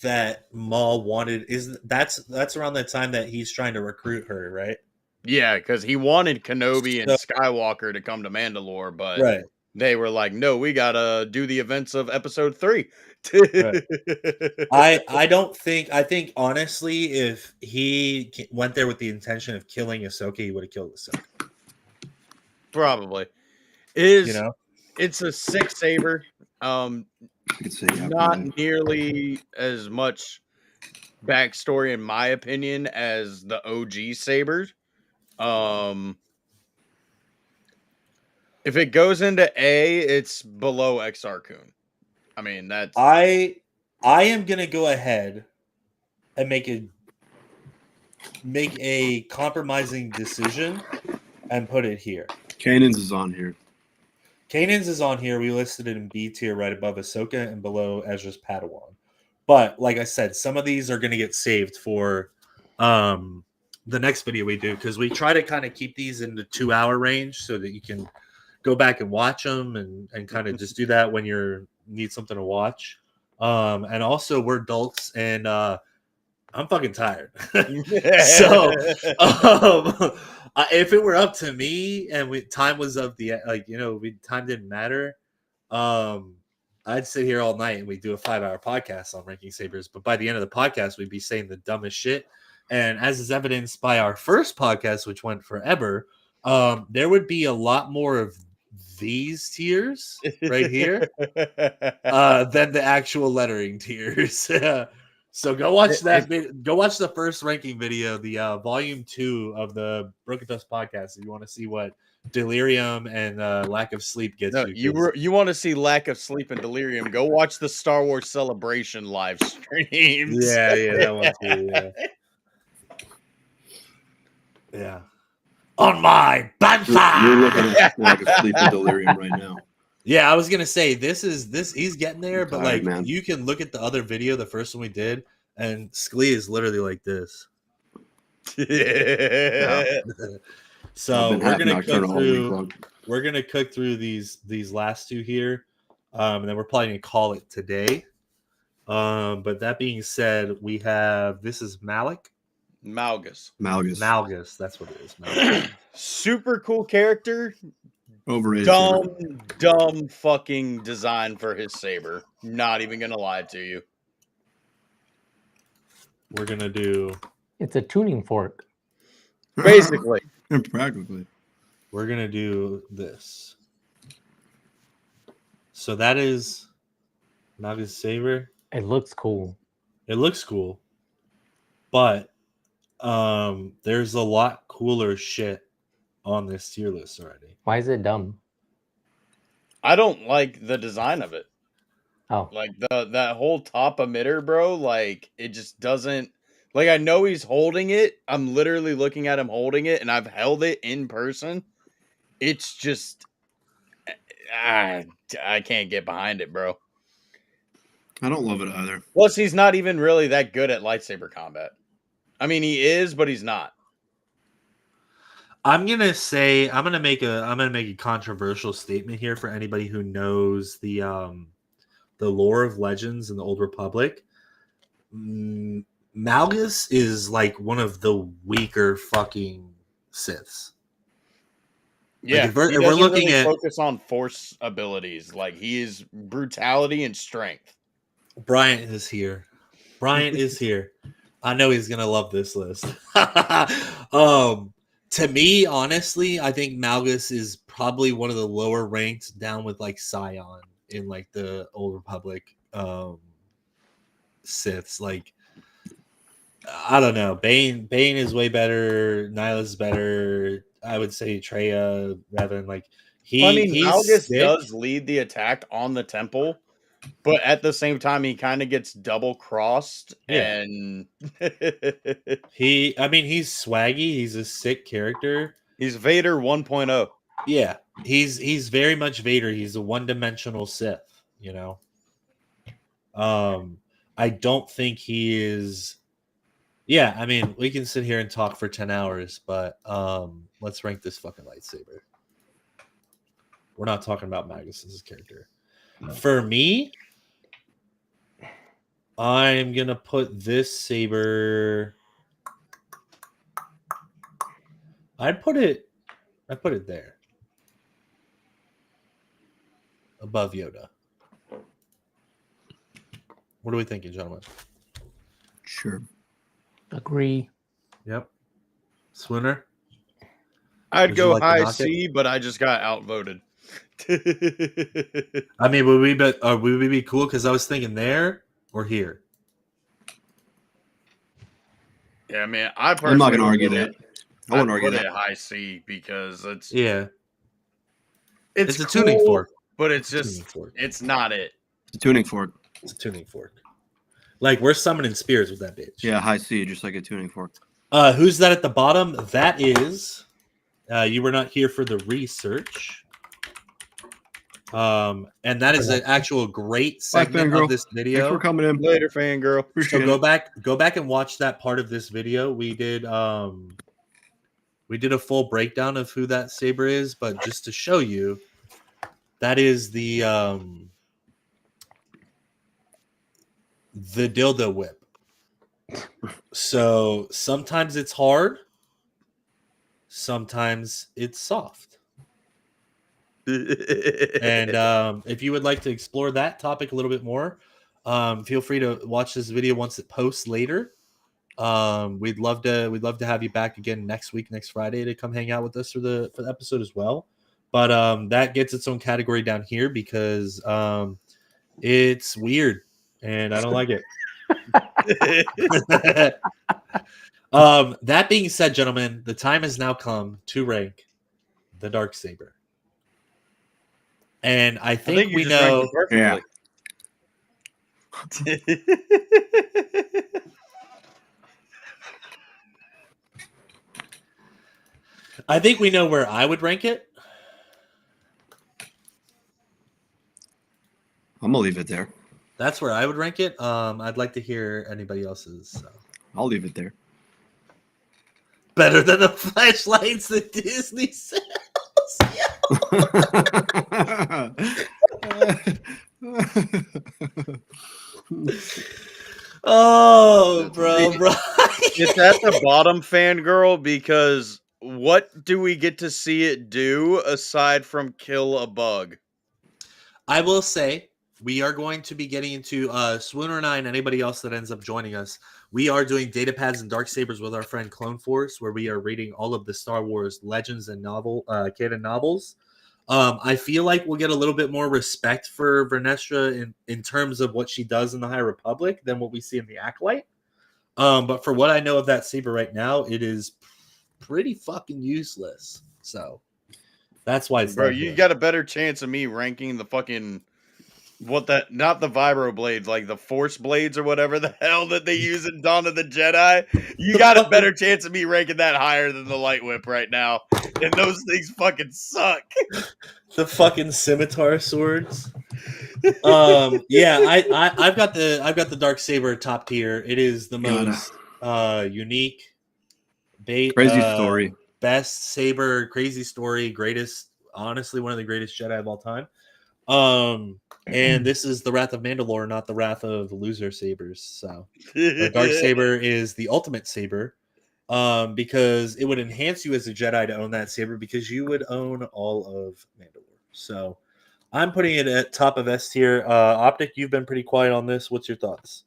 that Maul wanted that's around the time that he's trying to recruit her, right? Yeah, because he wanted Kenobi and So- Skywalker to come to Mandalore, but Right. they were like, no, we gotta do the events of episode 3. Right. I think honestly, if he went there with the intention of killing Ahsoka, he would have killed Ahsoka. Probably. You know? It's a sick saber. I could say yeah, Not probably. nearly as much backstory, in my opinion, as the OG sabers. If it goes into A, it's below Exar Kun. I mean, that's I am gonna go ahead and make a compromising decision and put it here. Kanan's is on here. Kanan's is on here. We listed it in B tier right above Ahsoka and below Ezra's Padawan. But like I said, some of these are going to get saved for the next video we do, because we try to kind of keep these in the 2-hour range so that you can go back and watch them and kind of just do that when you need something to watch. And also, we're adults, and I'm fucking tired. So if it were up to me and time was of the time didn't matter, I'd sit here all night and we'd do a 5-hour podcast on ranking sabers. But by the end of the podcast, we'd be saying the dumbest shit. And as is evidenced by our first podcast, which went forever, there would be a lot more of these tiers right here than the actual lettering tiers. So go watch that. Go watch the first ranking video, the volume 2 of the Broken Dust podcast, if you want to see what delirium and lack of sleep gets No, you. you want to see lack of sleep and delirium? Go watch the Star Wars Celebration live streams. Yeah, that one too. Yeah. On my bonfire. You're looking at lack of sleep and delirium right now. Yeah, I was gonna say this. He's getting there, but Tired, like man. you can look at the other video, the first one we did, and Sklee is literally like this. Yeah. So I've been half nocturnal all week long. we're gonna cook through these last two here, and then we're probably gonna call it today. But that being said, we have this is Malgus. Malgus. That's what it is. Malgus. Super cool character. Overrated. Dumb fucking design for his saber. Not even gonna lie to you. We're gonna do. It's a tuning fork. Basically. Practically. We're gonna do this. So that is Malgus saber. It looks cool. It looks cool. but there's a lot cooler shit on this tier list already. Why is it dumb? I don't like the design of it. Oh, Like that whole top emitter, bro. Like it just doesn't. Like I know he's holding it. I'm literally looking at him holding it, and I've held it in person. It's just, I can't get behind it, bro. I don't love it either. Plus, he's not even really that good at lightsaber combat. I mean, he is, but he's not. I'm gonna make a controversial statement here for anybody who knows the lore of Legends and the Old Republic. Malgus is like one of the weaker fucking Siths. Yeah, if we're he doesn't looking really at focus on force abilities. Like he is brutality and strength. Bryant is here. Bryant is here. I know he's gonna love this list. To me, honestly, I think Malgus is probably one of the lower ranked, down with like Scion in like the Old Republic Siths. Like, I don't know. Bane is way better. Nyla's is better. I would say Treya rather than like he's Malgus sick. does lead the attack on the temple, but at the same time, he kind of gets double crossed. Yeah. And he's swaggy. He's a sick character. He's Vader 1.0. Yeah, he's very much Vader. He's a one-dimensional Sith, you know. I don't think he is. Yeah, I mean, we can sit here and talk for 10 hours, but let's rank this fucking lightsaber. We're not talking about Magnus's character. For me, I'm gonna put this saber. I'd put it there. Above Yoda. What are we thinking, gentlemen? Sure. agree. Yep. Swooner? I'd Would you go like to high knock C, but I just got outvoted. I mean, would we be cool? Because I was thinking there or here. Yeah, man. I'm not going to argue that. I won't argue put that. it high C because it's It's a cool, tuning fork, but it's just it's not it. It's a tuning fork. It's a tuning fork. Like we're summoning spears with that bitch. Yeah, high C, just like a tuning fork. Who's that at the bottom? That is. You were not here for the research. And that is an actual great segment of this video. Thanks for coming in. Later, fangirl. So go back and watch that part of this video. We did a full breakdown of who that saber is, but just to show you, that is the dildo whip. So sometimes it's hard, sometimes it's soft. And if you would like to explore that topic a little bit more, feel free to watch this video once it posts later. We'd love to have you back again next Friday, to come hang out with us for the episode as well. But that gets its own category down here because it's weird and I don't like it. That being said, gentlemen, the time has now come to rank the Darksaber. And I think we know. Yeah. I think we know where I would rank it. I'm gonna leave it there. That's where I would rank it. I'd like to hear anybody else's. So. I'll leave it there. Better than the flashlights that Disney sells. Oh, bro. It's at the bottom, fangirl, because what do we get to see it do aside from kill a bug? I will say we are going to be getting into Swooner and I and anybody else that ends up joining us. We are doing data pads and dark sabers with our friend Clone Force, where we are reading all of the Star Wars legends and canon novels. I feel like we'll get a little bit more respect for Vernestra in terms of what she does in the High Republic than what we see in the Acolyte. But for what I know of that saber right now, it is pretty fucking useless. So that's why it's Bro, not you here. got a better chance of me ranking the fucking not the vibro blades, like the force blades or whatever the hell that they use in Dawn of the Jedi. You got a better chance of me ranking that higher than the light whip right now. And those things fucking suck. The fucking scimitar swords. Yeah, I've got the dark saber top tier. It is the most unique, Crazy story. best saber, crazy story, greatest, honestly one of the greatest Jedi of all time. And this is the Wrath of Mandalore, not the Wrath of Loser sabers. So the dark saber is the ultimate saber. Because it would enhance you as a Jedi to own that saber because you would own all of Mandalore. So I'm putting it at top of S tier. Optic, you've been pretty quiet on this. What's your thoughts?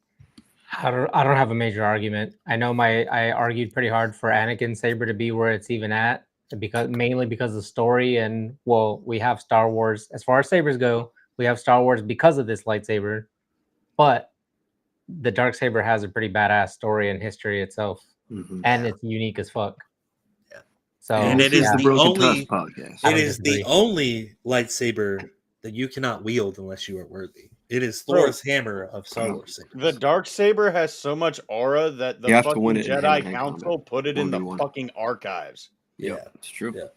I don't have a major argument. I know I argued pretty hard for Anakin saber to be where it's even at mainly because of story and we have Star Wars as far as sabers go. We have Star Wars because of this lightsaber, but the dark saber has a pretty badass story and history itself, and it's unique as fuck. Yeah. So and it is the the Broken only Tusk podcast. it is the only lightsaber that you cannot wield unless you are worthy. It is Thor's hammer of Star Wars sabers. The dark saber has so much aura that the You have to fucking win it in Jedi hand-to-hand Council combat. put it in the 1v1. fucking archives. Yeah, it's true. Yeah.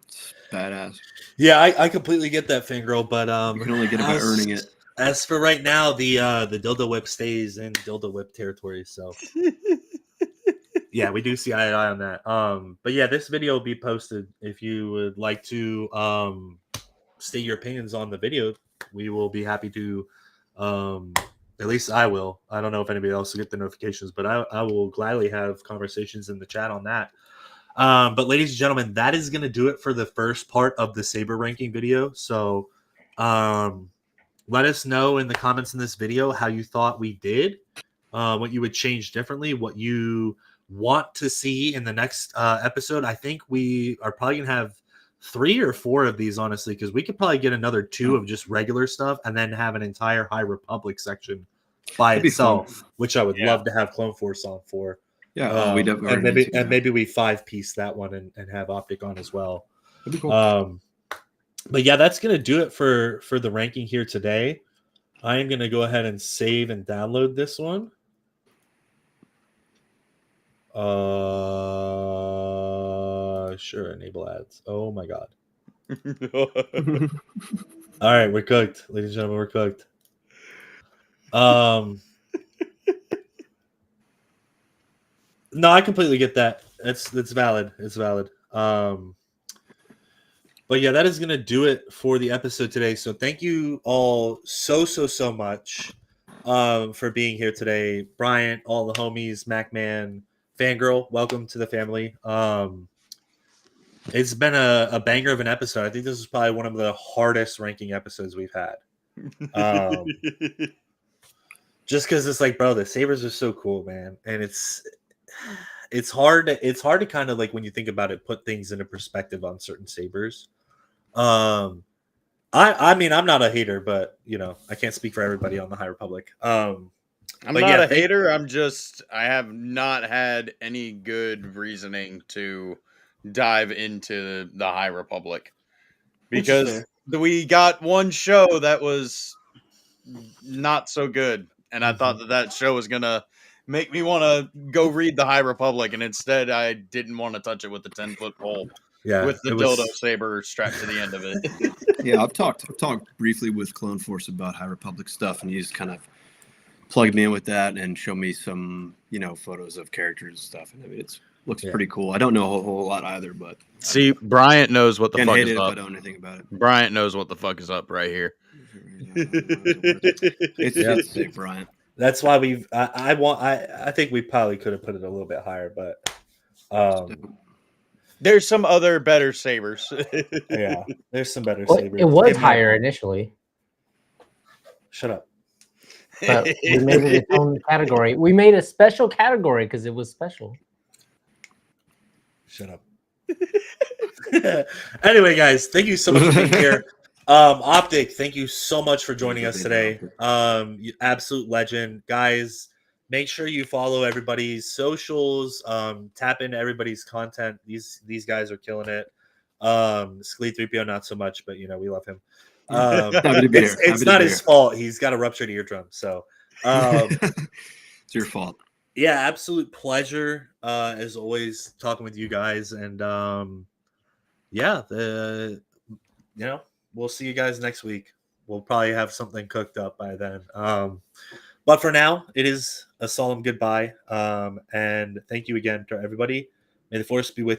It's badass. Yeah, I completely get that, Fangirl, but You can only get it by earning it. As for right now, the dildo whip stays in dildo whip territory. So yeah, we do see eye to eye on that. But yeah, this video will be posted. If you would like to state your opinions on the video, we will be happy to. At least I will. I don't know if anybody else will get the notifications, but I will gladly have conversations in the chat on that. But ladies and gentlemen, that is going to do it for the first part of the saber ranking video. So let us know in the comments in this video how you thought we did, what you would change differently, what you want to see in the next episode. I think we are probably going to have 3 or 4 of these, honestly, because we could probably get another 2 of just regular stuff and then have an entire High Republic section by itself, which I would love to have Clone Force on for. Yeah, we definitely maybe we 5-piece that one and have Optic on as well. That'd be cool. But yeah, that's gonna do it for the ranking here today. I am gonna go ahead and save and download this one. Sure, enable ads. Oh my god. All right, we're cooked, ladies and gentlemen. We're cooked. No, I completely get that. That's valid. It's valid. But yeah, that is gonna do it for the episode today. So thank you all so much for being here today. Bryant, all the homies, MacMan, Fangirl, welcome to the family. It's been a banger of an episode. I think this is probably one of the hardest ranking episodes we've had. Just because it's like, bro, the sabers are so cool, man, and it's hard to kind of, like, when you think about it, put things into perspective on certain sabers. I mean, I'm not a hater, but I can't speak for everybody on the High Republic. I'm not a hater. I have not had any good reasoning to dive into the High Republic because we got one show that was not so good, and I thought that show was gonna make me want to go read the High Republic, and instead I didn't want to touch it with the 10-foot pole. Yeah, with the dildo saber strapped to the end of it. Yeah, I've talked briefly with Clone Force about High Republic stuff, and he's kind of plugged me in with that and showed me some, photos of characters and stuff. And I mean, it looks pretty cool. I don't know a whole lot either, but see, Bryant knows what the fuck is up. I don't know anything about it. Bryant knows what the fuck is up right here. It's sick, Bryant. That's why I think we probably could have put it a little bit higher, but there's some other better sabers. Yeah, there's some better sabers. It was higher initially. Shut up. But we made it its own category. We made a special category because it was special. Shut up. Anyway, guys, thank you so much for being here. Optic, thank you so much for joining us today. You absolute legend. Guys, make sure you follow everybody's socials. Tap into everybody's content. These guys are killing it. Sklee 3PO not so much, but we love him. Happy to be here. Happy It's to not be his here. fault. He's got a ruptured eardrum. So It's your fault. yeah, absolute pleasure as always talking with you guys. And yeah, we'll see you guys next week. We'll probably have something cooked up by then. But for now, it is a solemn goodbye. And thank you again to everybody. May the force be with you.